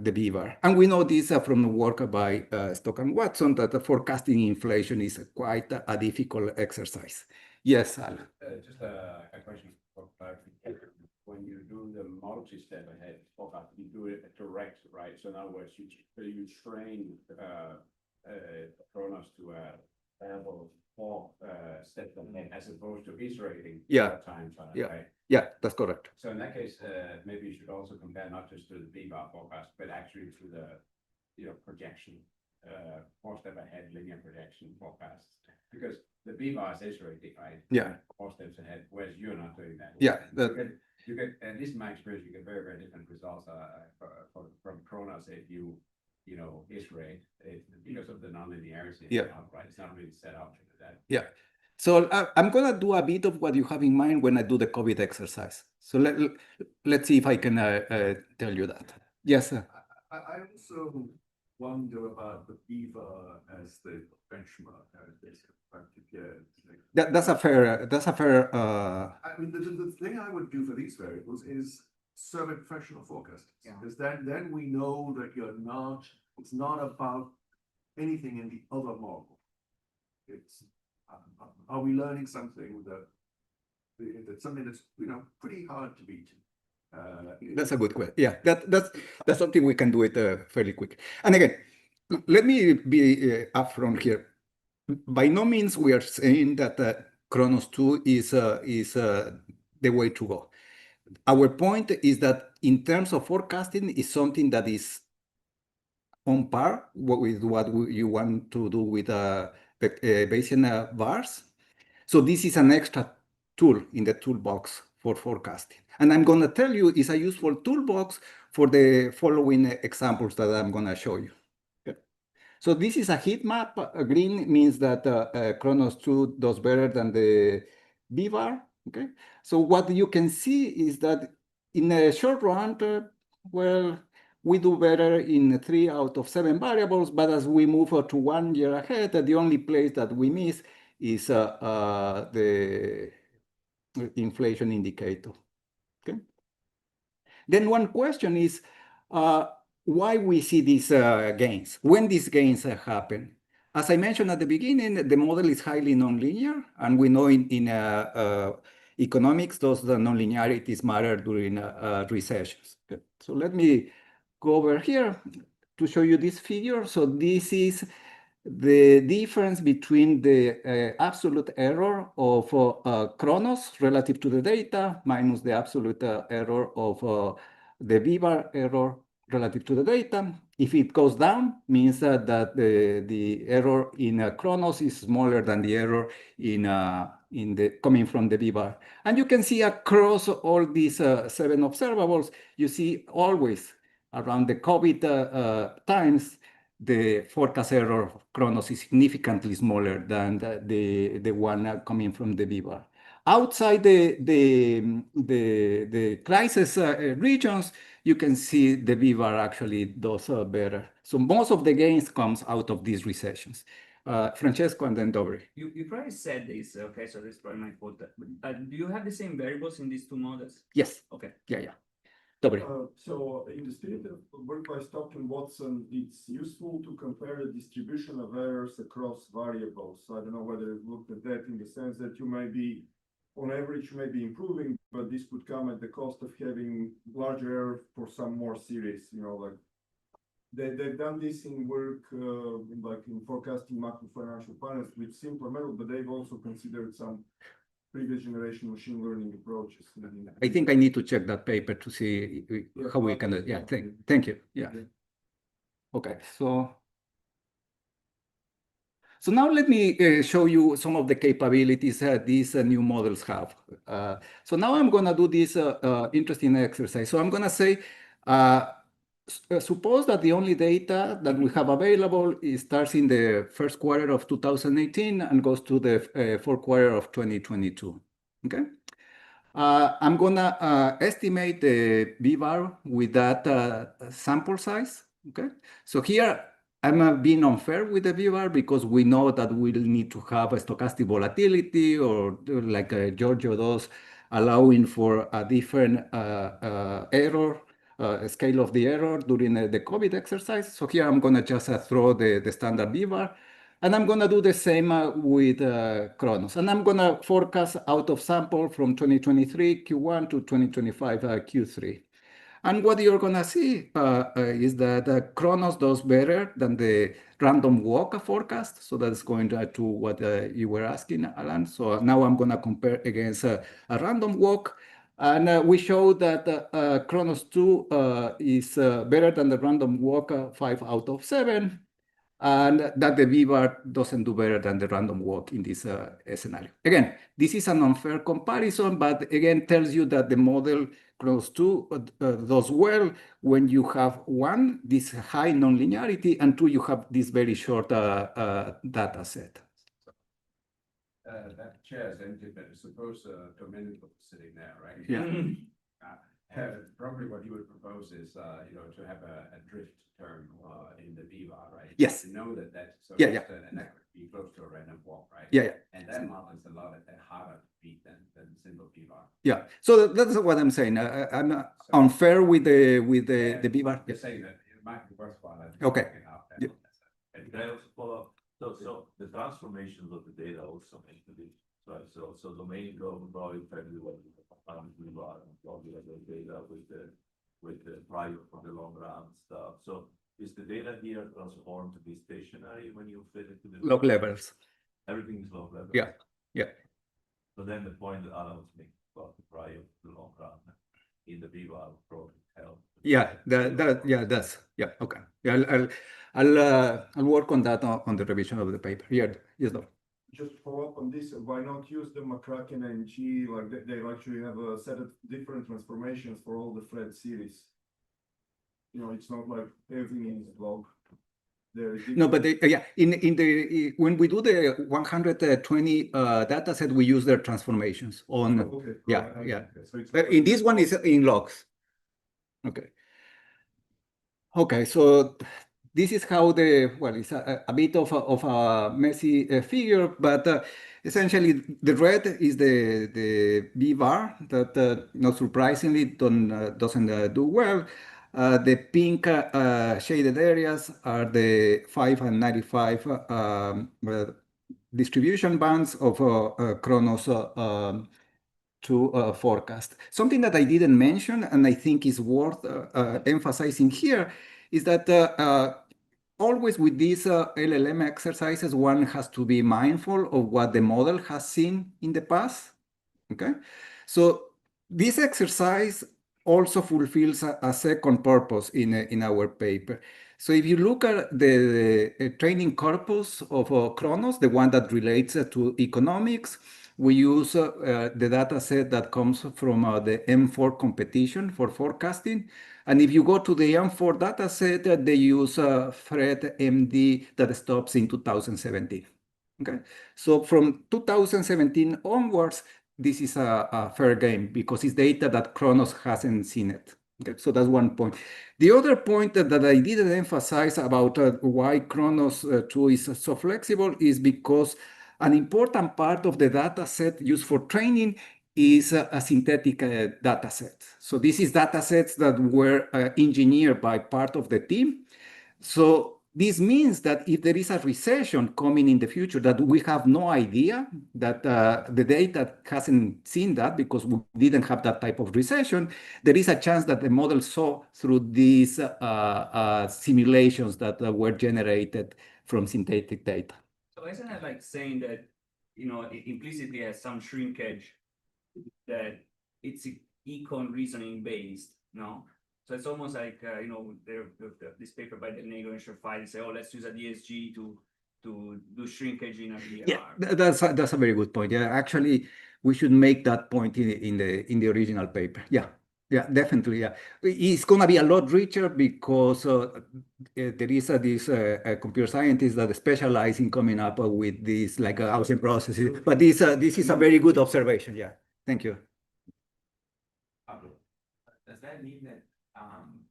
V-bar. And we know this from the work by Stock and Watson that forecasting inflation is quite a difficult exercise. Yes, Al. Just a question for clarification. When you do the multi-step ahead forecast, you do it direct, right? So in other words, you train Kronos to a level 4 step ahead as opposed to iterating time, right? Yeah, that's correct. So in that case, maybe you should also compare not just to the V-bar forecast, but actually to the projection, 4-step ahead linear projection forecast, because the V-bar is iterating, right? Yeah. 4 steps ahead, whereas you're not doing that. Yeah. You get, at least in my experience, you get very, very different results from Kronos if you iterate it because of the nonlinearity. Yeah. Right. It's not really set up to do that. Yeah. So I'm gonna do a bit of what you have in mind when I do the COVID exercise. So let's see if I can tell you that. Yes, sir. I also wonder about the beaver as the benchmark. That's a fair. I mean, the thing I would do for these variables is serve a professional forecast. Yeah. Because then we know that it's not about anything in the other model. It's are we learning something that's something that's pretty hard to beat. That's a good question. Yeah, that's something we can do it fairly quick. And again, let me be upfront here. By no means we are saying that Kronos 2 is the way to go. Our point is that in terms of forecasting is something that is on par with what you want to do with Bayesian bars. So this is an extra tool in the toolbox for forecasting. And I'm going to tell you it's a useful toolbox for the following examples that I'm going to show you. Okay. So this is a heat map. Green means that Kronos 2 does better than the B-bar. Okay. So what you can see is that in a short run, well, we do better in 3 out of 7 variables, but as we move to 1 year ahead, the only place that we miss is the inflation indicator. Okay. Then one question is why we see these gains, when these gains happen. As I mentioned at the beginning, the model is highly nonlinear, and we know in economics, those the nonlinearities matter during recessions. Okay. So let me go over here to show you this figure. So this is the difference between the absolute error of Kronos relative to the data minus the absolute error of the V-bar error relative to the data. If it goes down, means that the error in Kronos is smaller than the error in the coming from the V-bar. And you can see across all these 7 observables, you see always around the COVID times, the forecast error of Kronos is significantly smaller than the one coming from the V-bar. Outside the crisis regions, you can see the V-bar actually does better. So most of the gains comes out of these recessions. Francesco and then Dobry. You probably said this, okay, so this is probably my fault. Do you have the same variables in these two models? Yes. Okay. Yeah. So in the spirit of work by Stockton Watson, it's useful to compare the distribution of errors across variables. I don't know whether you've looked at that in the sense that you may be, on average, you may be improving, but this could come at the cost of having larger error for some more series, like they've done this in work like in forecasting macro financial finance with simpler methods, but they've also considered some previous generation machine learning approaches. I think I need to check that paper to see how we can, thank you. Yeah. Okay, so now let me show you some of the capabilities these new models have. So now I'm gonna do this interesting exercise. So I'm gonna say, suppose that the only data that we have available starts in the first quarter of 2018 and goes to the fourth quarter of 2022, okay? I'm gonna estimate the V-bar with that sample size, okay? So here, I'm being unfair with the V-bar because we know that we'll need to have a stochastic volatility or like Giorgio does, allowing for a different error, scale of the error during the COVID exercise. So here I'm gonna just throw the standard V-bar, and I'm gonna do the same with Kronos. And I'm gonna forecast out of sample from 2023 Q1 to 2025 Q3. And what you're gonna see is that Kronos does better than the random walk forecast. So that's going to what you were asking, Alan. So now I'm gonna compare against a random walk. And we show that Kronos 2 is better than the random walk 5 out of 7. And that the V-bar doesn't do better than the random walk in this scenario. Again, this is an unfair comparison, but again, tells you that the model Kronos 2 does well when you have 1, this high nonlinearity, and 2, you have this very short data set. That chair is empty, but I suppose Domenico is sitting there, right? Yeah. Probably what you would propose is, to have a drift term in the V-bar, right? Yes. To know that that's so Yeah. and that could be close to a random walk, right? Yeah. And that model is a lot harder to beat than single V-bar. Yeah. So that's what I'm saying. I'm unfair with the V-bar. You're saying that it might be worthwhile. Okay. Yeah. And can I also follow up? So the transformations of the data also make the difference, right? So domain probably exactly what we are probably the data with the prior for the long run stuff. So is the data here transformed to be stationary when you fit it to the log levels? Everything is log level. Yeah. So then the point that Alan was making about the prior to the long run in the V-bar probably help. Yeah, okay. Yeah, I'll work on that on the revision of the paper. Yeah, yes, no. just follow up on this, why not use the McCracken and G, like they actually have a set of different transformations for all the Fred series. You know, it's not like everything is log. No, but yeah, in the when we do the 120 data set, we use their transformations on. Okay, Yeah, okay, yeah. okay. So it's In this one is in logs. Okay. Okay, so this is how well, it's a bit of a messy figure, but essentially the red is the B bar that not surprisingly doesn't do well. The pink shaded areas are the 5 and 95 distribution bands of Kronos to forecast. Something that I didn't mention and I think is worth emphasizing here is that always with these LLM exercises, one has to be mindful of what the model has seen in the past. Okay, so this exercise also fulfills a second purpose in our paper. So if you look at the training corpus of Kronos, the one that relates to economics, we use the data set that comes from the M4 competition for forecasting. And if you go to the M4 data set, they use Fred MD that stops in 2017. Okay, so from 2017 onwards, this is a fair game because it's data that Kronos hasn't seen it. Okay, so that's one point. The other point that I didn't emphasize about why Kronos 2 is so flexible is because an important part of the data set used for training is a synthetic data set. So this is data sets that were engineered by part of the team. So this means that if there is a recession coming in the future that we have no idea, that the data hasn't seen that because we didn't have that type of recession, there is a chance that the model saw through these simulations that were generated from synthetic data. So isn't it like saying that, you know, it implicitly has some shrinkage that it's econ reasoning based, no? So it's almost like, you know, this paper by the Nego and Shafai say, oh, let's use a DSG to do shrinkage in a VR. Yeah, that's a very good point. Yeah, actually, we should make that point in the original paper. Yeah, yeah, definitely. Yeah, it's gonna be a lot richer because there is this computer scientist that specialize in coming up with these like Gaussian processes. But this is a very good observation. Yeah, thank you. Does that mean that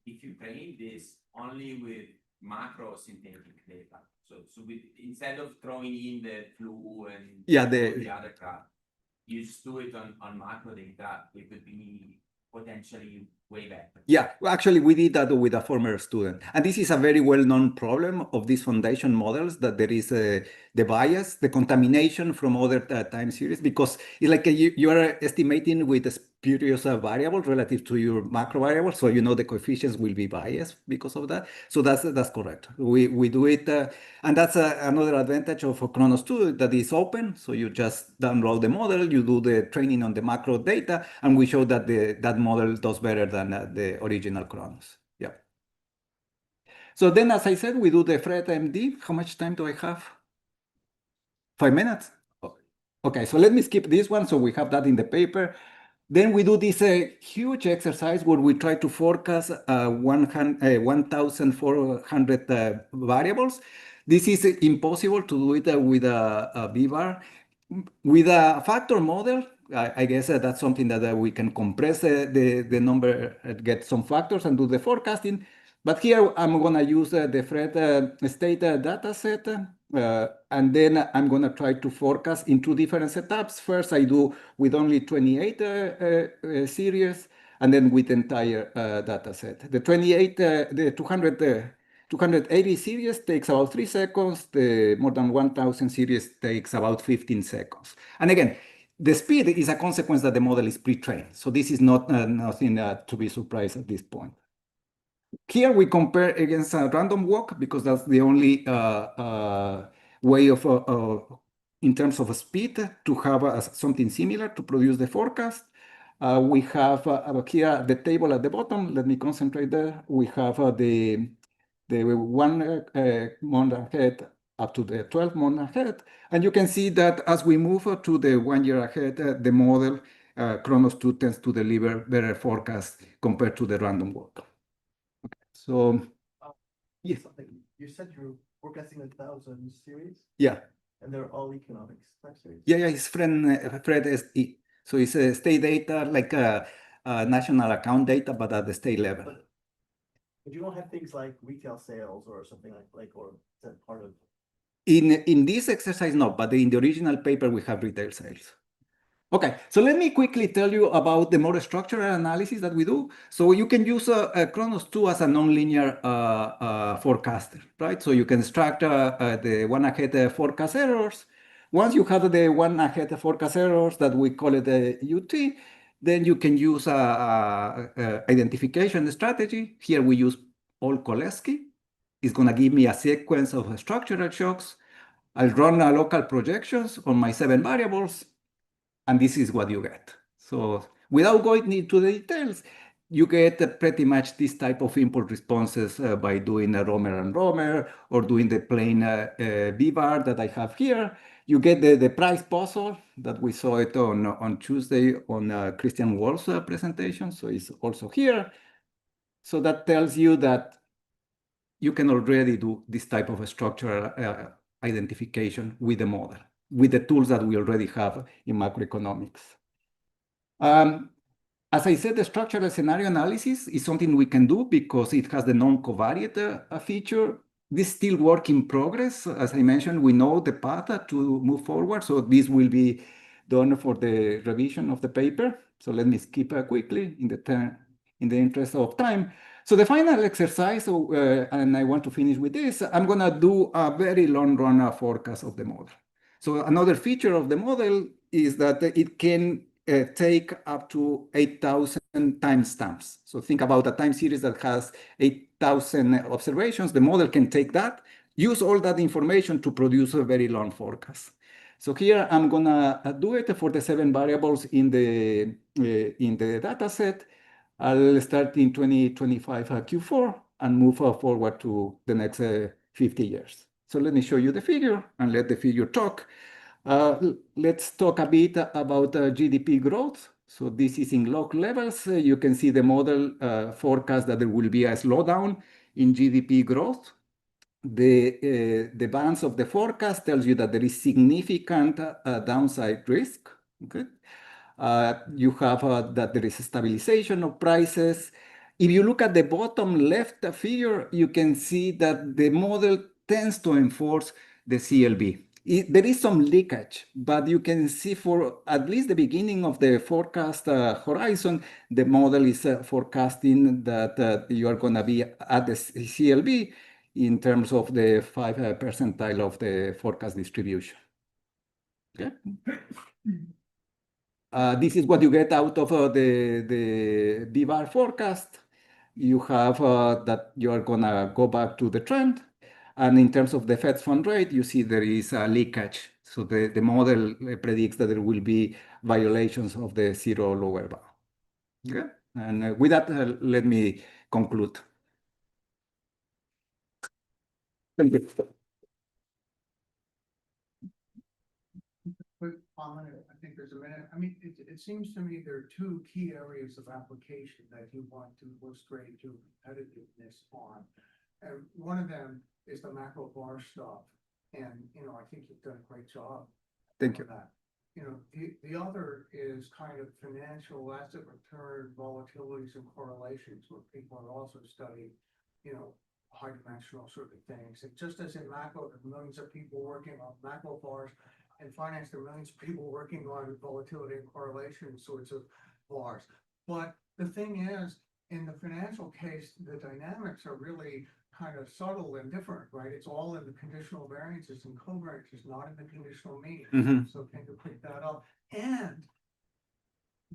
if you train this only with macro synthetic data, so with instead of throwing in the flu and the other crap, you just do it on macro data, it would be potentially way better. Yeah, well, actually, we did that with a former student. And this is a very well-known problem of these foundation models, that there is the bias, the contamination from other time series, because it's like you are estimating with a spurious variable relative to your macro variable. So you know the coefficients will be biased because of that. So that's correct. We do it. And that's another advantage of Kronos 2 that is open. So you just download the model, you do the training on the macro data, and we show that that model does better than the original Kronos. Yeah. So then, as I said, we do the Fred MD. How much time do I have? 5 minutes? Okay, so let me skip this one. So we have that in the paper. Then we do this huge exercise where we try to forecast 1,400 variables. This is impossible to do it with a V-bar. With a factor model, I guess that's something that we can compress the number, get some factors and do the forecasting. But here I'm going to use the Fred state data set, and then I'm going to try to forecast in two different setups. First, I do with only 28 series, and then with the entire data set. The 28, the 280 series takes about 3 seconds. The more than 1,000 series takes about 15 seconds. And again, the speed is a consequence that the model is pre-trained. So this is not nothing to be surprised at this point. Here we compare against a random walk because that's the only way of, in terms of speed, to have something similar to produce the forecast. We have here the table at the bottom. Let me concentrate there. We have the 1 month ahead up to the 12 month ahead. And you can see that as we move to the 1 year ahead, the model Kronos 2 tends to deliver better forecasts compared to the random walk. Okay. So, yes. You said you're forecasting 1,000 series, Yeah. and they're all economics type series. Yeah, it's Fred SE. So it's state data, like national account data, but at the state level. But you don't have things like retail sales or something or is that part of? In this exercise, no, but in the original paper, we have retail sales. Okay, so let me quickly tell you about the more structural analysis that we do. So you can use Kronos 2 as a nonlinear forecaster, right? So you can extract the one ahead forecast errors. Once you have the one ahead forecast errors that we call it the UT, then you can use a identification strategy. Here we use Olkolewski. It's going to give me a sequence of structural shocks. I'll run local projections on my 7 variables, and this is what you get. So without going into the details, you get pretty much this type of impulse responses by doing a Romer and Romer or doing the plain B-bar that I have here. You get the price puzzle that we saw it on Tuesday on Christian Wall's presentation. So it's also here. So that tells you that you can already do this type of a structural identification with the model, with the tools that we already have in macroeconomics. As I said, the structural scenario analysis is something we can do because it has the non-covariate feature. This is still work in progress. As I mentioned, we know the path to move forward. So this will be done for the revision of the paper. So let me skip quickly in the interest of time. So the final exercise, and I want to finish with this, I'm going to do a very long run forecast of the model. So another feature of the model is that it can take up to 8,000 timestamps. So think about a time series that has 8,000 observations. The model can take that, use all that information to produce a very long forecast. So here I'm gonna do it for the 7 variables in the data set. I'll start in 2025 Q4 and move forward to the next 50 years. So let me show you the figure and let the figure talk. Let's talk a bit about GDP growth. So this is in log levels. You can see the model forecast that there will be a slowdown in GDP growth. The bands of the forecast tells you that there is significant downside risk. Okay. You have that there is a stabilization of prices. If you look at the bottom left figure, you can see that the model tends to enforce the CLB. There is some leakage, but you can see for at least the beginning of the forecast horizon, the model is forecasting that you are going to be at the CLB in terms of the 5 percentile of the forecast distribution. Okay. This is what you get out of the B-bar forecast. You have that you are going to go back to the trend. And in terms of the Fed fund rate, you see there is a leakage. So the model predicts that there will be violations of the zero lower bound. Okay? And with that, let me conclude. Thank you. Quick comment, I think there's a minute. I mean, it seems to me there are 2 key areas of application that you want to illustrate your competitiveness on. And one of them is the macro bar stuff. And, I think you've done a great job. Thank you. That. The other is kind of financial asset return volatilities and correlations where people are also studying, high dimensional sort of things. And just as in macro, there are millions of people working on macro bars. In finance, there are millions of people working on volatility and correlation sorts of bars. But the thing is, in the financial case, the dynamics are really kind of subtle and different, right? It's all in the conditional variances and covariances, not in the conditional mean. So can you pick that up? And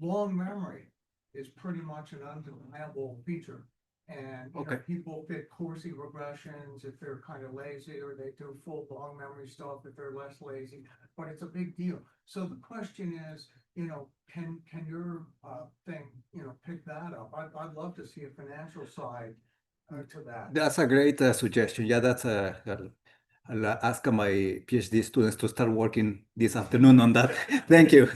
long memory is pretty much an undeniable feature. And people fit Corsi regressions if they're kind of lazy, or they do full long memory stuff if they're less lazy. But it's a big deal. So the question is, can your thing, pick that up? I'd love to see a financial side to that. That's a great suggestion. Yeah, that's I'll ask my PhD students to start working this afternoon on that. Thank you.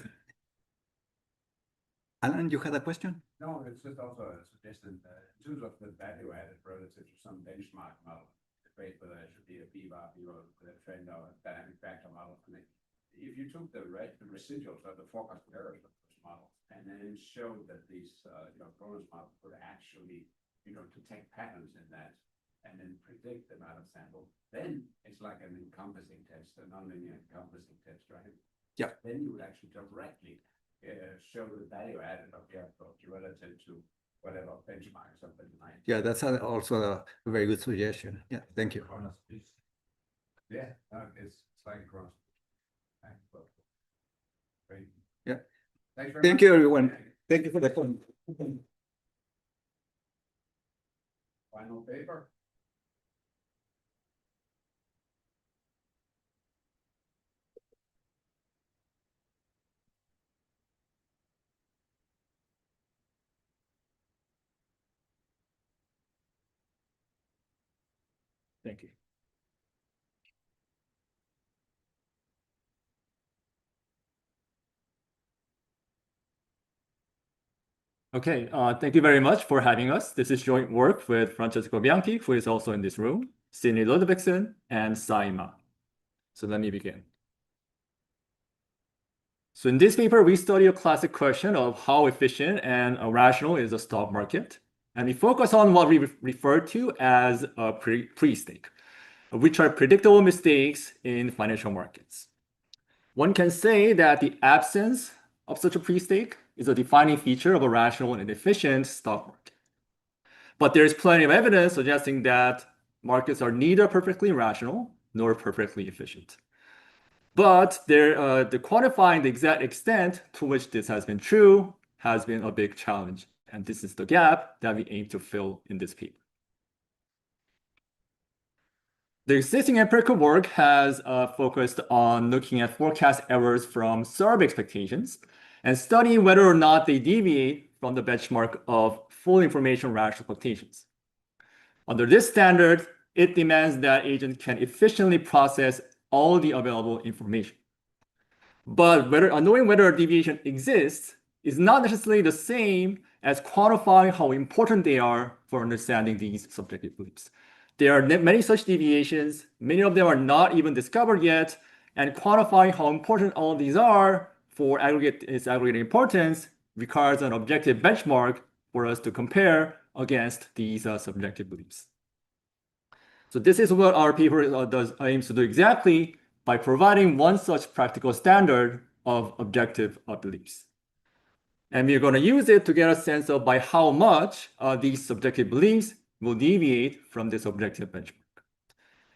Alan, you had a question? No, it's just also a suggestion, in terms of the value added relative to some benchmark model, debate whether it should be a BVAR, the trend or a dynamic factor model. And if you took the residuals of the forecast errors of those models and then showed that these, bonus models would actually, detect patterns in that and then predict the amount of sample, then it's like an encompassing test, a nonlinear encompassing test, right? Yeah. Then you would actually directly show the value added of your approach relative to whatever benchmark something like. Yeah, that's also a very good suggestion. Yeah, thank you. Yeah, it's like cross. Great. Yeah. Thanks very Thank much. you, everyone. Thank you for the fun. Final paper. Thank you. Okay, thank you very much for having us. This is joint work with Francesco Bianchi, who is also in this room, Sidney Ludvigsen, and Saima. So let me begin. So in this paper, we study a classic question of how efficient and rational is the stock market. And we focus on what we refer to as a pre-stake, which are predictable mistakes in financial markets. One can say that the absence of such a pre-stake is a defining feature of a rational and efficient stock market. But there's plenty of evidence suggesting that markets are neither perfectly rational nor perfectly efficient. But the quantifying the exact extent to which this has been true has been a big challenge. And this is the gap that we aim to fill in this paper. The existing empirical work has focused on looking at forecast errors from SERB expectations and studying whether or not they deviate from the benchmark of full information rational expectations. Under this standard, it demands that agents can efficiently process all the available information. But knowing whether a deviation exists is not necessarily the same as quantifying how important they are for understanding these subjective beliefs. There are many such deviations. Many of them are not even discovered yet. And quantifying how important all of these are for its aggregate importance requires an objective benchmark for us to compare against these subjective beliefs. So this is what our paper aims to do exactly by providing one such practical standard of objective beliefs. And we're going to use it to get a sense of by how much these subjective beliefs will deviate from this objective benchmark.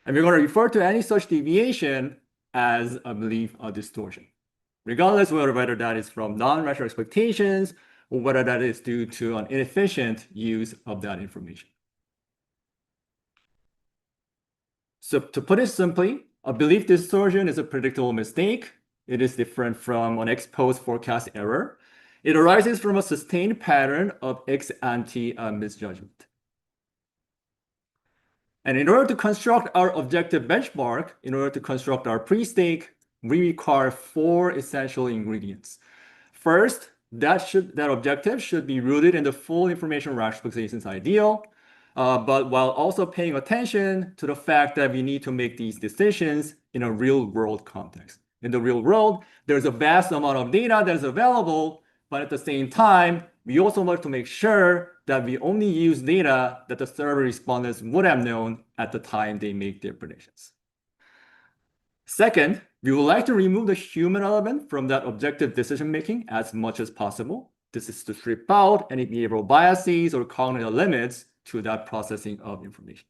And we're going to refer to any such deviation as a belief distortion, regardless of whether that is from non-rational expectations or whether that is due to an inefficient use of that information. So to put it simply, a belief distortion is a predictable mistake. It is different from an ex-post forecast error. It arises from a sustained pattern of ex-ante misjudgment. And in order to construct our objective benchmark, in order to construct our pre-stake, we require 4 essential ingredients. First, that objective should be rooted in the full information rationalizations ideal, but while also paying attention to the fact that we need to make these decisions in a real-world context. In the real world, there's a vast amount of data that is available, but at the same time, we also want to make sure that we only use data that the survey respondents would have known at the time they make their predictions. Second, we would like to remove the human element from that objective decision-making as much as possible. This is to strip out any behavioral biases or cognitive limits to that processing of information.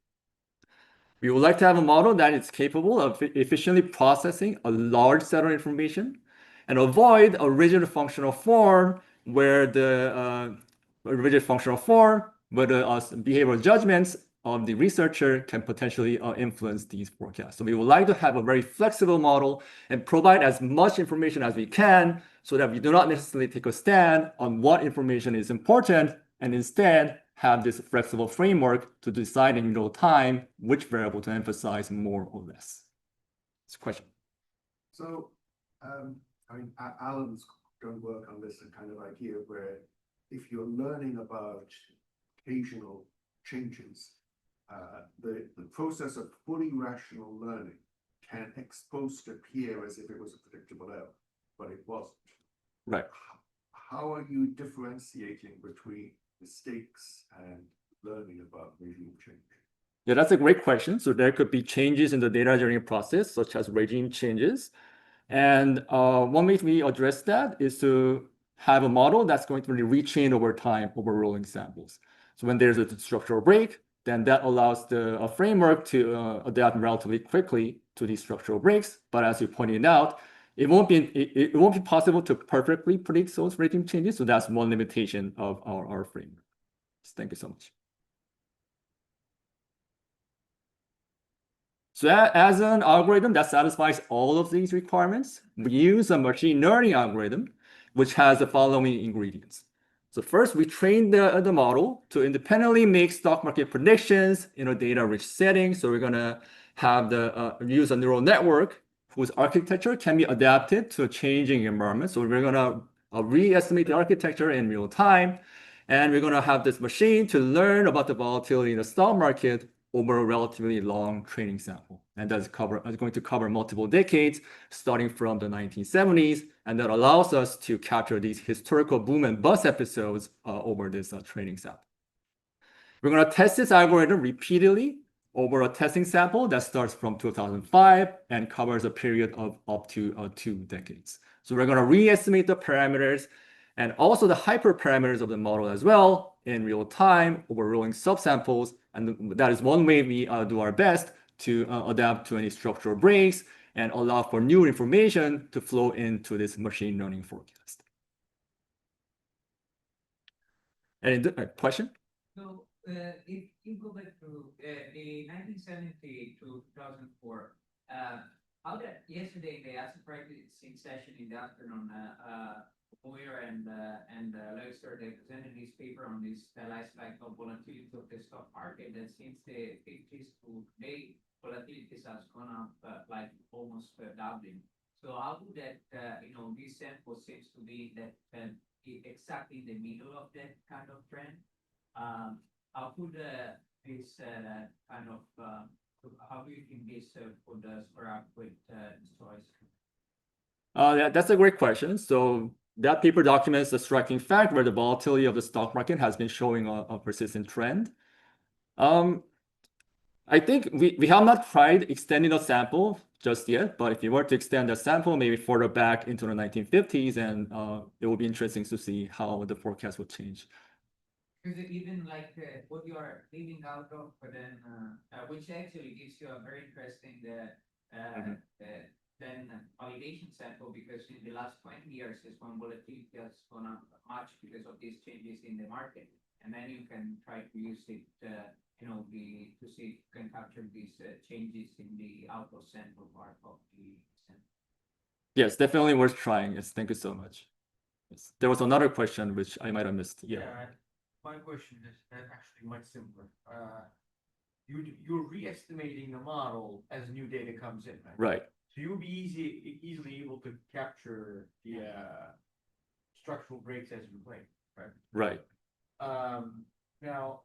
We would like to have a model that is capable of efficiently processing a large set of information and avoid a rigid functional form where the behavioral judgments of the researcher can potentially influence these forecasts. So we would like to have a very flexible model and provide as much information as we can so that we do not necessarily take a stand on what information is important and instead have this flexible framework to decide in real time which variable to emphasize more or less. It's a question. So, I mean, Alan's done work on this kind of idea where if you're learning about occasional changes, the process of fully rational learning can supposed to appear as if it was a predictable error, but it wasn't. Right. How are you differentiating between mistakes and learning about regime change? Yeah, that's a great question. So there could be changes in the data engineering process, such as regime changes. And one way we address that is to have a model that's going to be retrained over time over rolling samples. So when there's a structural break, then that allows the framework to adapt relatively quickly to these structural breaks. But as you pointed out, it won't be possible to perfectly predict those regime changes. So that's one limitation of our framework. Thank you so much. So as an algorithm that satisfies all of these requirements, we use a machine learning algorithm, which has the following ingredients. So first, we train the model to independently make stock market predictions in a data-rich setting. So we're going to have use a neural network whose architecture can be adapted to a changing environment. So we're going to re-estimate the architecture in real time. And we're going to have this machine to learn about the volatility in the stock market over a relatively long training sample. And that's going to cover multiple decades, starting from the 1970s. And that allows us to capture these historical boom and bust episodes over this training sample. We're going to test this algorithm repeatedly over a testing sample that starts from 2005 and covers a period of up to 2 decades. So we're going to re-estimate the parameters and also the hyperparameters of the model as well in real time over rolling subsamples. And that is one way we do our best to adapt to any structural breaks and allow for new information to flow into this machine learning forecast. Any question? So if you go back to the 1970 to 2004, how that yesterday in the asset pricing session in the afternoon, Boyer and Leuster, they presented this paper on this life cycle volatility of the stock market. That since the 50s to today, volatilities has gone up like almost doubling. So how would that, this sample seems to be that exactly in the middle of that kind of trend. How could this kind of, how do you think this would square up with this choice? That's a great question. So that paper documents the striking fact where the volatility of the stock market has been showing a persistent trend. I think we have not tried extending the sample just yet, but if you were to extend the sample maybe further back into the 1950s, and it will be interesting to see how the forecast will change. Because even like what you are leaving out of, but then which actually gives you a very interesting then validation sample, because in the last 20 years is when volatility has gone up much because of these changes in the market, and then you can try to use it to see if you can capture these changes in the output sample part of the sample. Yes, definitely worth trying. Yes, thank you so much. Yes. There was another question which I might have missed. Yeah. My question is actually much simpler. You're re-estimating the model as new data comes in, right? Right. So you'll be easily able to capture the structural breaks as you play, right? Right. Now,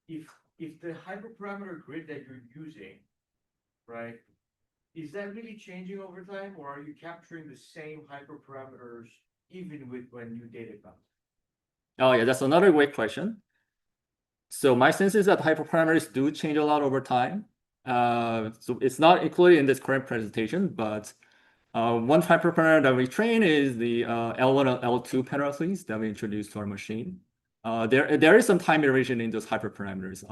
if the hyperparameter grid that you're using, right, is that really changing over time, or are you capturing the same hyperparameters even when new data comes? Oh yeah, that's another great question. So my sense is that hyperparameters do change a lot over time. So it's not included in this current presentation, but one hyperparameter that we train is the L1 and L2 penalties that we introduced to our machine. There is some time iteration in those hyperparameters.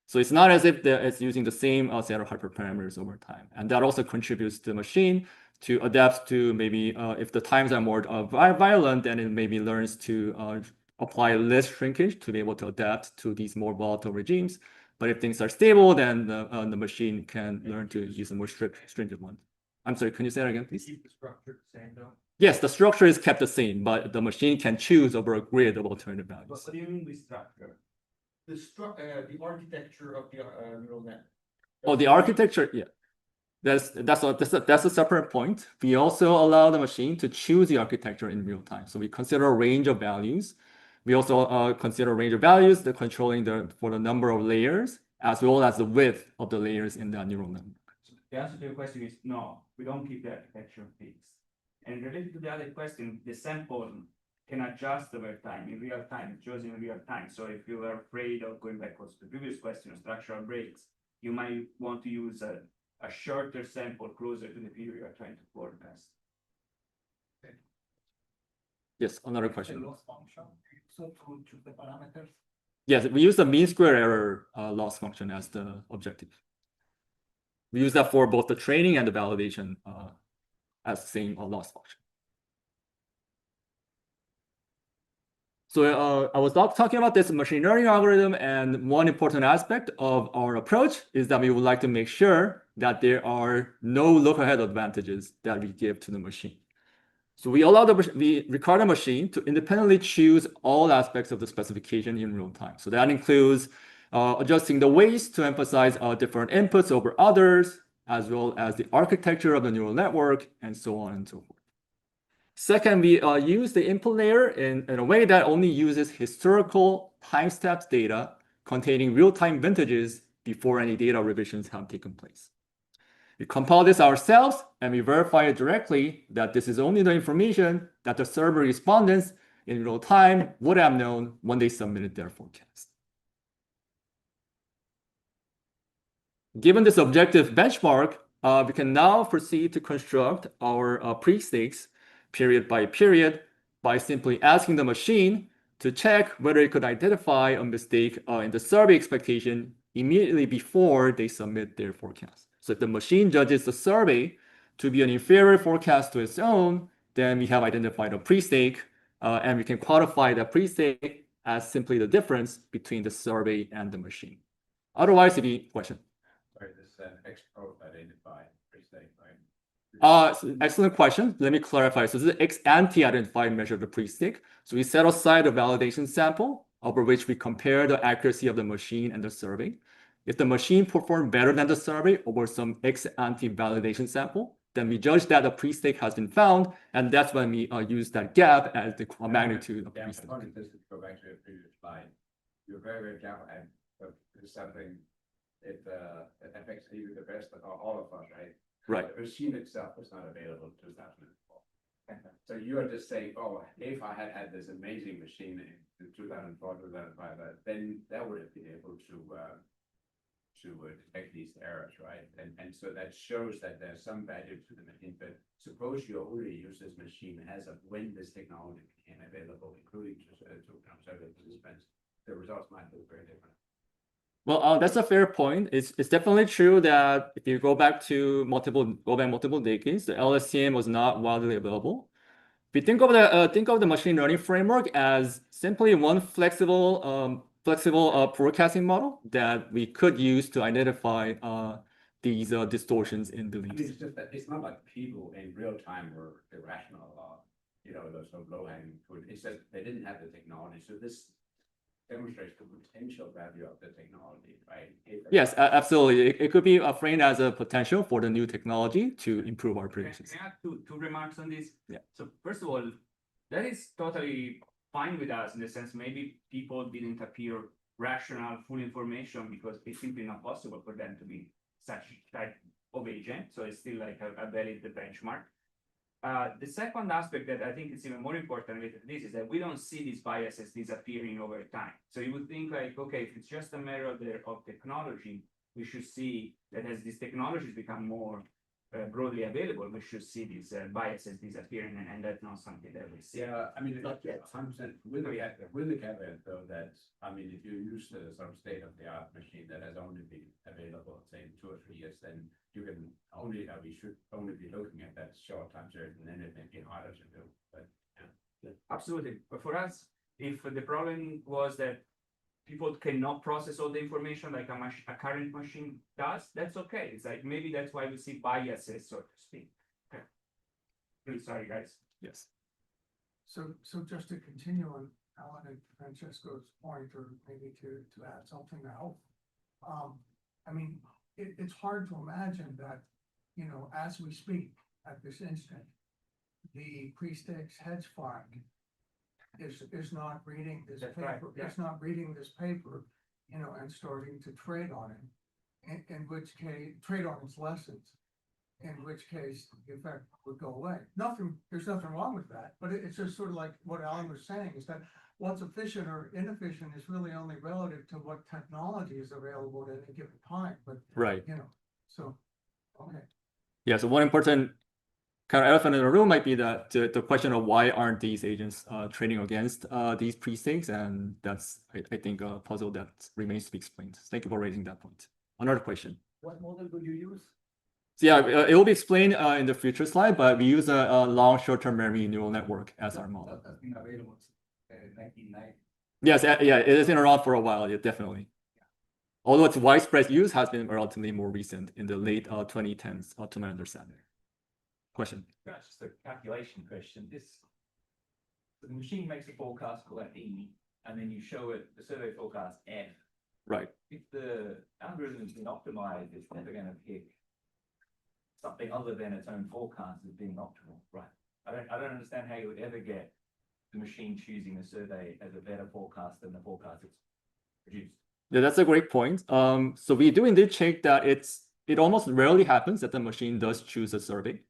So it's not as if it's using the same set of hyperparameters over time. And that also contributes to the machine to adapt to maybe if the times are more violent, then it maybe learns to apply less shrinkage to be able to adapt to these more volatile regimes. But if things are stable, then the machine can learn to use a more stringent one. I'm sorry, can you say that again, please? Keep the structure the same, though? Yes, the structure is kept the same, but the machine can choose over a grid of alternative values. What do you mean by structure? The architecture of the neural net. Oh, the architecture, yeah. That's a separate point. We also allow the machine to choose the architecture in real time. So we consider a range of values. We also consider a range of values, the controlling for the number of layers, as well as the width of the layers in that neural network. The answer to your question is no, we don't keep the architecture fixed. And related to the other question, the sample can adjust over time, in real time, chosen in real time. So if you are afraid of going backwards to the previous question of structural breaks, you might want to use a shorter sample closer to the period you are trying to forecast. Yes, another question. Loss function, so to choose the parameters. Yes, we use the mean square error loss function as the objective. We use that for both the training and the validation as the same loss function. So I was talking about this machine learning algorithm, and one important aspect of our approach is that we would like to make sure that there are no look-ahead advantages that we give to the machine. So we require the machine to independently choose all aspects of the specification in real time. So that includes adjusting the weights to emphasize different inputs over others, as well as the architecture of the neural network, and so on and so forth. Second, we use the input layer in a way that only uses historical timestamp data containing real-time vintages before any data revisions have taken place. We compile this ourselves, and we verify it directly that this is only the information that the server respondents in real time would have known when they submitted their forecast. Given this objective benchmark, we can now proceed to construct our pre-stakes period by period by simply asking the machine to check whether it could identify a mistake in the survey expectation immediately before they submit their forecast. So if the machine judges the survey to be an inferior forecast to its own, then we have identified a pre-stake, and we can quantify that pre-stake as simply the difference between the survey and the machine. Otherwise, if you question. Sorry, this ex-post identified pre-stake, right? Excellent question. Let me clarify. So this is ex-ante identified measure of the pre-stake. So we set aside a validation sample over which we compare the accuracy of the machine and the survey. If the machine performed better than the survey over some ex-ante validation sample, then we judge that a pre-stake has been found, and that's when we use that gap as the magnitude of the pre-stake. Just to go back to the previous slide, you're very, very careful and something it affects even the best of all of us, right? Right. The machine itself was not available in 2004. So you are just saying, oh, if I had this amazing machine in 2004, 2005, then that would have been able to detect these errors, right? And so that shows that there's some value to the machine. But suppose you only use this machine as of when this technology became available, including to survey participants, the results might look very different. Well, that's a fair point. It's definitely true that if you go back multiple decades, the LSTM was not widely available. If you think of the machine learning framework as simply one flexible forecasting model that we could use to identify these distortions in beliefs. It's just that it's not like people in real time were irrational, those sort of low-hanging fruit. It's that they didn't have the technology. So this demonstrates the potential value of the technology, right? Yes, absolutely. It could be framed as a potential for the new technology to improve our predictions. Can I add two remarks on this? Yeah. So first of all, that is totally fine with us in the sense maybe people didn't appear rational, full information because it's simply not possible for them to be such type of agent. So it's still like a valid benchmark. The second aspect that I think is even more important with this is that we don't see these biases disappearing over time. So you would think like, okay, if it's just a matter of technology, we should see that as these technologies become more broadly available, we should see these biases disappearing, and that's not something that we see. Yeah, I mean, not yet. 100% with the caveat though that, I mean, if you use the sort of state-of-the-art machine that has only been available, say, in 2 or 3 years, then you can only, we should only be looking at that short time period, and then it may be harder to do. But yeah. Absolutely. But for us, if the problem was that people cannot process all the information like a current machine does, that's okay. It's like maybe that's why we see biases, so to speak. Okay. Really sorry, guys. Yes. So just to continue on Alan and Francesco's point, or maybe to add something now, I mean, it's hard to imagine that you know, as we speak at this instant, the pre-stakes hedge fund is not reading this That's right, paper, yeah. is not reading this paper, you know, and starting to trade on it. In which case, trade on its lessons, in which case the effect would go away. There's nothing wrong with that, but it's just sort of like what Alan was saying, is that what's efficient or inefficient is really only relative to what technology is available at any given time, but, Right. you know, so, okay. Yeah. So one important kind of elephant in the room might be that the question of why aren't these agents trading against these precincts, and that's I think a puzzle that remains to be explained. Thank you for raising that point. Another question. What model would you use? So yeah, it will be explained in the future slide, but we use a long short-term memory neural network as our model. That has been available since 1990. Yes, yeah, it has been around for a while, yeah, definitely. Although its widespread use has been relatively more recent in the late 2010s, to my understanding. Question? That's just a calculation question. The machine makes a forecast called E, and then you show it the survey forecast F. Right. If the algorithm has been optimized, it's never going to pick something other than its own forecast as being optimal. Right. I don't understand how you would ever get the machine choosing the survey as a better forecast than the forecast it's produced. Yeah, that's a great point. So we do indeed check that it almost rarely happens that the machine does choose a survey.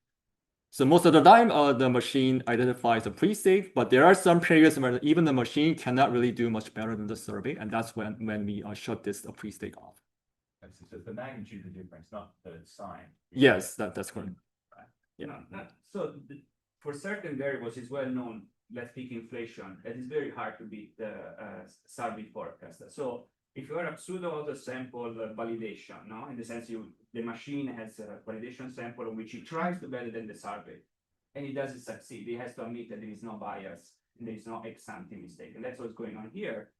So most of the time, the machine identifies a pre-stake, but there are some periods where even the machine cannot really do much better than the survey, and that's when we shut this pre-stake off. So it's the magnitude of the difference, not the sign. Yes, that's correct. Right. Yeah. So for certain variables, it's well known, let's pick inflation, it is very hard to beat the survey forecast. So if you are a pseudo auto sample validation, no, in the sense the machine has a validation sample in which it tries to better than the survey, and it doesn't succeed, it has to admit that there is no bias and there is no ex ante mistake, and that's what's going on here.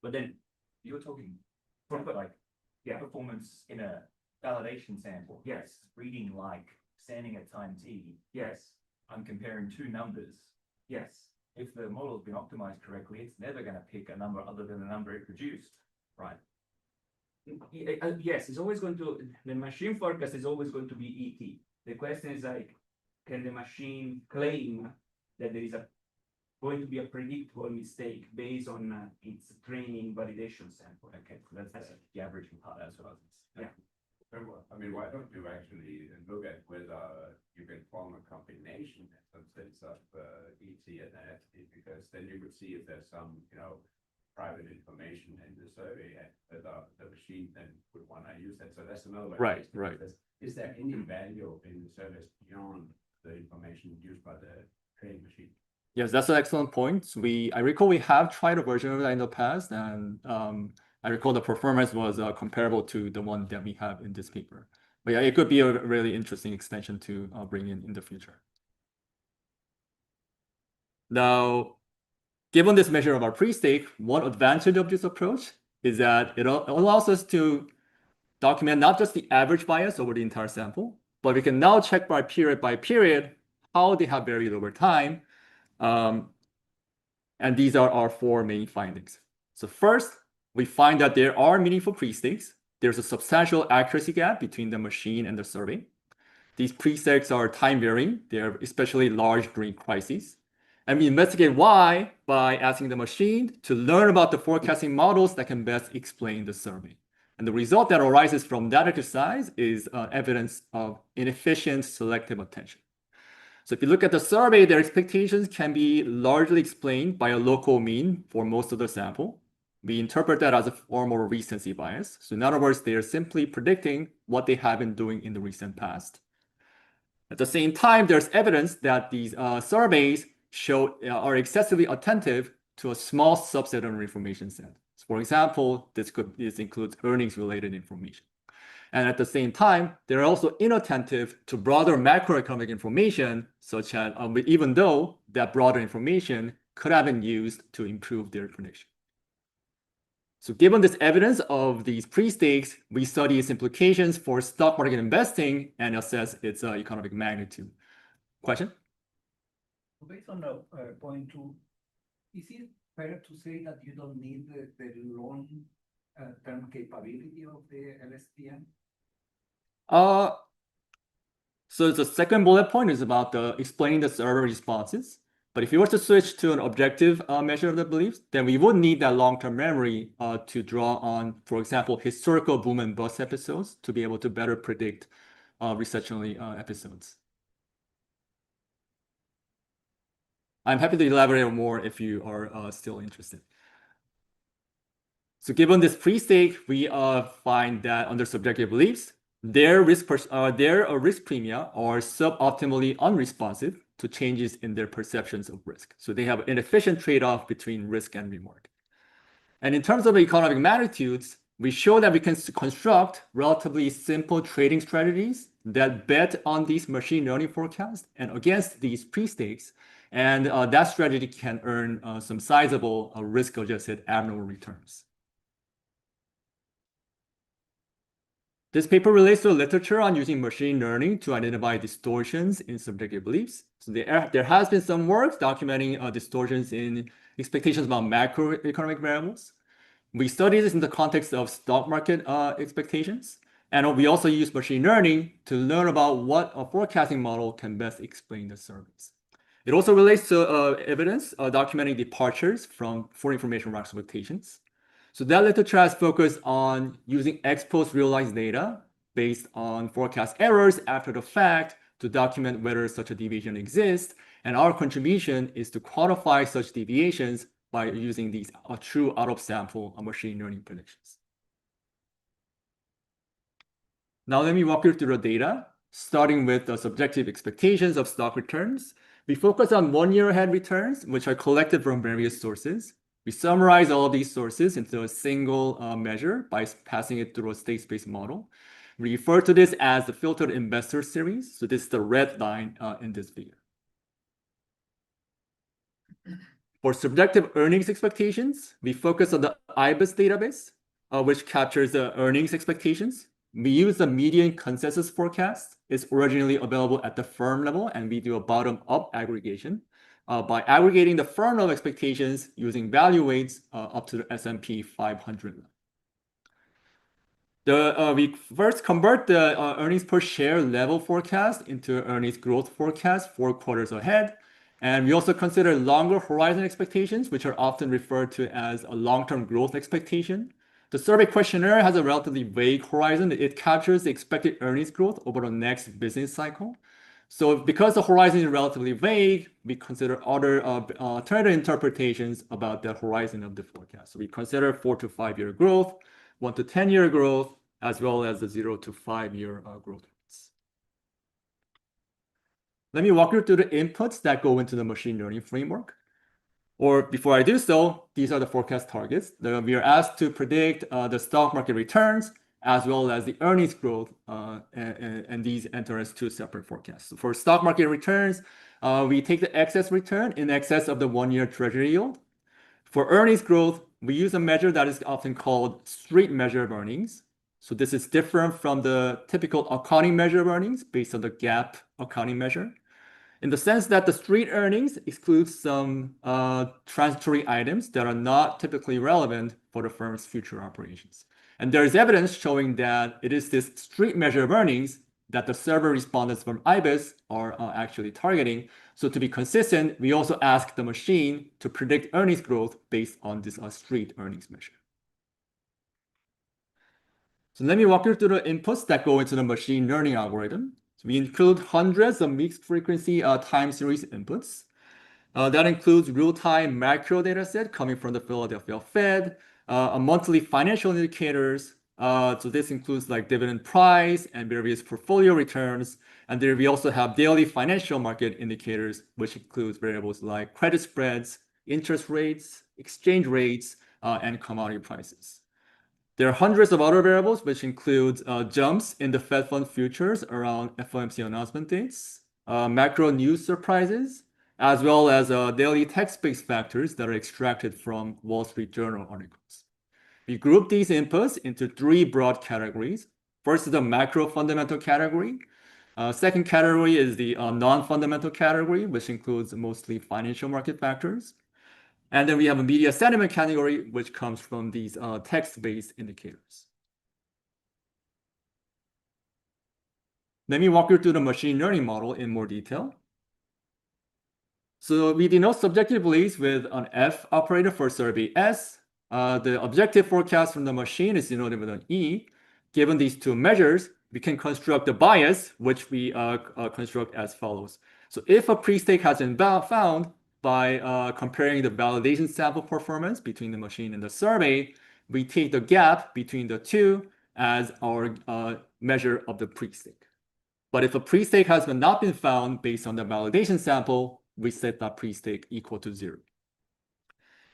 But then you're talking from like performance in a validation sample. Yes. Reading like standing at time t. Yes. I'm comparing two numbers. Yes. If the model has been optimized correctly, it's never going to pick a number other than the number it produced. Right. Yes, it's always going to, the machine forecast is always going to be ET. The question is like, can the machine claim that there is going to be a predictable mistake based on its training validation sample? Okay, so that's the averaging part. That's what I was saying. Yeah. I mean, why don't you actually look at whether you can form a combination, for instance, of ET and FT, because then you could see if there's some, you know, private information in the survey and whether the machine then would want to use that. So that's another way. Right, right. Is there any value in the surveys beyond the information used by the training machine? Yes, that's an excellent point. I recall we have tried a version of that in the past, and I recall the performance was comparable to the one that we have in this paper. But yeah, it could be a really interesting extension to bring in the future. Now, given this measure of our pre-stake, one advantage of this approach is that it allows us to document not just the average bias over the entire sample, but we can now check by period how they have varied over time. And these are our four main findings. So first, we find that there are meaningful pre-stakes. There's a substantial accuracy gap between the machine and the survey. These pre-stakes are time varying. They're especially large during crises. And we investigate why by asking the machine to learn about the forecasting models that can best explain the survey. And the result that arises from that exercise is evidence of inefficient selective attention. So if you look at the survey, their expectations can be largely explained by a local mean for most of the sample. We interpret that as a form of recency bias. So in other words, they are simply predicting what they have been doing in the recent past. At the same time, there's evidence that these surveys are excessively attentive to a small subset of information set. So for example, this includes earnings-related information. And at the same time, they're also inattentive to broader macroeconomic information, such as even though that broader information could have been used to improve their prediction. So given this evidence of these pre-stakes, we study its implications for stock market investing and assess its economic magnitude. Question? Based on the point two, is it fair to say that you don't need the long-term capability of the LSTM? So the second bullet point is about explaining the server responses. But if you were to switch to an objective measure of the beliefs, then we would need that long-term memory to draw on, for example, historical boom and bust episodes to be able to better predict recessionary episodes. I'm happy to elaborate more if you are still interested. So given this pre-state, we find that under subjective beliefs, their risk premia are suboptimally unresponsive to changes in their perceptions of risk. So they have an efficient trade-off between risk and reward. And in terms of economic magnitudes, we show that we can construct relatively simple trading strategies that bet on these machine learning forecasts and against these pre-states. And that strategy can earn some sizable risk-adjusted abnormal returns. This paper relates to literature on using machine learning to identify distortions in subjective beliefs. So there has been some work documenting distortions in expectations about macroeconomic variables. We study this in the context of stock market expectations. And we also use machine learning to learn about what a forecasting model can best explain the surveys. It also relates to evidence documenting departures from for information about expectations. So that literature has focused on using ex-post realized data based on forecast errors after the fact to document whether such a deviation exists. And our contribution is to quantify such deviations by using these true out-of-sample machine learning predictions. Now let me walk you through the data, starting with the subjective expectations of stock returns. We focus on 1 year ahead returns, which are collected from various sources. We summarize all these sources into a single measure by passing it through a state space model. We refer to this as the filtered investor series. So this is the red line in this figure. For subjective earnings expectations, we focus on the IBIS database, which captures the earnings expectations. We use the median consensus forecast. It's originally available at the firm level, and we do a bottom-up aggregation by aggregating the firm level expectations using value weights up to the S&P 500. We first convert the earnings per share level forecast into earnings growth forecast 4 quarters ahead. And we also consider longer horizon expectations, which are often referred to as a long-term growth expectation. The survey questionnaire has a relatively vague horizon. It captures the expected earnings growth over the next business cycle. So because the horizon is relatively vague, we consider other alternative interpretations about the horizon of the forecast. So we consider 4 to 5 year growth, 1 to 10 year growth, as well as the 0 to 5 year growth rates. Let me walk you through the inputs that go into the machine learning framework. Or before I do so, these are the forecast targets. We are asked to predict the stock market returns as well as the earnings growth, and these enter as 2 separate forecasts. So for stock market returns, we take the excess return in excess of the 1 year treasury yield. For earnings growth, we use a measure that is often called street measure of earnings. So this is different from the typical accounting measure of earnings based on the GAAP accounting measure, in the sense that the street earnings excludes some transitory items that are not typically relevant for the firm's future operations. And there is evidence showing that it is this street measure of earnings that the server respondents from IBIS are actually targeting. So to be consistent, we also ask the machine to predict earnings growth based on this street earnings measure. So let me walk you through the inputs that go into the machine learning algorithm. So we include hundreds of mixed frequency time series inputs. That includes real-time macro data set coming from the Philadelphia Fed, a monthly financial indicators. So this includes like dividend price and various portfolio returns. And there we also have daily financial market indicators, which includes variables like credit spreads, interest rates, exchange rates, and commodity prices. There are hundreds of other variables, which include jumps in the Fed fund futures around FOMC announcement dates, macro news surprises, as well as daily text-based factors that are extracted from Wall Street Journal articles. We group these inputs into 3 broad categories. First is the macro fundamental category. Second category is the non-fundamental category, which includes mostly financial market factors. And then we have a media sentiment category, which comes from these text-based indicators. Let me walk you through the machine learning model in more detail. So we denote subjective beliefs with an F operator for survey S. The objective forecast from the machine is denoted with an E. Given these two measures, we can construct the bias, which we construct as follows. So if a pre-stake has been found by comparing the validation sample performance between the machine and the survey, we take the gap between the two as our measure of the pre-stake. But if a pre-stake has not been found based on the validation sample, we set that pre-stake equal to 0.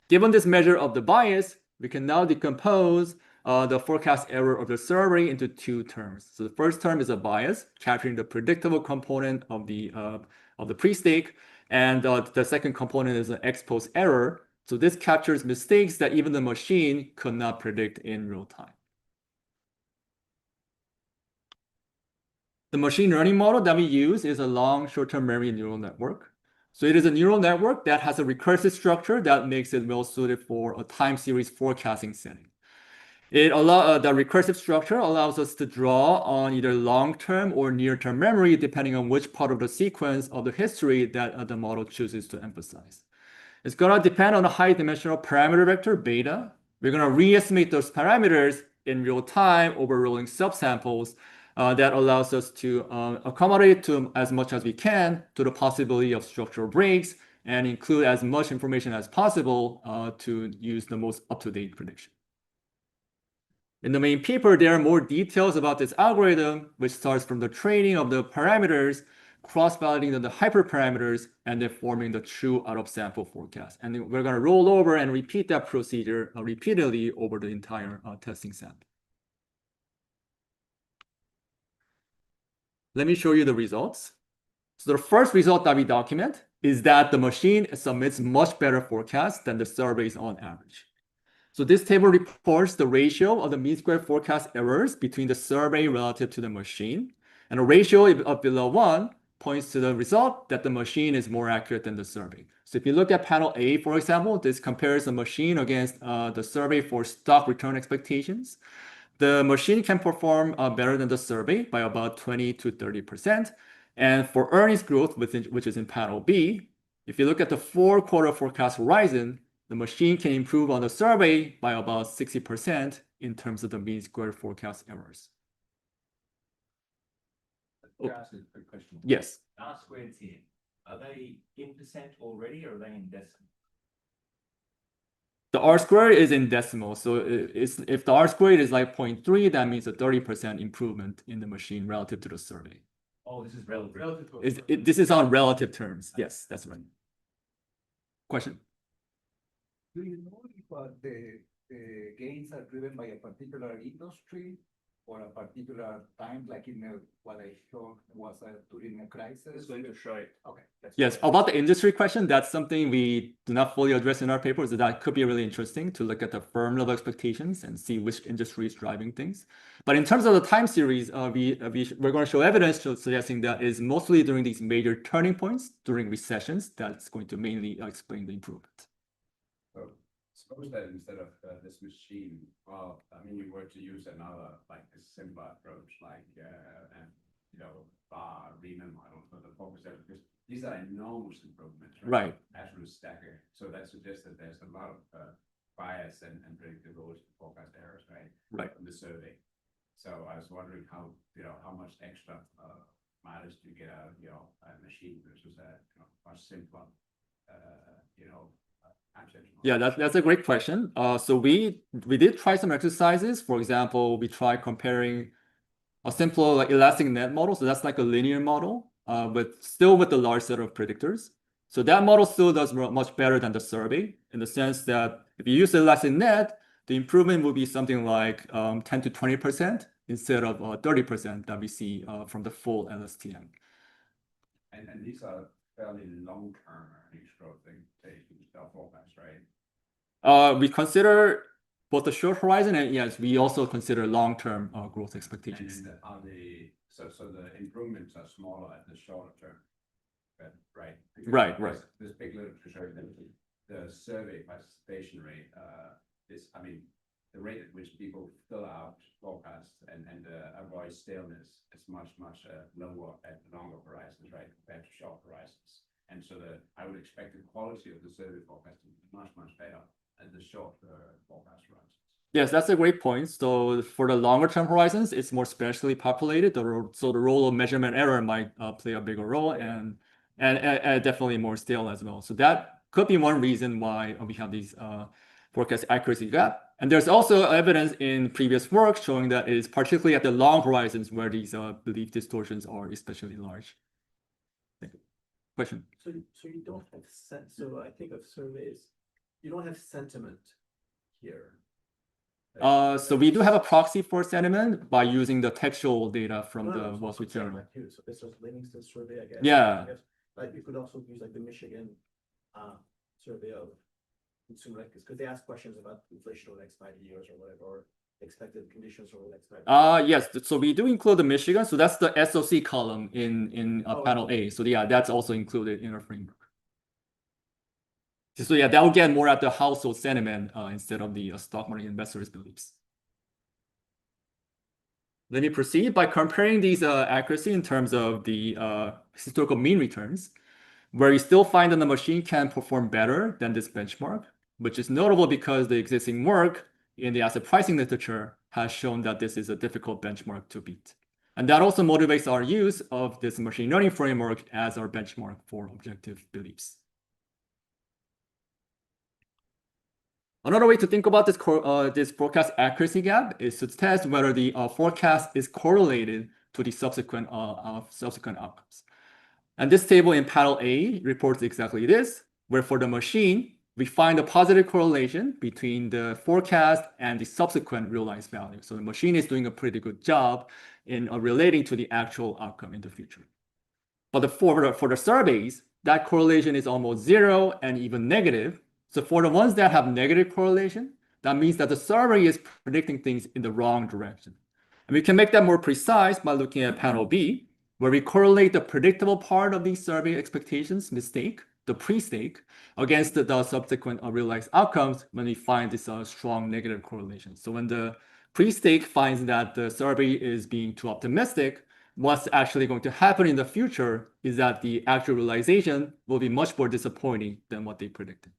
Given this measure of the bias, we can now decompose the forecast error of the survey into two terms. So the first term is a bias, capturing the predictable component of the pre-stake, and the second component is an ex-post error. So this captures mistakes that even the machine could not predict in real time. The machine learning model that we use is a long short-term memory neural network. So it is a neural network that has a recursive structure that makes it well suited for a time series forecasting setting. The recursive structure allows us to draw on either long-term or near-term memory, depending on which part of the sequence of the history that the model chooses to emphasize. It's going to depend on a high-dimensional parameter vector, beta. We're going to re-estimate those parameters in real time over rolling subsamples. That allows us to accommodate to as much as we can to the possibility of structural breaks and include as much information as possible to use the most up-to-date prediction. In the main paper, there are more details about this algorithm, which starts from the training of the parameters, cross-validating the hyperparameters, and then forming the true out-of-sample forecast. And we're going to roll over and repeat that procedure repeatedly over the entire testing sample. Let me show you the results. So the first result that we document is that the machine submits much better forecasts than the surveys on average. So this table reports the ratio of the mean squared forecast errors between the survey relative to the machine. And a ratio of below 1 points to the result that the machine is more accurate than the survey. So if you look at panel A, for example, this compares the machine against the survey for stock return expectations. The machine can perform better than the survey by about 20 to 30%. And for earnings growth, which is in panel B, if you look at the 4-quarter forecast horizon, the machine can improve on the survey by about 60% in terms of the mean squared forecast errors. Can I ask a quick question? Yes. R-squareds here, are they in percent already or are they in decimal? The R-squared is in decimal. So if the R-squared is like 0.3, that means a 30% improvement in the machine relative to the survey. Oh, this is relative. This is on relative terms. Yes, that's right. Question? Do you know if the gains are driven by a particular industry or a particular time, like in what I showed was during a crisis? It's going to show it. Okay. Yes, about the industry question, that's something we do not fully address in our papers. That could be really interesting to look at the firm level expectations and see which industry is driving things. But in terms of the time series, we're going to show evidence suggesting that is mostly during these major turning points during recessions that's going to mainly explain the improvement. So suppose that instead of this machine, well, I mean, you were to use another, like a simpler approach, like, Riemann model for the focus area, because these are enormous improvements, right? Absolute staggering. So that suggests that there's a lot of bias and predictability to forecast errors, right? Right. From the survey. So I was wondering how much extra mileage do you get out of a machine versus a much simpler, Yeah, that's a great question. So we did try some exercises. For example, we tried comparing a simple like elastic net model. So that's like a linear model, but still with a large set of predictors. So that model still does much better than the survey in the sense that if you use the elastic net, the improvement will be something like 10 to 20% instead of 30% that we see from the full LSTM. And these are fairly long-term earnings growth expectations, forecast, right? We consider both the short horizon and yes, we also consider long-term growth expectations. And so the improvements are smaller at the shorter term, right? Right. This big literature showing that the survey participation rate is, the rate at which people fill out forecasts and avoid staleness is much lower at longer horizons, right, compared to short horizons. And so I would expect the quality of the survey forecast to be much better at the short forecast horizons. Yes, that's a great point. So for the longer term horizons, it's more sparsely populated. So the role of measurement error might play a bigger role, and definitely more stale as well. So that could be one reason why we have these forecast accuracy gap. And there's also evidence in previous work showing that it is particularly at the long horizons where these belief distortions are especially large. Thank you. Question? So you don't have so I think of surveys, you don't have sentiment here. So we do have a proxy for sentiment by using the textual data from the Wall Street Journal. So this was Livingston survey, I guess. Yeah. Like you could also use like the Michigan survey of consumer, because they ask questions about inflation over the next 5 years or whatever, or expected conditions over the next 5 years. Yes. So we do include the Michigan. So that's the SOC column in panel A. So yeah, that's also included in our framework. So yeah, that will get more at the household sentiment instead of the stock market investors' beliefs. Let me proceed by comparing these accuracy in terms of the historical mean returns, where you still find that the machine can perform better than this benchmark, which is notable because the existing work in the asset pricing literature has shown that this is a difficult benchmark to beat. And that also motivates our use of this machine learning framework as our benchmark for objective beliefs. Another way to think about this forecast accuracy gap is to test whether the forecast is correlated to the subsequent outcomes. And this table in panel A reports exactly this, where for the machine, we find a positive correlation between the forecast and the subsequent realized value. So the machine is doing a pretty good job in relating to the actual outcome in the future. But for the surveys, that correlation is almost zero and even negative. So for the ones that have negative correlation, that means that the survey is predicting things in the wrong direction. And we can make that more precise by looking at panel B, where we correlate the predictable part of these survey expectations mistake, the pre-stake, against the subsequent realized outcomes when we find this strong negative correlation. So when the pre-stake finds that the survey is being too optimistic, what's actually going to happen in the future is that the actual realization will be much more disappointing than what they predicted.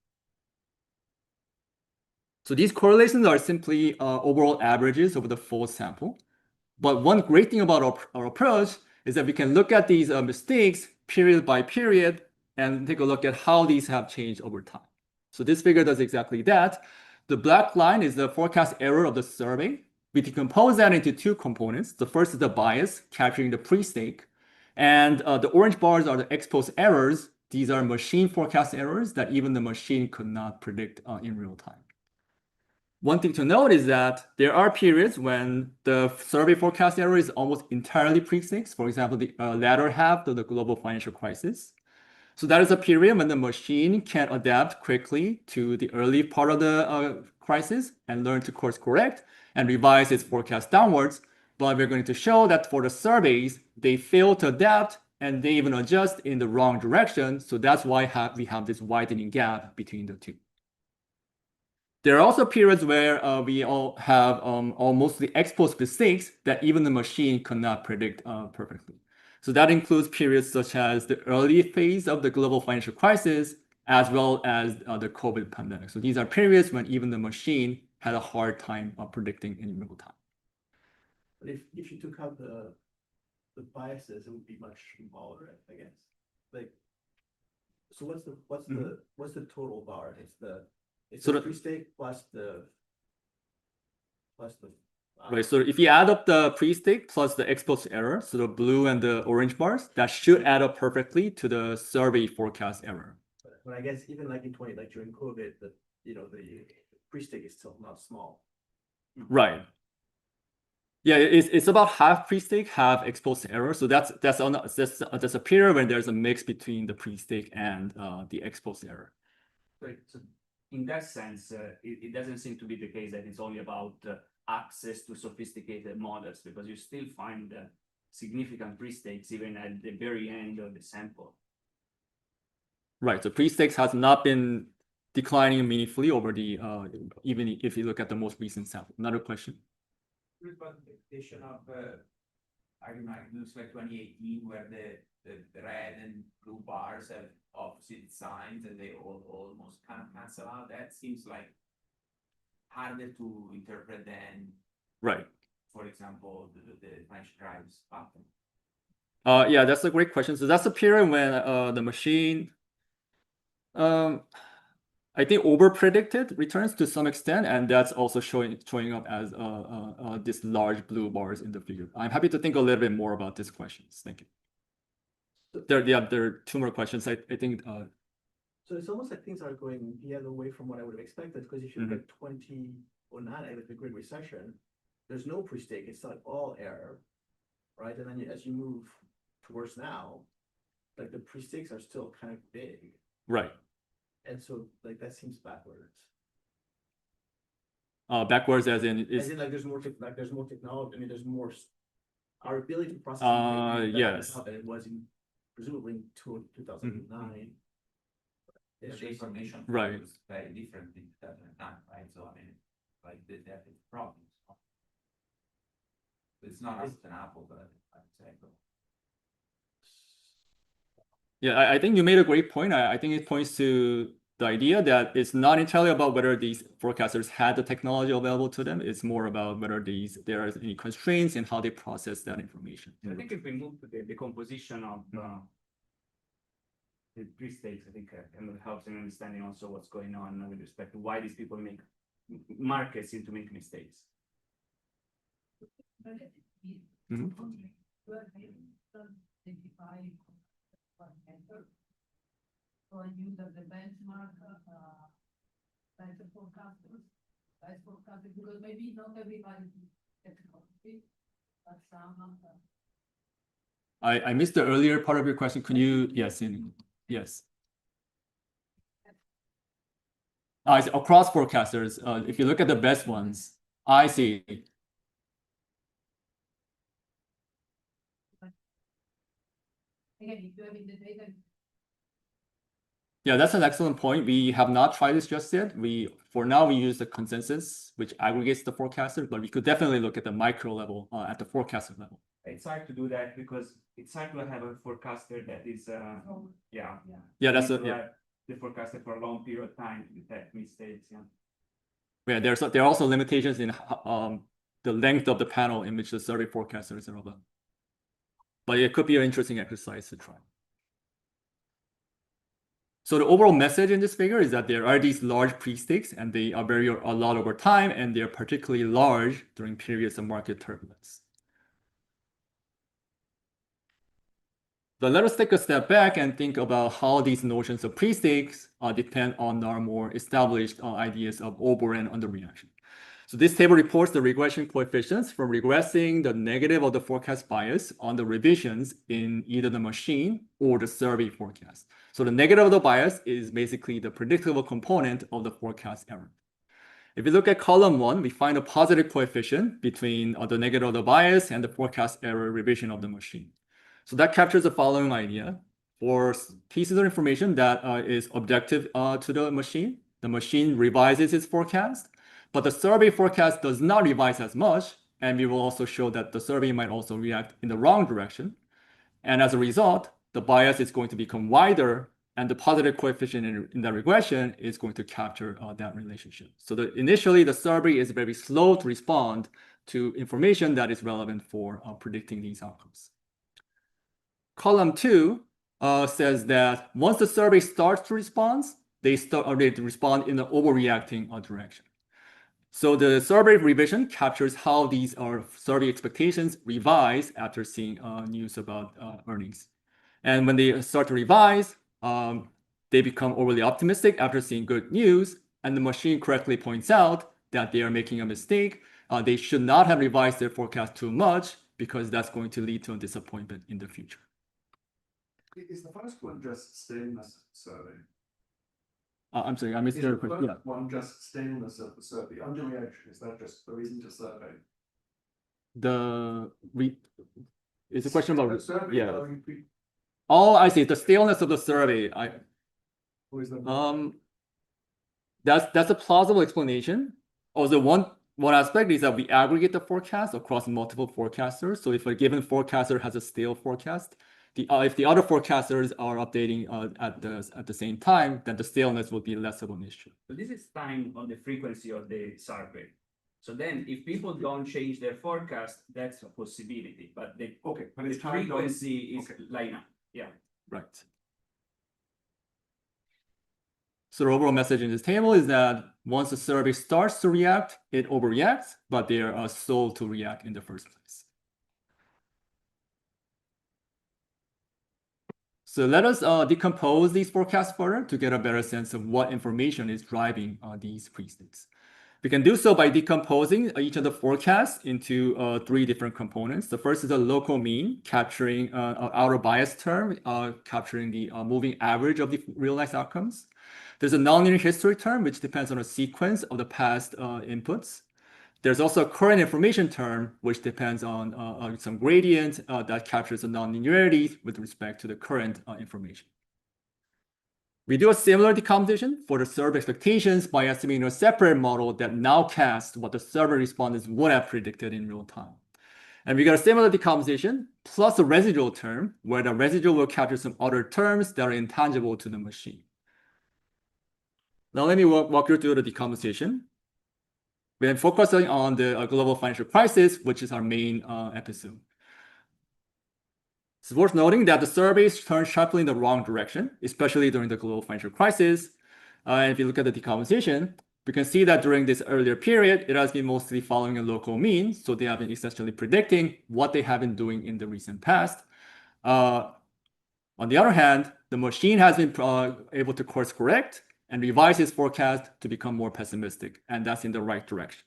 So these correlations are simply overall averages over the full sample. But one great thing about our approach is that we can look at these mistakes period by period and take a look at how these have changed over time. So this figure does exactly that. The black line is the forecast error of the survey. We decompose that into two components. The first is the bias, capturing the pre-stake. And the orange bars are the ex-post errors. These are machine forecast errors that even the machine could not predict in real time. One thing to note is that there are periods when the survey forecast error is almost entirely pre-stakes. For example, the latter half of the global financial crisis. So that is a period when the machine can adapt quickly to the early part of the crisis and learn to course correct and revise its forecast downwards. But we're going to show that for the surveys, they fail to adapt and they even adjust in the wrong direction. So that's why we have this widening gap between the two. There are also periods where we all have almost the ex-post mistakes that even the machine could not predict perfectly. So that includes periods such as the early phase of the global financial crisis, as well as the COVID pandemic. So these are periods when even the machine had a hard time predicting in real time. But if you took out the biases, it would be much smaller, I guess. Like, so what's the total bar? It's the pre-stake plus the right. So if you add up the pre-stake plus the ex-post error, so the blue and the orange bars, that should add up perfectly to the survey forecast error. But I guess even like in during COVID, the pre-stake is still not small. Right. Yeah, it's about half pre-stake, half ex-post error. So that's a period when there's a mix between the pre-stake and the ex-post error. Right. So in that sense, it doesn't seem to be the case that it's only about access to sophisticated models, because you still find significant pre-stakes even at the very end of the sample. Right. So pre-stakes has not been declining meaningfully over the even if you look at the most recent sample. Another question. What about the edition of I don't know, it looks like 2018 where the red and blue bars have opposite signs and they all almost kind of cancel out. That seems like harder to interpret than, Right. for example, the French drives pattern. Yeah, that's a great question. So that's a period when the machine I think over predicted returns to some extent, and that's also showing up as this large blue bars in the figure. I'm happy to think a little bit more about these questions. Thank you. There are two more questions. I think. So it's almost like things are going the other way from what I would have expected, because if you look at 2009, like the Great Recession, there's no pre-stake, it's not all error, right? And then as you move towards now, like the pre-stakes are still kind of big. Right. And so like that seems backwards. Backwards as in like there's more technology. I mean, there's more our ability to process yes. than it was in presumably in 2009. The information right. was very different in 2009, right? So I mean, like there are problems. It's not apples and apples, but I'd say. Yeah, I think you made a great point. I think it points to the idea that it's not entirely about whether these forecasters had the technology available to them. It's more about whether there are any constraints in how they process that information. I think if we move to the decomposition of the pre-stakes, I think and it helps in understanding also what's going on with respect to why these people markets seem to make mistakes. So I use the benchmark better forecasters, best forecasters, because maybe not everybody technology, but some I missed the earlier part of your question. Can you yes. It's across forecasters, if you look at the best ones, I see. Again, if you have in the data. Yeah, that's an excellent point. We have not tried this just yet. For now we use the consensus, which aggregates the forecaster, but we could definitely look at the micro level, at the forecaster level. It's hard to do that because it's hard to have a forecaster that is that's the forecaster for a long period of time to detect mistakes. Yeah, there are also limitations in the length of the panel in which the survey forecasters are about. But it could be an interesting exercise to try. So the overall message in this figure is that there are these large pre-stakes and they are vary a lot over time, and they're particularly large during periods of market turbulence. But let us take a step back and think about how these notions of pre-stakes depend on our more established ideas of over and underreaction. So this table reports the regression coefficients for regressing the negative of the forecast bias on the revisions in either the machine or the survey forecast. So the negative of the bias is basically the predictable component of the forecast error. If you look at column 1, we find a positive coefficient between the negative of the bias and the forecast error revision of the machine. So that captures the following idea. For pieces of information that is objective to the machine revises its forecast, but the survey forecast does not revise as much, and we will also show that the survey might also react in the wrong direction. And as a result, the bias is going to become wider, and the positive coefficient in that regression is going to capture that relationship. So initially, the survey is very slow to respond to information that is relevant for predicting these outcomes. Column 2 says that once the survey starts to respond, they respond in an overreacting direction. So the survey revision captures how these survey expectations revise after seeing news about earnings. And when they start to revise, they become overly optimistic after seeing good news, and the machine correctly points out that they are making a mistake. They should not have revised their forecast too much because that's going to lead to a disappointment in the future. Is the first one just staleness survey? I'm sorry, I missed your question. Yeah. One just staleness of the survey. Underreaction, is that just the reason to survey? It's a question about survey, yeah. Oh, I see. The staleness of the survey. That's a plausible explanation. Also, one aspect is that we aggregate the forecast across multiple forecasters. So if a given forecaster has a stale forecast, if the other forecasters are updating at the same time, then the staleness would be less of an issue. So this is time on the frequency of the survey. So then if people don't change their forecast, that's a possibility, but the frequency is line up. Yeah. Right. So the overall message in this table is that once the survey starts to react, it overreacts, but they are slow to react in the first place. So let us decompose these forecasts further to get a better sense of what information is driving these pre-states. We can do so by decomposing each of the forecasts into 3 different components. The first is a local mean, capturing an outer bias term, capturing the moving average of the realized outcomes. There's a nonlinear history term, which depends on a sequence of the past inputs. There's also a current information term, which depends on some gradient that captures the nonlinearity with respect to the current information. We do a similar decomposition for the survey expectations by estimating a separate model that now casts what the survey respondents would have predicted in real time. And we got a similar decomposition plus a residual term, where the residual will capture some other terms that are intangible to the machine. Now let me walk you through the decomposition. We're focusing on the global financial crisis, which is our main episode. It's worth noting that the surveys turned sharply in the wrong direction, especially during the global financial crisis. And if you look at the decomposition, we can see that during this earlier period, it has been mostly following a local mean. So they have been essentially predicting what they have been doing in the recent past. On the other hand, the machine has been able to course correct and revise its forecast to become more pessimistic, and that's in the right direction.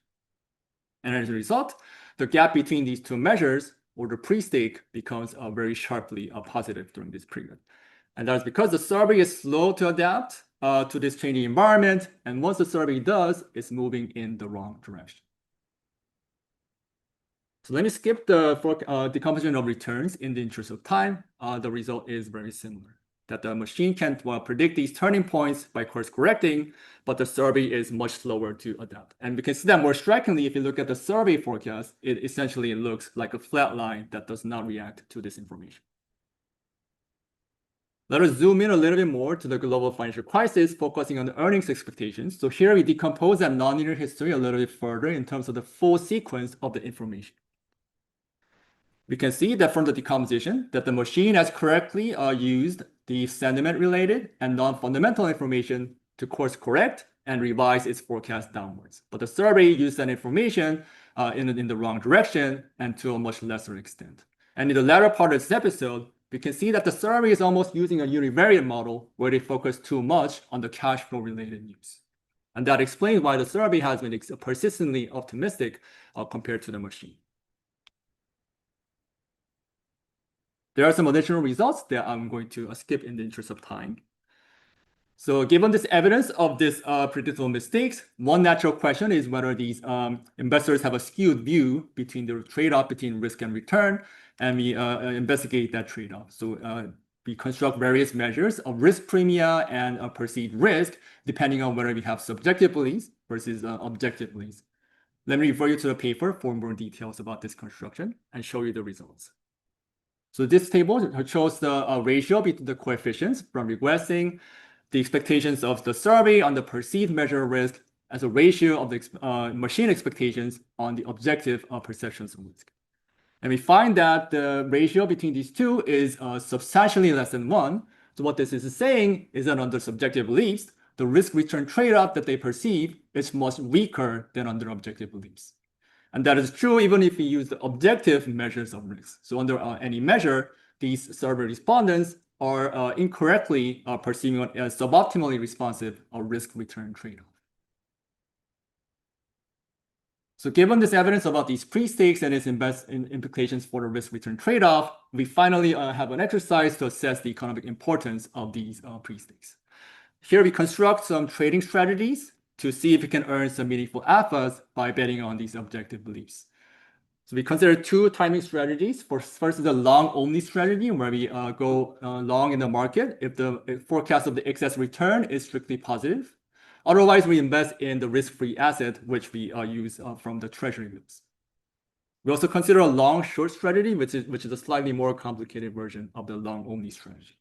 And as a result, the gap between these 2 measures, or the pre-state, becomes very sharply positive during this period. And that's because the survey is slow to adapt to this changing environment, and once the survey does, it's moving in the wrong direction. So let me skip the decomposition of returns in the interest of time. The result is very similar, that the machine can predict these turning points by course correcting, but the survey is much slower to adapt. And we can see that more strikingly if you look at the survey forecast, it essentially looks like a flat line that does not react to this information. Let us zoom in a little bit more to the global financial crisis, focusing on the earnings expectations. So here we decompose that nonlinear history a little bit further in terms of the full sequence of the information. We can see that from the decomposition that the machine has correctly used the sentiment-related and non-fundamental information to course correct and revise its forecast downwards. But the survey used that information in the wrong direction and to a much lesser extent. And in the latter part of this episode, we can see that the survey is almost using a univariate model where they focus too much on the cash flow related news. And that explains why the survey has been persistently optimistic compared to the machine. There are some additional results that I'm going to skip in the interest of time. So given this evidence of this predictable mistakes, one natural question is whether these investors have a skewed view between the trade-off between risk and return, and we investigate that trade-off. So we construct various measures of risk premia and perceived risk, depending on whether we have subjective beliefs versus objective beliefs. Let me refer you to the paper for more details about this construction and show you the results. So this table shows the ratio between the coefficients from regressing the expectations of the survey on the perceived measure of risk as a ratio of the machine expectations on the objective perceptions of risk. And we find that the ratio between these two is substantially less than 1. So what this is saying is that under subjective beliefs, the risk-return trade-off that they perceive is much weaker than under objective beliefs. And that is true even if we use the objective measures of risk. So under any measure, these survey respondents are incorrectly perceiving it as suboptimally responsive or risk-return trade-off. So given this evidence about these pre-stakes and its implications for the risk-return trade-off, we finally have an exercise to assess the economic importance of these pre-stakes. Here we construct some trading strategies to see if we can earn some meaningful alphas by betting on these objective beliefs. So we consider 2 timing strategies. First is a long-only strategy, where we go long in the market if the forecast of the excess return is strictly positive. Otherwise, we invest in the risk-free asset, which we use from the treasury bills. We also consider a long-short strategy, which is a slightly more complicated version of the long-only strategy.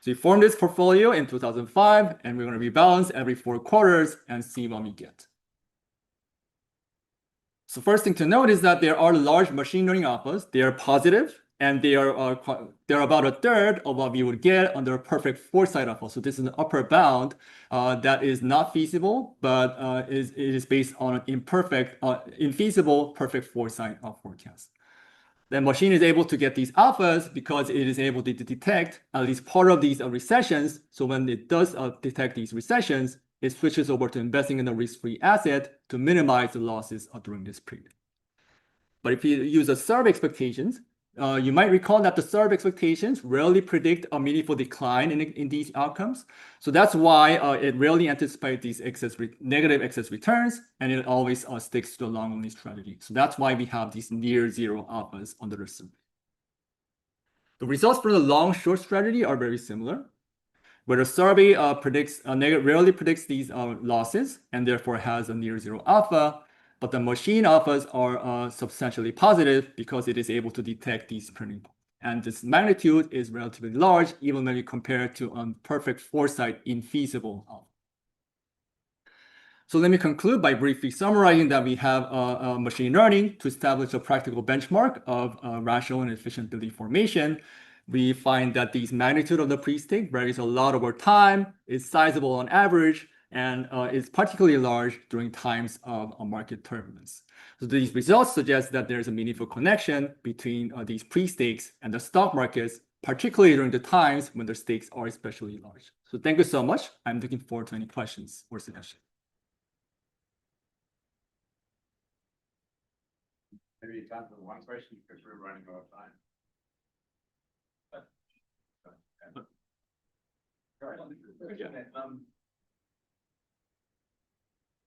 So we formed this portfolio in 2005, and we're going to rebalance every 4 quarters and see what we get. So first thing to note is that there are large machine learning alphas. They are positive, and they're about a third of what we would get under a perfect foresight alpha. So this is an upper bound that is not feasible, but it is based on an infeasible perfect foresight forecast. The machine is able to get these alphas because it is able to detect at least part of these recessions. So when it does detect these recessions, it switches over to investing in a risk-free asset to minimize the losses during this period. But if you use the SERV expectations, you might recall that the SERV expectations rarely predict a meaningful decline in these outcomes. So that's why it rarely anticipates these negative excess returns, and it always sticks to the long-only strategy. So that's why we have these near zero alphas under the survey. The results for the long-short strategy are very similar, where the survey rarely predicts these losses and therefore has a near zero alpha, but the machine alphas are substantially positive because it is able to detect these turning points. And this magnitude is relatively large, even when you compare it to a perfect foresight infeasible alpha. So let me conclude by briefly summarizing that we have machine learning to establish a practical benchmark of rational and efficient belief formation. We find that these magnitude of the pre-state varies a lot over time, is sizable on average, and is particularly large during times of market turbulence. So these results suggest that there's a meaningful connection between these pre-stakes and the stock markets, particularly during the times when the stakes are especially large. So thank you so much. I'm looking forward to any questions or suggestions. Maybe time for one question because we're running out of time. Go ahead.